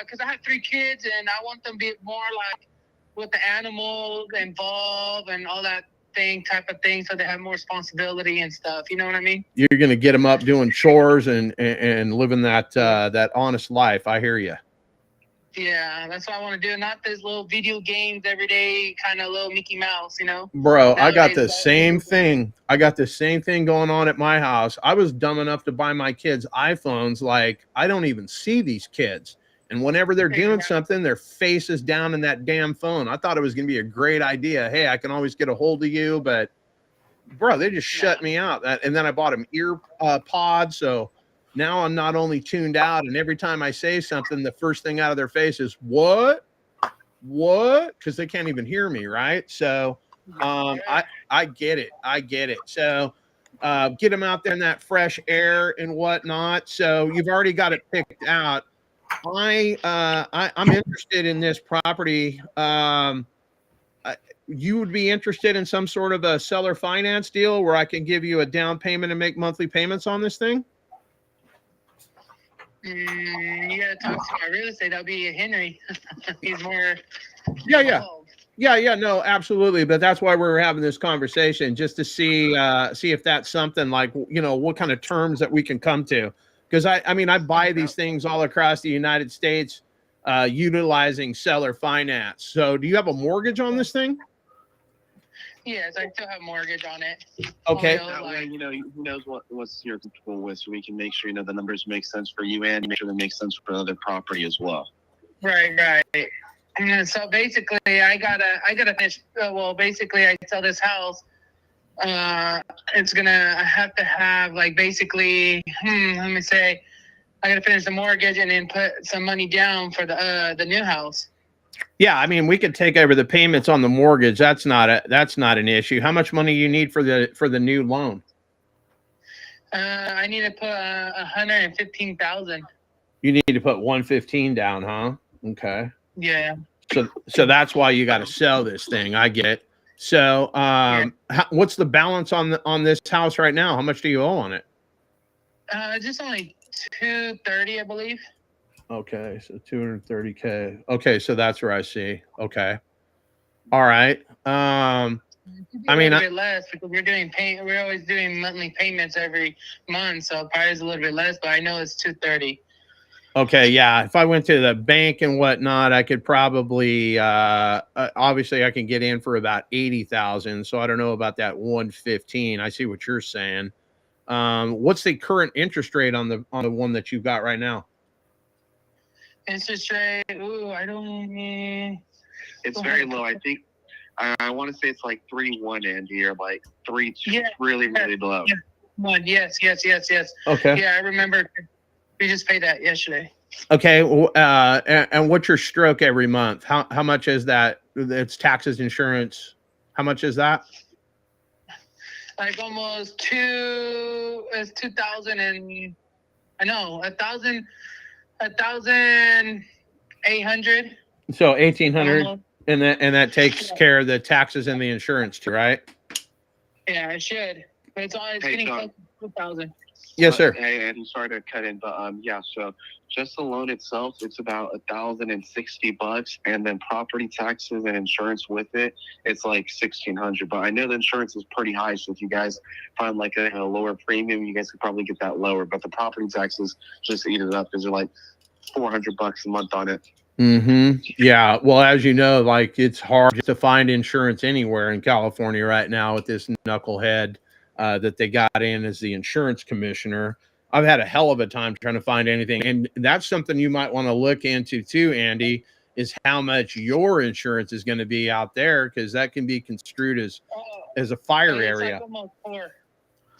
because I have 3 kids and I want them to be more like with the animals involved and all that type of thing, so they have more responsibility and stuff. You know what I mean? You're going to get them up doing chores and living that honest life. I hear you. Yeah, that's what I want to do. Not this little video games every day, kind of little Mickey Mouse, Bro, I got the same thing. I got the same thing going on at my house. I was dumb enough to buy my kids iPhones. Like, I don't even see these kids. And whenever they're doing something, their face is down in that damn phone. I thought it was going to be a great idea. Hey, I can always get a hold of you. But, bro, they just shut me out. And then I bought them ear pods. So now I'm not only tuned out, and every time I say something, the first thing out of their face is, what? Because they can't even hear me, right? So I get it. I get it. So get them out there in that fresh air and whatnot. So you've already got it picked out. I'm interested in this property. You would be interested in some sort of a seller finance deal where I can give you a down payment and make monthly payments on this thing? You gotta talk to my real estate. That'll be Henry. He's more. Yeah. No, absolutely. But that's why we're having this conversation, just to see if that's something like, what kind of terms that we can come to. Because I buy these things all across the United States utilizing seller finance. So do you have a mortgage on this thing? Yes, I still have mortgage on it. Okay. That way, who knows what's you're comfortable with, so we can make sure, the numbers make sense for you and make sure they make sense for other property as well. Right. And so basically, I gotta finish. Basically, I sell this house. I have to have let me say, I gotta finish the mortgage and then put some money down for the new house. Yeah, we could take over the payments on the mortgage. That's not an issue. How much money you need for the new loan? I need to put 115,000. You need to put 115 down, huh? Okay. Yeah. So that's why you got to sell this thing. I get it. So, what's the balance on this house right now? How much do you owe on it? Just only 230, I believe. Okay, so 230K. Okay, so that's where I see. Okay. All right. It could be I a mean, little bit less because we're always doing monthly payments every month, so probably is a little bit less, but I know it's 230. okay, yeah. If I went to the bank and whatnot, I could probably obviously I can get in for about 80,000. So I don't know about that 115. I see what you're saying. What's the current interest rate on the one that you've got right now? Interest rate, I don't. It's very low. I think I want to say it's like 3.1, Andy, or like 3.2. Yeah, really low. Yeah. One, yes. Okay. Yeah, I remember. We just paid that yesterday. Okay. And what's your stroke every month? How much is that? It's taxes, insurance. How much is that? Like almost 2,000 and I know 1,800. So 1,800, and that takes care of the taxes and the insurance too, right? Yeah, it should. But it's getting close to 2,000. Yes, sir. Hey, Andy, sorry to cut in, but yeah. So just the loan itself, it's about $1,060, and then property taxes and insurance with it, it's like 1,600. But I know the insurance is pretty high, so if you guys find like a lower premium, you guys could probably get that lower. But the property taxes just eat it up because they're like $400 a month on it. Mm-hmm. Yeah. Well, as you know, like it's hard to find insurance anywhere in California right now with this knucklehead that they got in as the insurance commissioner. I've had a hell of a time trying to find anything. And that's something you might want to look into too, Andy, is how much your insurance is going to be out there, because that can be construed as a fire area. Like almost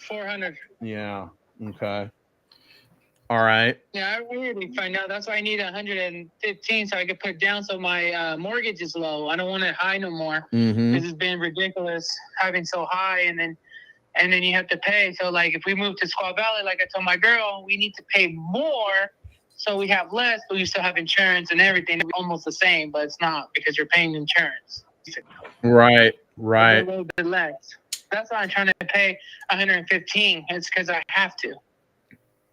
400. Yeah. Okay. All right. Yeah, I already find out. That's why I need 115 so I could put down so my mortgage is low. I don't want it high no more. Mm-hmm. This has been ridiculous having so high, and then you have to pay. So like if we move to Squaw Valley, like I told my girl, we need to pay more so we have less, but we still have insurance and everything. It's almost the same, but it's not because you're paying insurance. Right. A little bit less. That's why I'm trying to pay 115. It's because I have to.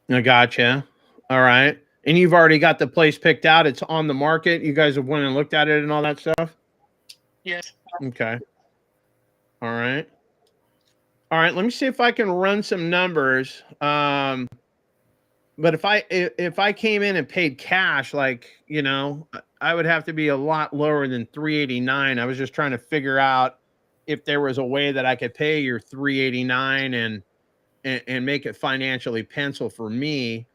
I gotcha. All right. And you've already got the place picked out. It's on the market. You guys have went and looked at it and all that stuff? Yes. Okay. All right. All right. Let me see if I can run some numbers. But if I came in and paid cash, like, I would have to be a lot lower than 389. I was just trying to figure out if there was a way that I could pay your 389 and make it financially pencil for me.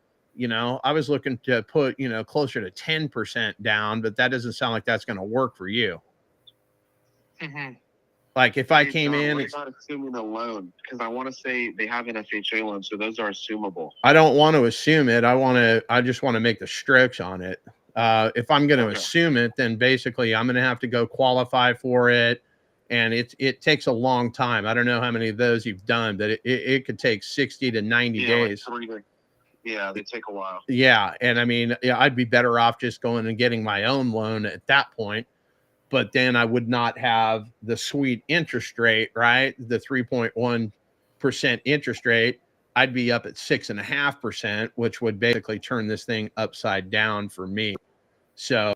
I was looking to put, closer to 10% down, but that doesn't sound like that's going to work for you. Mm-hmm. Like if I came in, what about assuming a loan? Because I want to say they have an FHA loan, so those are assumable. I don't want to assume it. I just want to make the strokes on it. If I'm going to assume it, then basically I'm going to have to go qualify for it. And it takes a long time. I don't know how many of those you've done, but it could take 60 to 90 days. Yeah, they take a while. Yeah. And I mean, I'd be better off just going and getting my own loan at that point. But then I would not have the sweet interest rate, right? The 3.1% interest rate. I'd be up at 6.5%, which would basically turn this thing upside down for me. So,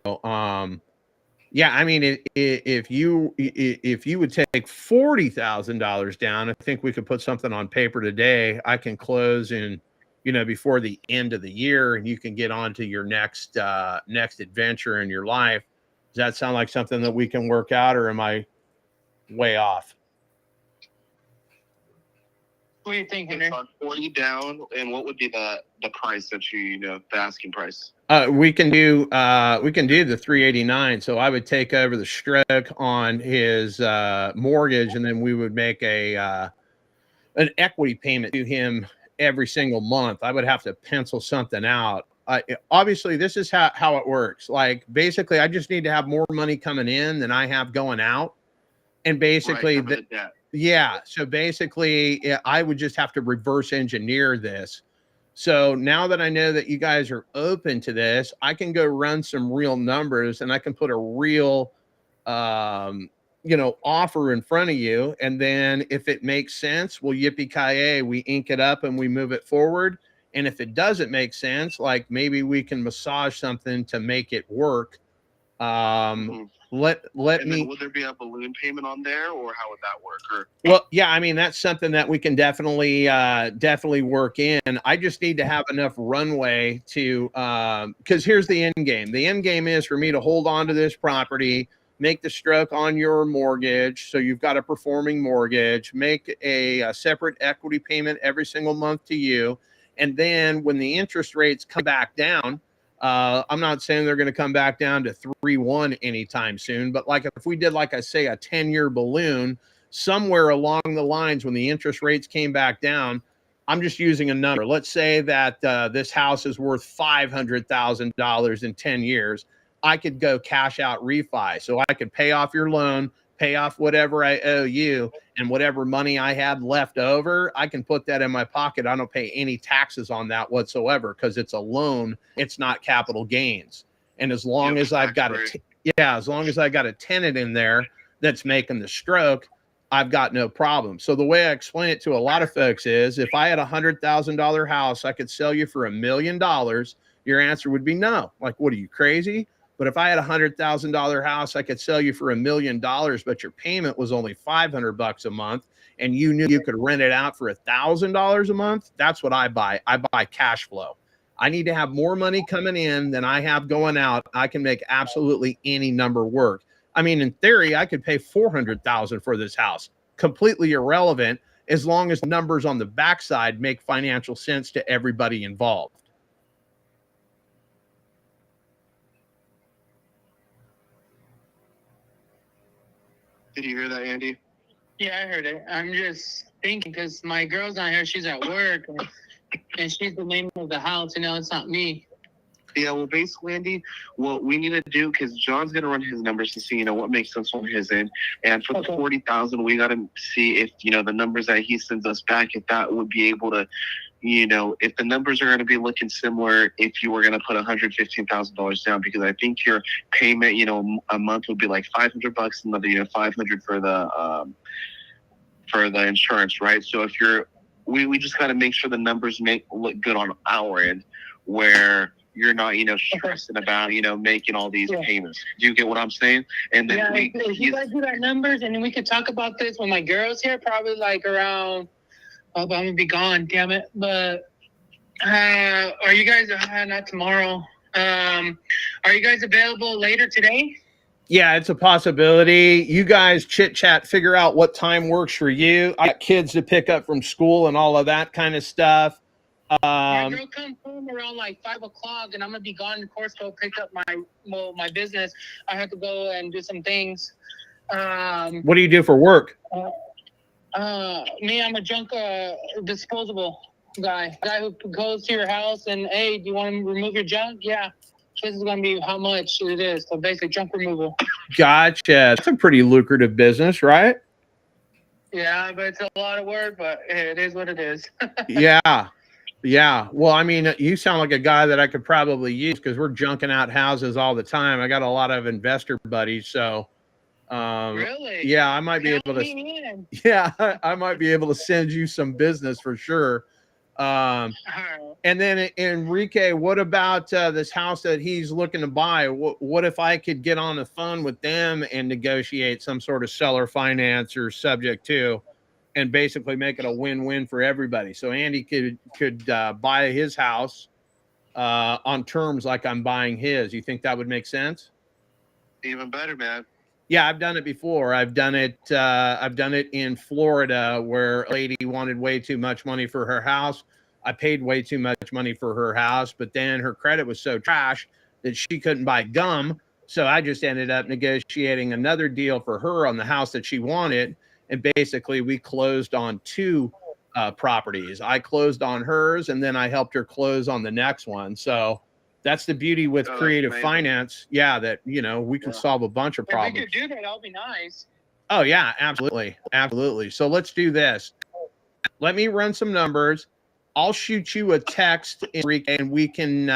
yeah, I mean, if you would take $40,000 down, I think we could put something on paper today. I can close in, before the end of the year, and you can get on to your next adventure in your life. Does that sound like something that we can work out, or am I way off? What do you think, Henry? 40 down, and what would be the price that the asking price? We can do the 389. So I would take over the stroke on his mortgage, and then we would make an equity payment to him every single month. I would have to pencil something out. Obviously, this is how it works. Like basically, I just need to have more money coming in than I have going out, and basically, Yeah. So basically, I would just have to reverse engineer this. So now that I know that you guys are open to this, I can go run some real numbers and I can put a real, um, offer in front of you. And then if it makes sense, well, yippee-ki-yay, we ink it up and we move it forward. And if it doesn't make sense, like maybe we can massage something to make it work. Let And me. then would there be a balloon payment on there, or how would that work? Or Well, yeah, I mean, that's something that we can definitely work in. I just need to have enough runway to, because here's the end game. The end game is for me to hold on to this property, make the stroke on your mortgage. So you've got a performing mortgage, make a separate equity payment every single month to you. And then when the interest rates come back down, I'm not saying they're going to come back down to 3.1 anytime soon, but like if we did, like I say, a 10-year balloon, somewhere along the lines when the interest rates came back down, I'm just using a number. Let's say that this house is worth $500,000 in 10 years. I could go cash out refi. So I could pay off your loan, pay off whatever I owe you, and whatever money I had left over, I can put that in my pocket. I don't pay any taxes on that whatsoever because it's a loan. It's not capital gains. And as long as I've got as long as I got a tenant in there that's making the stroke, I've got no problem. So the way I explain it to a lot of folks is if I had $100,000 house, I could sell you for $1 million. Your answer would be no. Like, what are you, crazy? But if I had $100,000 house, I could sell you for $1 million, but your payment was only $500 a month, and you knew you could rent it out for $1,000 a month. That's what I buy. I buy cash flow. I need to have more money coming in than I have going out. I can make absolutely any number work. I mean, in theory, I could pay $400,000 for this house. Completely irrelevant as long as numbers on the backside make financial sense to everybody involved. did you hear that, Andy? Yeah, I heard it. I'm just thinking because my girl's not here. She's at work, and she's the name of the house. It's not me. Yeah, well, basically, Andy, what we need to do, because John's going to run his numbers to see, what makes sense on his end. And for the 40,000, we got to see if, the numbers that he sends us back, if that would be able to, if the numbers are going to be looking similar, if you were going to put $115,000 down, because I think your payment, a month would be like $500, another, 500 for the insurance, right? So if we just got to make sure the numbers look good on our end, where you're not, stressing about, making all these payments. Do you get what I'm saying? And then if you guys do that numbers, and then we could talk about this when my girl's here, probably like around. Oh, I'm gonna be gone, damn it! But are you guys not tomorrow? Are you guys available later today? Yeah, it's a possibility. You guys chit chat, figure out what time works for you. I got kids to pick up from school and all of that kind of stuff. My girl comes home around like 5 o'clock, and I'm gonna be gone. Of course, go pick up my business. I have to go and do some things. What do you do for work? Me, I'm a junk disposable guy who goes to your house and, hey, do you want to remove your junk? Yeah. This is gonna be how much it is. So basically, junk removal. Gotcha. That's a pretty lucrative business, right? Yeah, but it's a lot of work, but it is what it is. Yeah. Yeah. Well, I mean, you sound like a guy that I could probably use because we're junking out houses all the time. I got a lot of investor buddies. So, really? Yeah, I might be able to. Yeah, I might be able to send you some business for sure. And then Enrique, what about this house that he's looking to buy? What if I could get on the phone with them and negotiate some sort of seller finance or subject to, and basically make it a win-win for everybody? So Andy could buy his house on terms like I'm buying his. You think that would make sense? Even better, man. Yeah, I've done it before. I've done it in Florida where a lady wanted way too much money for her house. I paid way too much money for her house, but then her credit was so trash that she couldn't buy gum. So I just ended up negotiating another deal for her on the house that she wanted. And basically we closed on two properties. I closed on hers, and then I helped her close on the next one. So that's the beauty with creative finance. Yeah, that we can solve a bunch of problems. If we could do that, that'll be nice. Oh yeah, absolutely, absolutely. So let's do this. Let me run some numbers. I'll shoot you a text, Enrique, and we can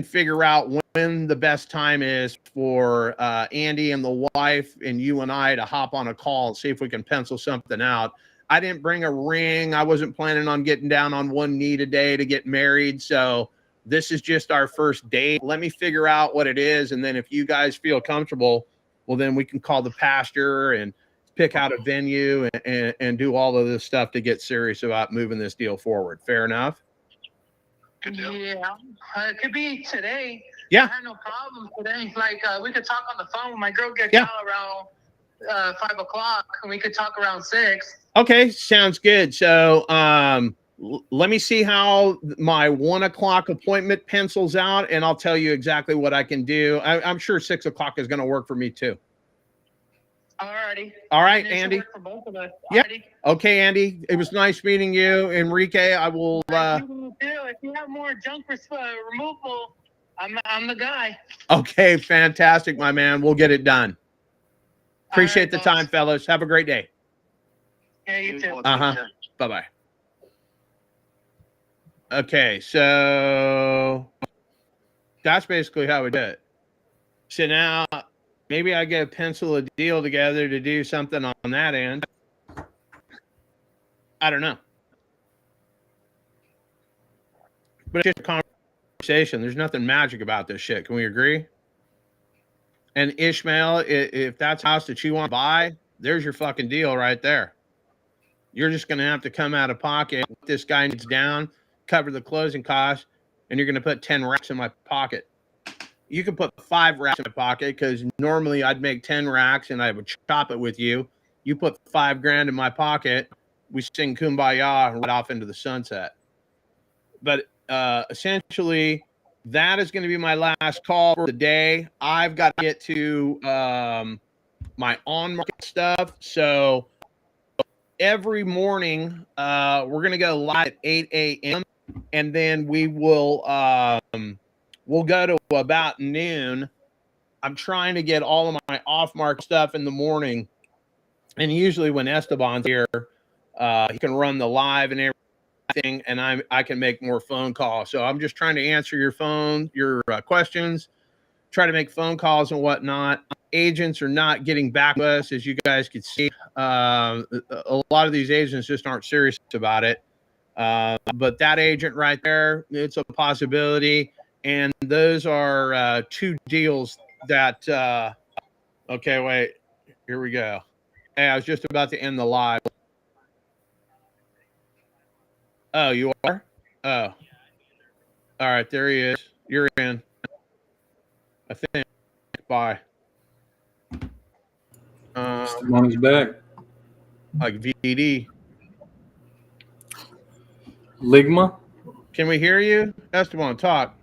figure out when the best time is for Andy and the wife and you and I to hop on a call and see if we can pencil something out. I didn't bring a ring. I wasn't planning on getting down on one knee today to get married. So this is just our first date. Let me figure out what it is. And then if you guys feel comfortable, well, then we can call the pastor and pick out a venue and do all of this stuff to get serious about moving this deal forward. Fair enough? Yeah, it could be today. Yeah. I have no problem today. Like we could talk on the phone. My girl gets Yeah. out around 5 o'clock, and we could talk around 6. Okay, sounds good. So let me see how my 1 o'clock appointment pencils out, and I'll tell you exactly what I can do. I'm sure 6 o'clock is going to work for me too. Alrighty. All right, It should Andy. work for both of us. Yeah. Alrighty. Okay, Andy. It was nice meeting you, Enrique. I will. If you have more junk removal, I'm the guy. Okay, fantastic, my man. We'll get it done. Appreciate right, the time, fellas. Have a great day. Yeah, you too. Bye-bye. Okay, so that's basically how we do it. So now maybe I get a pencil a deal together to do something on that end. I don't know. But it's just a conversation. There's nothing magic about this shit. Can we agree? And Ishmael, if that's a house that you want to buy, there's your fucking deal right there. You're just going to have to come out of pocket. This guy needs down, cover the closing costs, and you're going to put 10 racks in my pocket. You can put 5 racks in my pocket because normally I'd make 10 racks and I would chop it with you. You put $5,000 in my pocket, we sing Kumbaya and right off into the sunset. But essentially, that is going to be my last call for the day. I've got to get to my on-market stuff. So every morning, we're going to go live at 8 a.m. and then we will we'll go to about noon. I'm trying to get all of my off-market stuff in the morning. And usually when Esteban's here, he can run the live and everything, and I can make more phone calls. So I'm just trying to answer your questions, try to make phone calls and whatnot. Agents are not getting back to us, as you guys could see. A lot of these agents just aren't serious about it. But that agent right there, it's a possibility. And those are 2 deals that, okay, wait, here we go. Hey, I was just about to end the live. Oh, you are? Oh. All right, there he is. You're in. I think. Bye. On his back. Like VD. Ligma? Can we hear you? Esteban, talk.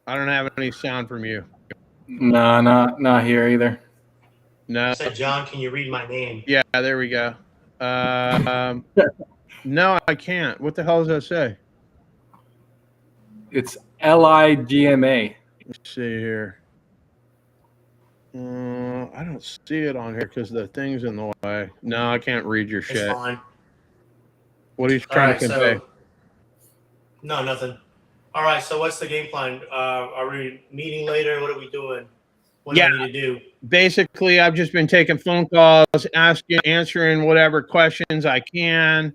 I don't have any sound from you. No, not here either. No. I said, John, can you read my name? Yeah, there we go. No, I can't. What the hell does that say? It's Ligma. Let's see here. I don't see it on here because the thing's in the way. No, I can't read your shit. It's fine. What are you trying to convey? No, nothing. All right, so what's the game plan? Are we meeting later? What are we doing? What do I need to do? Basically, I've just been taking phone calls, answering whatever questions I can.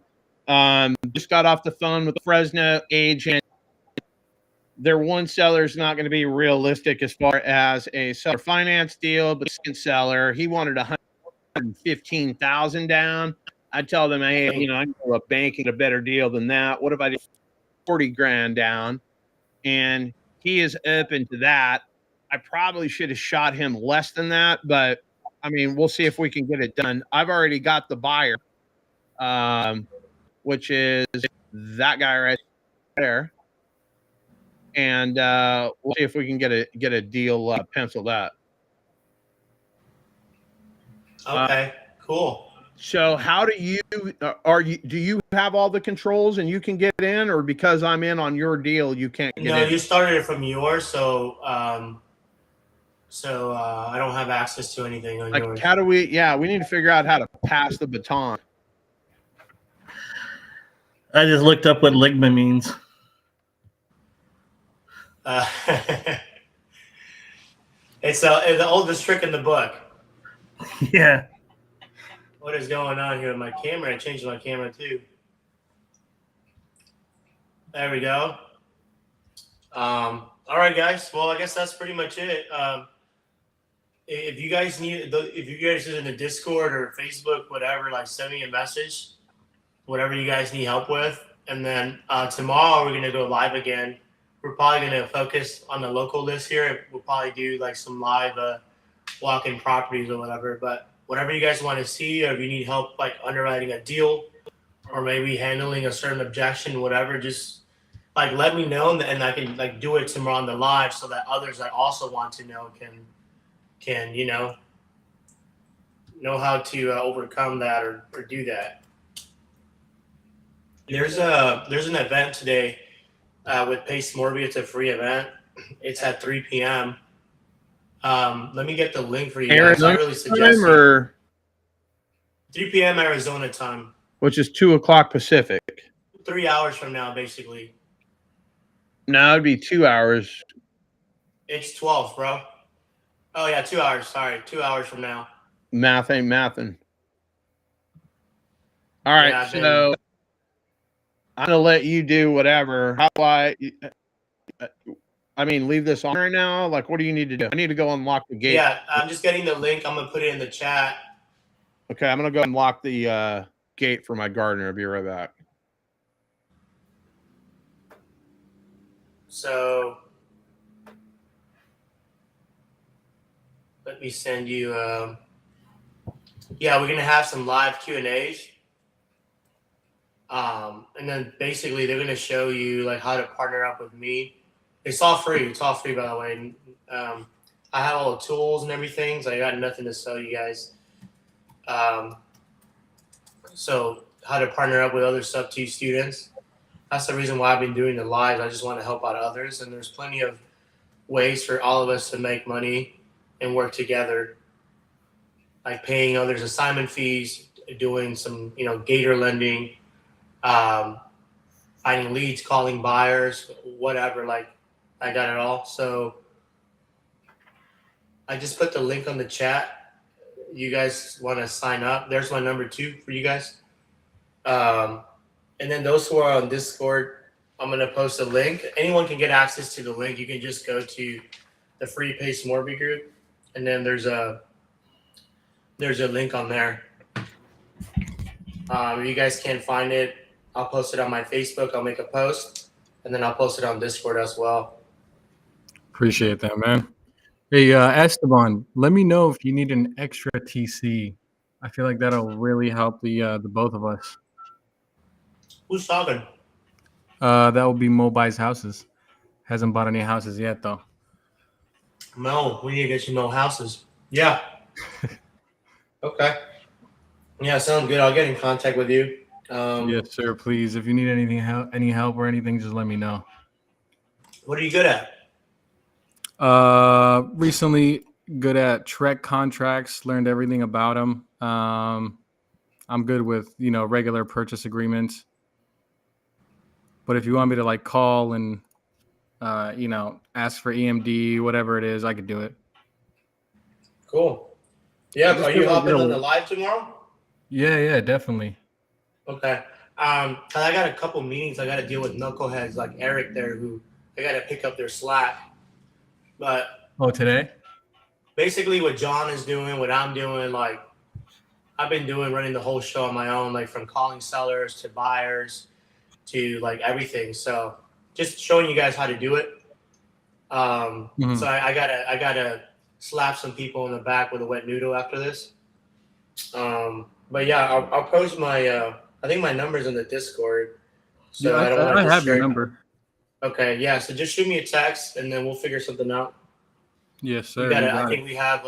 Just got off the phone with the Fresno agent. Their one seller is not going to be realistic as far as a seller finance deal, but the second seller, he wanted $115,000 down. I tell them, hey, I can go to a bank and get a better deal than that. What if I did $40,000 down? And he is open to that. I probably should have shot him less than that, but I mean, we'll see if we can get it done. I've already got the buyer, which is that guy right there. And we'll see if we can get a deal penciled out. Okay, cool. So how do you do you have all the controls and you can get in, or because I'm in on your deal you can't get in? No, you started it from yours, so so I don't have access to anything on Like, yours. how do we? Yeah, we need to figure out how to pass the baton. I just looked up what ligma means. It's the oldest trick in the book. Yeah. What is going on here with my camera? I changed my camera too. There we go. All right, guys. Well, I guess that's pretty much it. If you guys are in the Discord or Facebook, whatever, like send me a message, whatever you guys need help with. And then tomorrow we're gonna go live again. We're probably gonna focus on the local list here. We'll probably do like some live walk-in properties or whatever. But whatever you guys want to see, or if you need help like underwriting a deal, or maybe handling a certain objection, whatever, just like let me know, and I can like do it tomorrow on the live, so that others that also want to know can know how to overcome that or do that. There's an event today with Pace Morby. It's a free event. It's at 3 p.m. Let me get the link for you guys. I really suggest Time or 3 p.m. Arizona time. which is 2:00 Pacific. 3 hours from now, basically. No, it'd be 2 hours. It's 12, bro. Oh yeah, 2 hours. Sorry, 2 hours from now. Math ain't mathin'. All right, Yeah, so I'm gonna let you do whatever. How do I mean, leave this on right now? Like, what do you need to do? I need to go unlock the gate. Yeah, I'm just getting the link. I'm gonna put it in the chat. Okay, I'm gonna go unlock the gate for my gardener. I'll be right back. So let me send you. Yeah, we're gonna have some live Q&As, and then basically they're gonna show you like how to partner up with me. It's all free. It's all free, by the way. I have all the tools and everything, so I got nothing to sell you guys. So how to partner up with other sub 2 students. That's the reason why I've been doing the lives. I just want to help out others, and there's plenty of ways for all of us to make money and work together, like paying others assignment fees, doing some gator lending, finding leads, calling buyers, whatever. Like I got it all. So I just put the link on the chat. You guys want to sign up? There's my number 2 for you guys. And then those who are on Discord, I'm going to post a link. Anyone can get access to the link. You can just go to the free Pace Morby group, and then there's a link on there. If you guys can't find it, I'll post it on my Facebook. I'll make a post, and then I'll post it on Discord as well. Appreciate that, man. Hey, Esteban, let me know if you need an extra TC. I feel like that'll really help the both of us. Who's talking? That will be Mobi's houses. Hasn't bought any houses yet, though. No, we need to get you more houses. Yeah. Okay. Yeah, sounds good. I'll get in contact with you. Yes, sir. Please, if you need anything, any help or anything, just let me know. What are you good at? Recently good at Trek contracts. Learned everything about them. I'm good with regular purchase agreements. But if you want me to like call and ask for EMD, whatever it is, I could do it. Cool. Yeah, are you hopping on the live tomorrow? Yeah, definitely. Okay. I got a couple meetings I got to deal with knuckleheads like Eric there, who I got to pick up their slack. But today? Basically, what John is doing, what I'm doing, like I've been running the whole show on my own, like from calling sellers to buyers to like everything. So just showing you guys how to do it. So I gotta slap some people in the back with a wet noodle after this. But yeah, I'll post my I think my number's in the Discord. So yeah, I don't want to I have your number. Okay, yeah. So just shoot me a text and then we'll figure something out. Yes, sir. I think we have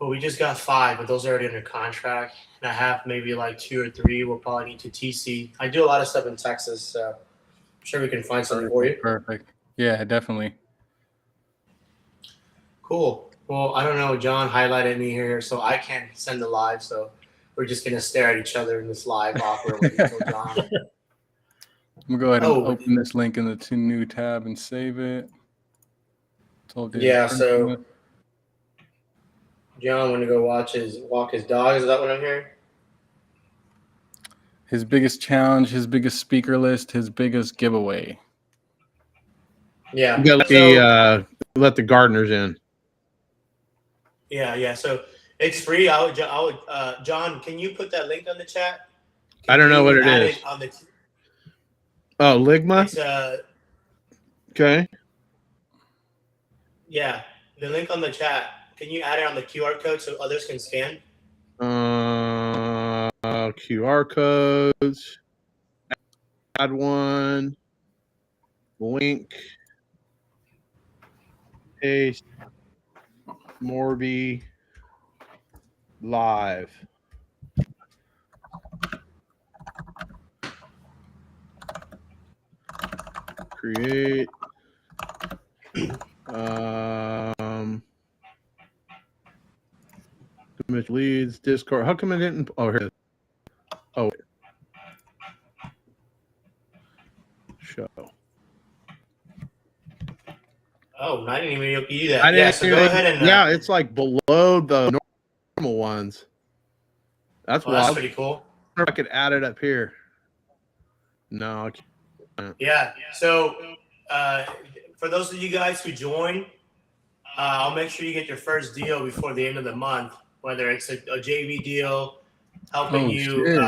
we just got 5, but those are already under contract. And I have maybe like 2 or 3 we'll probably need to TC. I do a lot of stuff in Texas, so I'm sure we can find something for you. Perfect. Yeah, definitely. Cool. Well, I don't know. John highlighted me here, so I can't send the live. So we're just gonna stare at each other in this live awkwardly until John. I'm gonna go ahead and Oh. open this link in the new tab and save it. Told you. Yeah. So John went to go walk his dog. Is that what I'm hearing? His biggest challenge, his biggest speaker list, his biggest giveaway. Yeah. You gotta let the gardeners in. Yeah. So it's free. John, can you put that link on the chat? I don't know what it add is. it on the, Oh, Ligma? it's Okay. yeah, the link on the chat. Can you add it on the QR code so others can scan? QR codes. Add one. Link. Paste. Morby. Live. Create. Image leads, Discord. How come I didn't? Oh, here. Oh, show. Oh, I didn't even know you could do that. I didn't Yeah, so go ahead and yeah, it's like below the normal ones. That's well, wild. that's pretty cool. I wonder if I could add it up here. No, I can't. Yeah. So for those of you guys who join, I'll make sure you get your first deal before the end of the month, whether it's a JV deal, helping you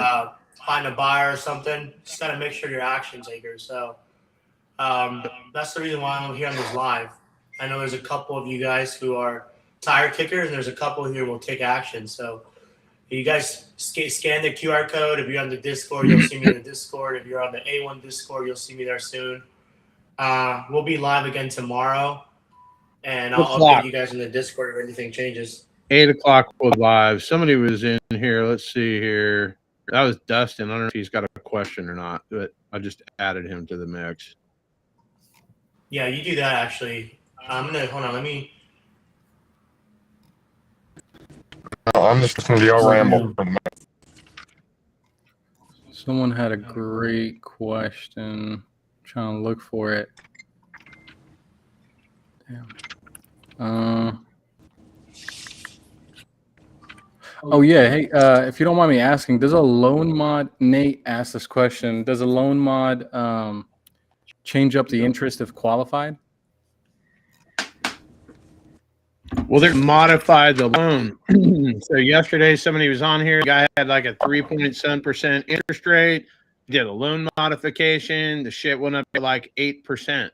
find a buyer or something. Just gotta make sure you're action takers. So that's the reason why I'm here on this live. I know there's a couple of you guys who are tire kickers, and there's a couple here who will take action. So you guys scan the QR code. If you're on the Discord, you'll see me in the Discord. If you're on the A1 Discord, you'll see me there soon. We'll be live again tomorrow, and I'll update you guys in the Discord if anything changes. 8 o'clock was live. Somebody was in here. Let's see here. That was Dustin. I don't know if he's got a question or not, but I just added him to the mix. Yeah, you do that actually. I'm gonna hold on. Let me. I'm just gonna be all ramble. Someone had a great question. I'm trying to look for it. Damn. Oh yeah. Hey, if you don't mind me asking, does a loan mod? Nate asked this question. Does a loan mod change up the interest if qualified? Well, they're modified the loan. So yesterday, somebody was on here. The guy had like a 3.7% interest rate. Did a loan modification. The shit went up to like 8%.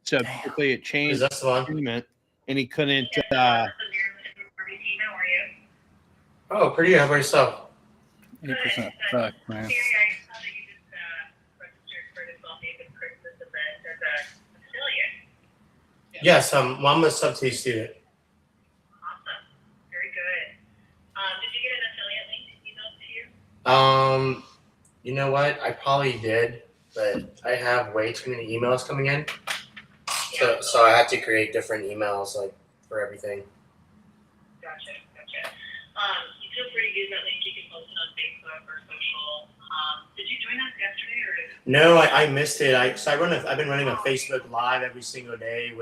So basically, it changed the payment, and he couldn't. Oh, pretty good. How about yourself? 8%. Fuck, man. Yes, I'm a subsidy student. Awesome. Very good. Did you get an affiliate link emailed to you? You know what? I probably did, but I have way too many emails coming in. So I had to create different emails like for everything. Gotcha. You feel free to use that link. You can post it on Facebook or social. Did you join us yesterday or? No, I missed it. I've been running a Facebook Live every single day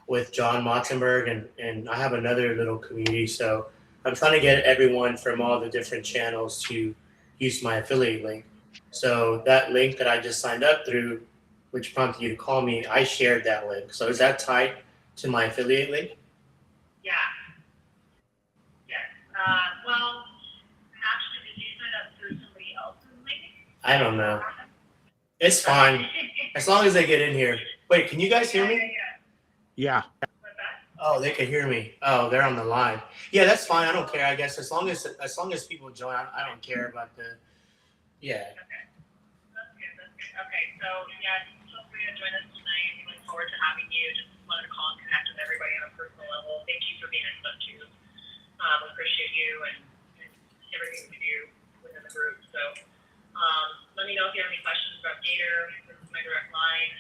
with John Motzenberg, and I have another little community. So I'm trying to get everyone from all the different channels to use my affiliate link. So that link that I just signed up through, which prompted you to call me, I shared that link. So is that tied to my affiliate link? Yeah. Yes. Well, actually, did you sign up through somebody else's link? I don't know. It's fine. As long as they get in here. Wait, can you guys hear me? Yeah. Oh, they can hear me. Oh, they're on the line. Yeah, that's fine. I don't care. I guess as long as people join, I don't care about the. Yeah. Okay. That's good. Okay, so yeah, feel free to join us tonight. We look forward to having you. Just wanted to call and connect with everybody on a personal level. Thank you for being in touch too. We appreciate you and everything we do within the group. So let me know if you have any questions about Gator. This is my direct line.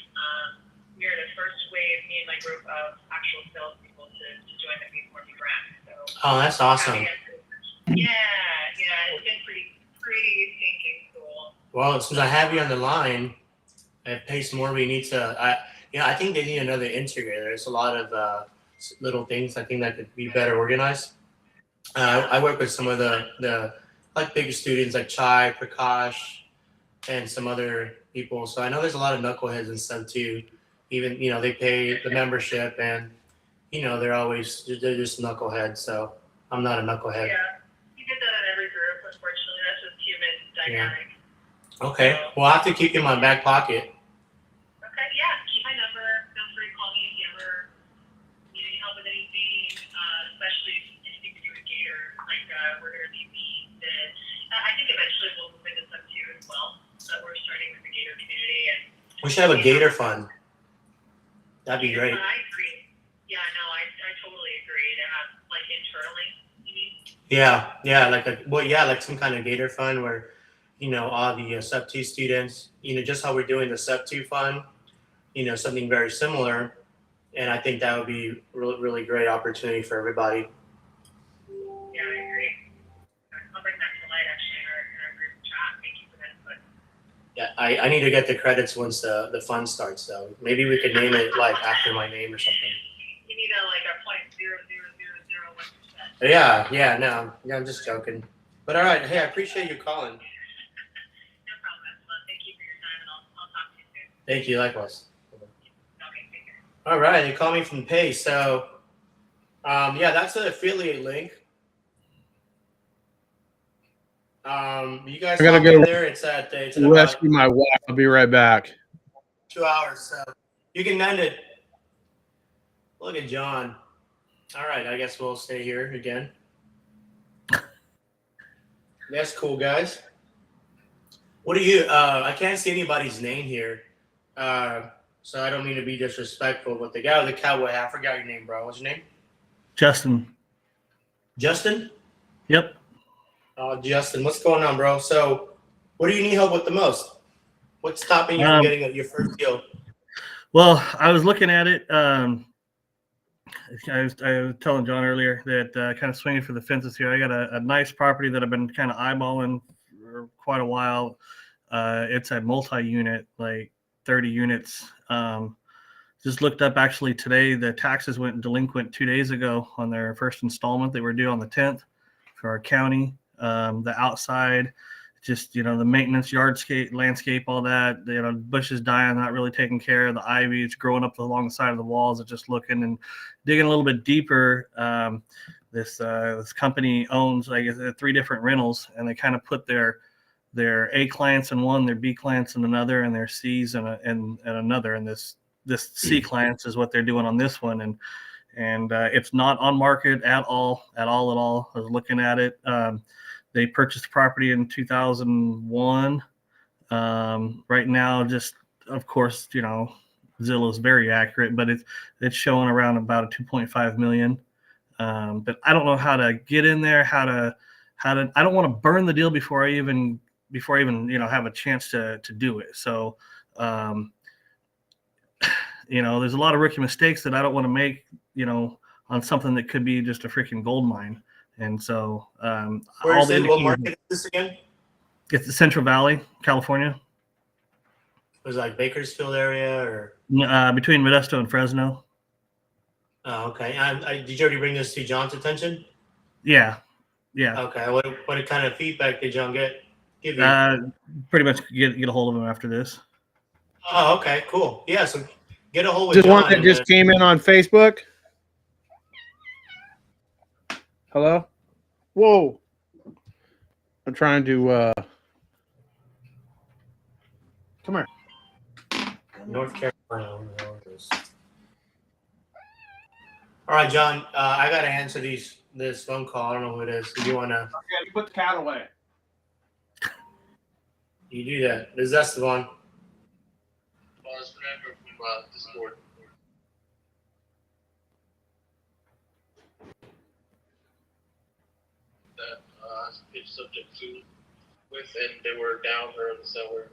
We are the first wave, me and my group of actual salespeople to join the P40 grant. So, Oh, that's awesome. Yeah, it's been pretty stinking cool. Well, since I have you on the line, at Pace More, we need to. I think they need another integrator. There's a lot of little things I think that could be better organized. I work with some of the like bigger students like Chai, Prakash, and some other people. So I know there's a lot of knuckleheads and stuff too. Even they pay the membership, and they're just knuckleheads. So I'm not a knucklehead. Yeah, you get that in every group. Unfortunately, that's just human dynamic. Okay, well I have to keep you in my back pocket. Okay, yeah, keep my number. Feel free to call me if you ever need any help with anything, especially anything to do with Gator. Like we're going to be I think eventually we'll move into some too as well. So we're starting with the Gator community, and We should have a Gator fund. That'd be great. I agree. Yeah, no, I totally agree. To have like internally, you mean? Yeah, like some kind of Gator fund where all the sub 2 students, just how we're doing the sub 2 fund, something very similar. And I think that would be really, really great opportunity for everybody. Yeah, I agree. I'll bring that to light actually in our group chat. Thank you for that input. Yeah, I need to get the credits once the fund starts though. Maybe we could name it like after my name or something. You need a 0.00001%. Yeah, I'm just joking. But all right, hey, I appreciate you calling. No problem, Esma. Thank you for your time, and I'll talk to you soon. Thank you, likewise. Okay, take care. All right, they call me from Pace. So, that's an affiliate link. You guys I gotta hop go in there. It's at about rescue my wife. I'll be right back. 2 hours. So you can end it. Look at John. All right, I guess we'll stay here again. That's cool, guys. What do you? I can't see anybody's name here, so I don't mean to be disrespectful. But the guy with the cowboy hat, I forgot your name, bro. What's your name? Justin. Justin? Yep. Oh, Justin, what's going on, bro? So, what do you need help with the most? What's stopping you from getting your first deal? Well, I was looking at it. I was telling John earlier that kind of swinging for the fences here. I got a nice property that I've been kind of eyeballing for quite a while. It's a multi-unit, like 30 units. Just looked up actually today. The taxes went delinquent 2 days ago on their first installment. They were due on the 10th for our county. The outside, just the maintenance, yardscape, landscape, all that. Bushes dying, not really taken care of. The ivy, it's growing up along the side of the walls. It's just looking and digging a little bit deeper. This company owns, I guess, 3 different rentals, and they kind of put their A clients in one, their B clients in another, and their C's in another. And this C clients is what they're doing on this one, and it's not on market at all. I was looking at it. They purchased the property in 2001. Right now, just of course, Zillow's very accurate, but it's showing around about a 2.5 million. But I don't know how to get in there. How to. I don't want to burn the deal before I even have a chance to do it. So. There's a lot of rookie mistakes that I don't want to make, on something that could be just a freaking gold mine. And so, Where's it? What market is this again? It's the Central Valley, California. Was it like Bakersfield area or? Between Modesto and Fresno. Oh, okay. Did you already bring this to John's attention? Yeah. Okay. What kind of feedback did John give you? Pretty much get a hold of him after this. Oh, okay, cool. Yeah, so get a hold with Just John. one that just came in on Facebook. Hello? Whoa. I'm trying to come here. North Carolina. All right, John. I gotta answer this phone call. I don't know who it is. Do you wanna? Okay, you put the cat away. You do that. Is that the one? Discord. That it's subject to with, and they were down there in the seller.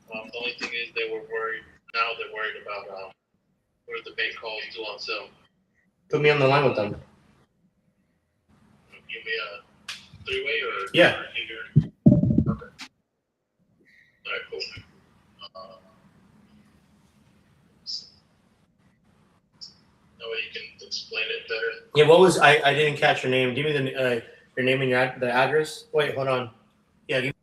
The only thing is they're worried about Or the bank calls due on sale. Put me on the line with them. Give me a three-way or yeah. Okay. All right, cool. That way you can explain it better. Yeah, what was I didn't catch your name. Give me the your name and the address. Wait, hold on. Yeah, give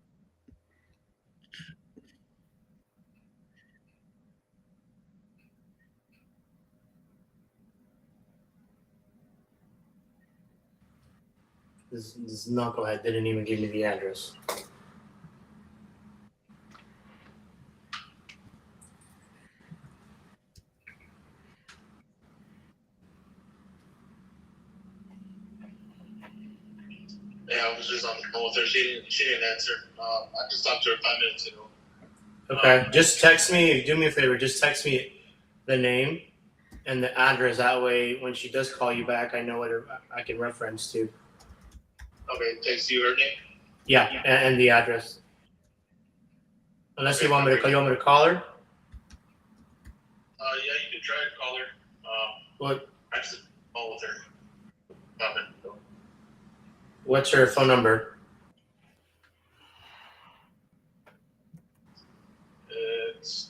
this is knucklehead didn't even give me the address. Yeah, I was just on the phone with her. She didn't answer. I just talked to her 5 minutes ago. Okay, just text me. Do me a favor. Just text me the name and the address. That way, when she does call you back, I know what I can reference to. Okay, text you her name. Yeah, and the address. Unless okay, you want me to call. You want me to call her? Yeah, you can try to call her. What? I just call with her. What's her phone number? It's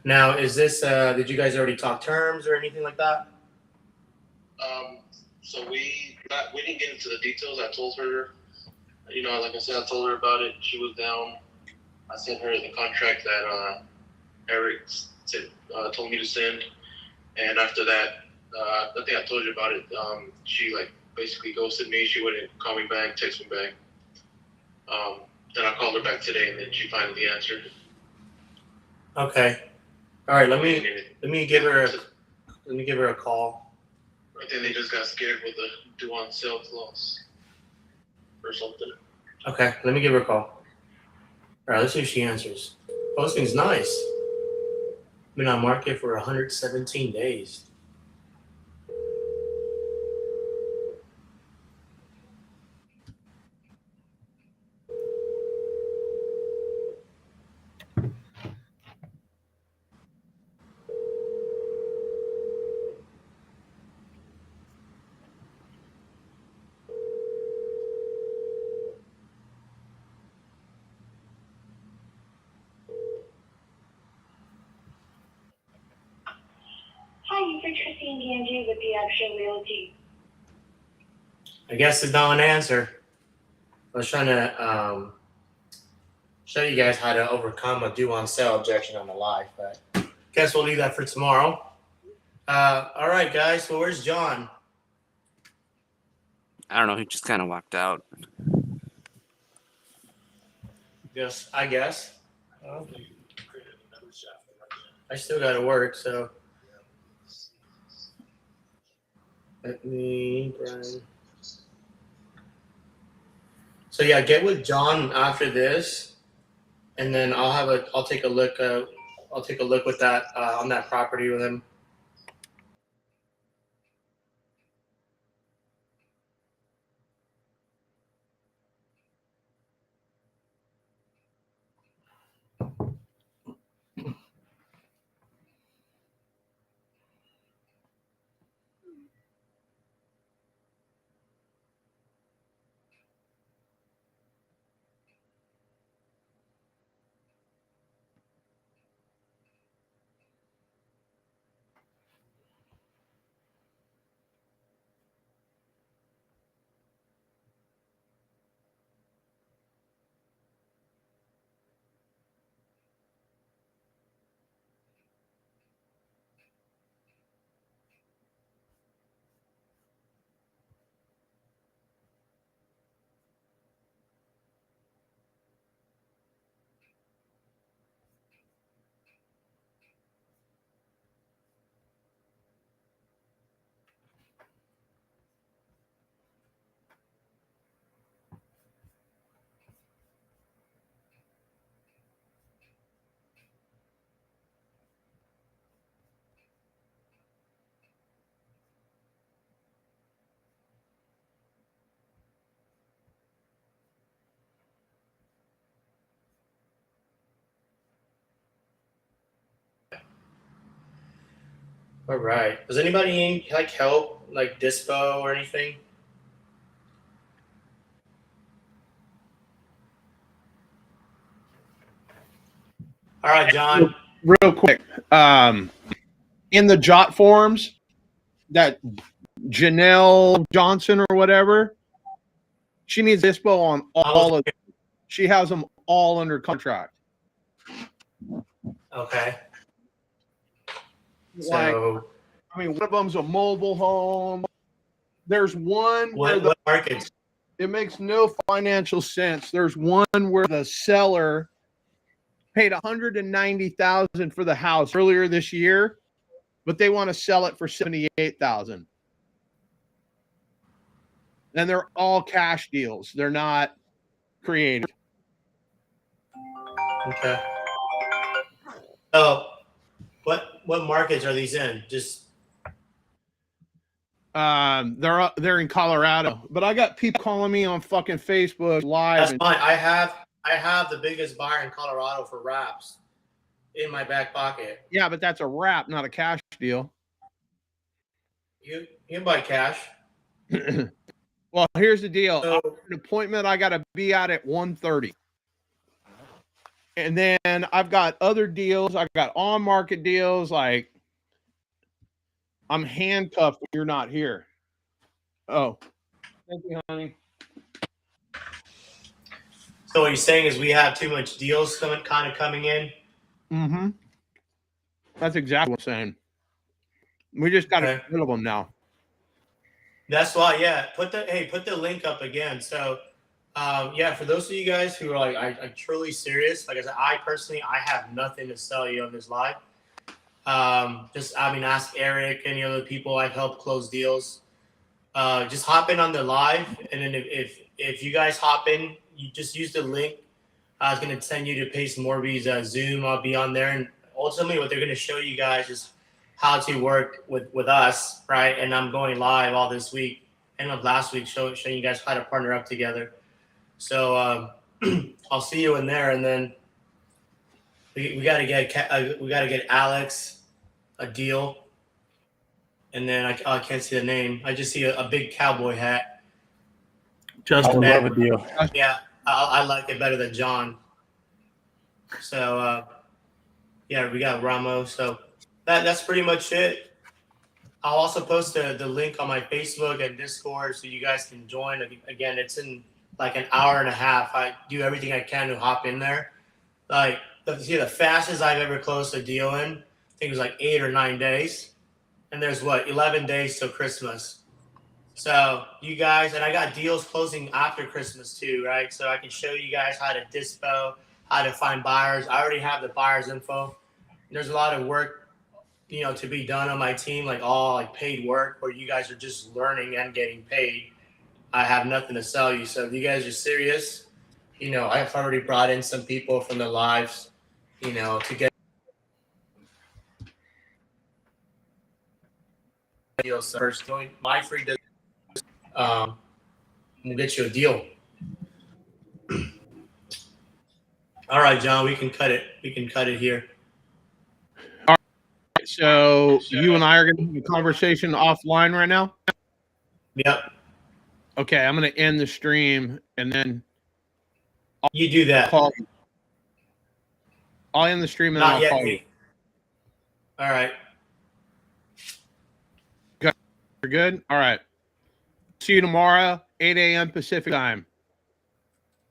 now. Is this? Did you guys already talk terms or anything like that? So we didn't get into the details. I told her, like I said, I told her about it. She was down. I sent her the contract that Eric told me to send, and after that, I think I told you about it. She basically ghosted me. She wouldn't call me back, text me back. Then I called her back today, and then she finally answered. Okay. All right. Let me give her a call. I think they just got scared with the due on sale clause or something. Okay. Let me give her a call. All right. Let's see if she answers. Posting's nice. Been on market for 117 days. Hi, you for Christine Ganji with the Action Realty. I guess it's not an answer. I was trying to show you guys how to overcome a due on sale objection on the live, but guess we'll leave that for tomorrow. All right, guys. Well, where's John? I don't know. He just kind of walked out. Yes, I guess. I still got to work, so let me. Brian. So yeah, get with John after this, and then I'll take a look. I'll take a look with that on that property with him. All right. Does anybody need like help, like dispo or anything? All right, John. Real quick, in the jot forms that Janelle Johnson or whatever, she needs dispo on all of them. She has them all under contract. Okay. Like, So, I mean, one of them's a mobile home. There's one where what markets? It makes no financial sense. There's one where the seller paid $190,000 for the house earlier this year, but they want to sell it for $78,000. And they're all cash deals. They're not creative. Okay. So, what markets are these in? Just they're in Colorado, but I got people calling me on fucking Facebook live. that's fine. I have the biggest buyer in Colorado for wraps in my back pocket. Yeah, but that's a wrap, not a cash deal. You can buy cash. Well, here's the deal. So, an appointment I got to be at 1:30. And then I've got other deals. I've got on-market deals. Like, I'm handcuffed when you're not here. Oh, thank you, honey. So what you're saying is we have too much deals coming in? Mm-hmm. That's exactly what I'm saying. We just got to get rid of them now. That's why, yeah. Put the link up again. So, yeah, for those of you guys who are like, I'm truly serious. Like I said, I have nothing to sell you on this live. Ask Eric, any other people I've helped close deals. Just hop in on the live, and then if you guys hop in, you just use the link. I was going to send you to Pace Morby's Zoom. I'll be on there, and ultimately, what they're going to show you guys is how to work with us, right? And I'm going live all this week, end of last week, showing you guys how to partner up together. So I'll see you in there, and then we got to get Alex a deal, and then I can't see the name. I just see a big cowboy hat. Justin, love a deal. Yeah, I like it better than John. So yeah, we got Ramos. So that's pretty much it. I'll also post the link on my Facebook and Discord so you guys can join. Again, it's in like an hour and a half. I do everything I can to hop in there. Like, the fastest I've ever closed a deal in, I think it was like 8 or 9 days. And there's 11 days till Christmas. So you guys, and I got deals closing after Christmas too, right? So I can show you guys how to dispo, how to find buyers. I already have the buyer's info. There's a lot of work, to be done on my team, like paid work where you guys are just learning and getting paid. I have nothing to sell you. So if you guys are serious, I've already brought in some people from the lives, to get deals first. Join my free business. We'll get you a deal. All right, John, we can cut it. We can cut it here. All right, so you and I are going to have a conversation offline right now? Yep. Okay, I'm going to end the stream, and then you do that. I'll end the stream, and Not then I'll yet, call you. All right. Okay, you're good? All right. See you tomorrow, 8 a.m. Pacific time.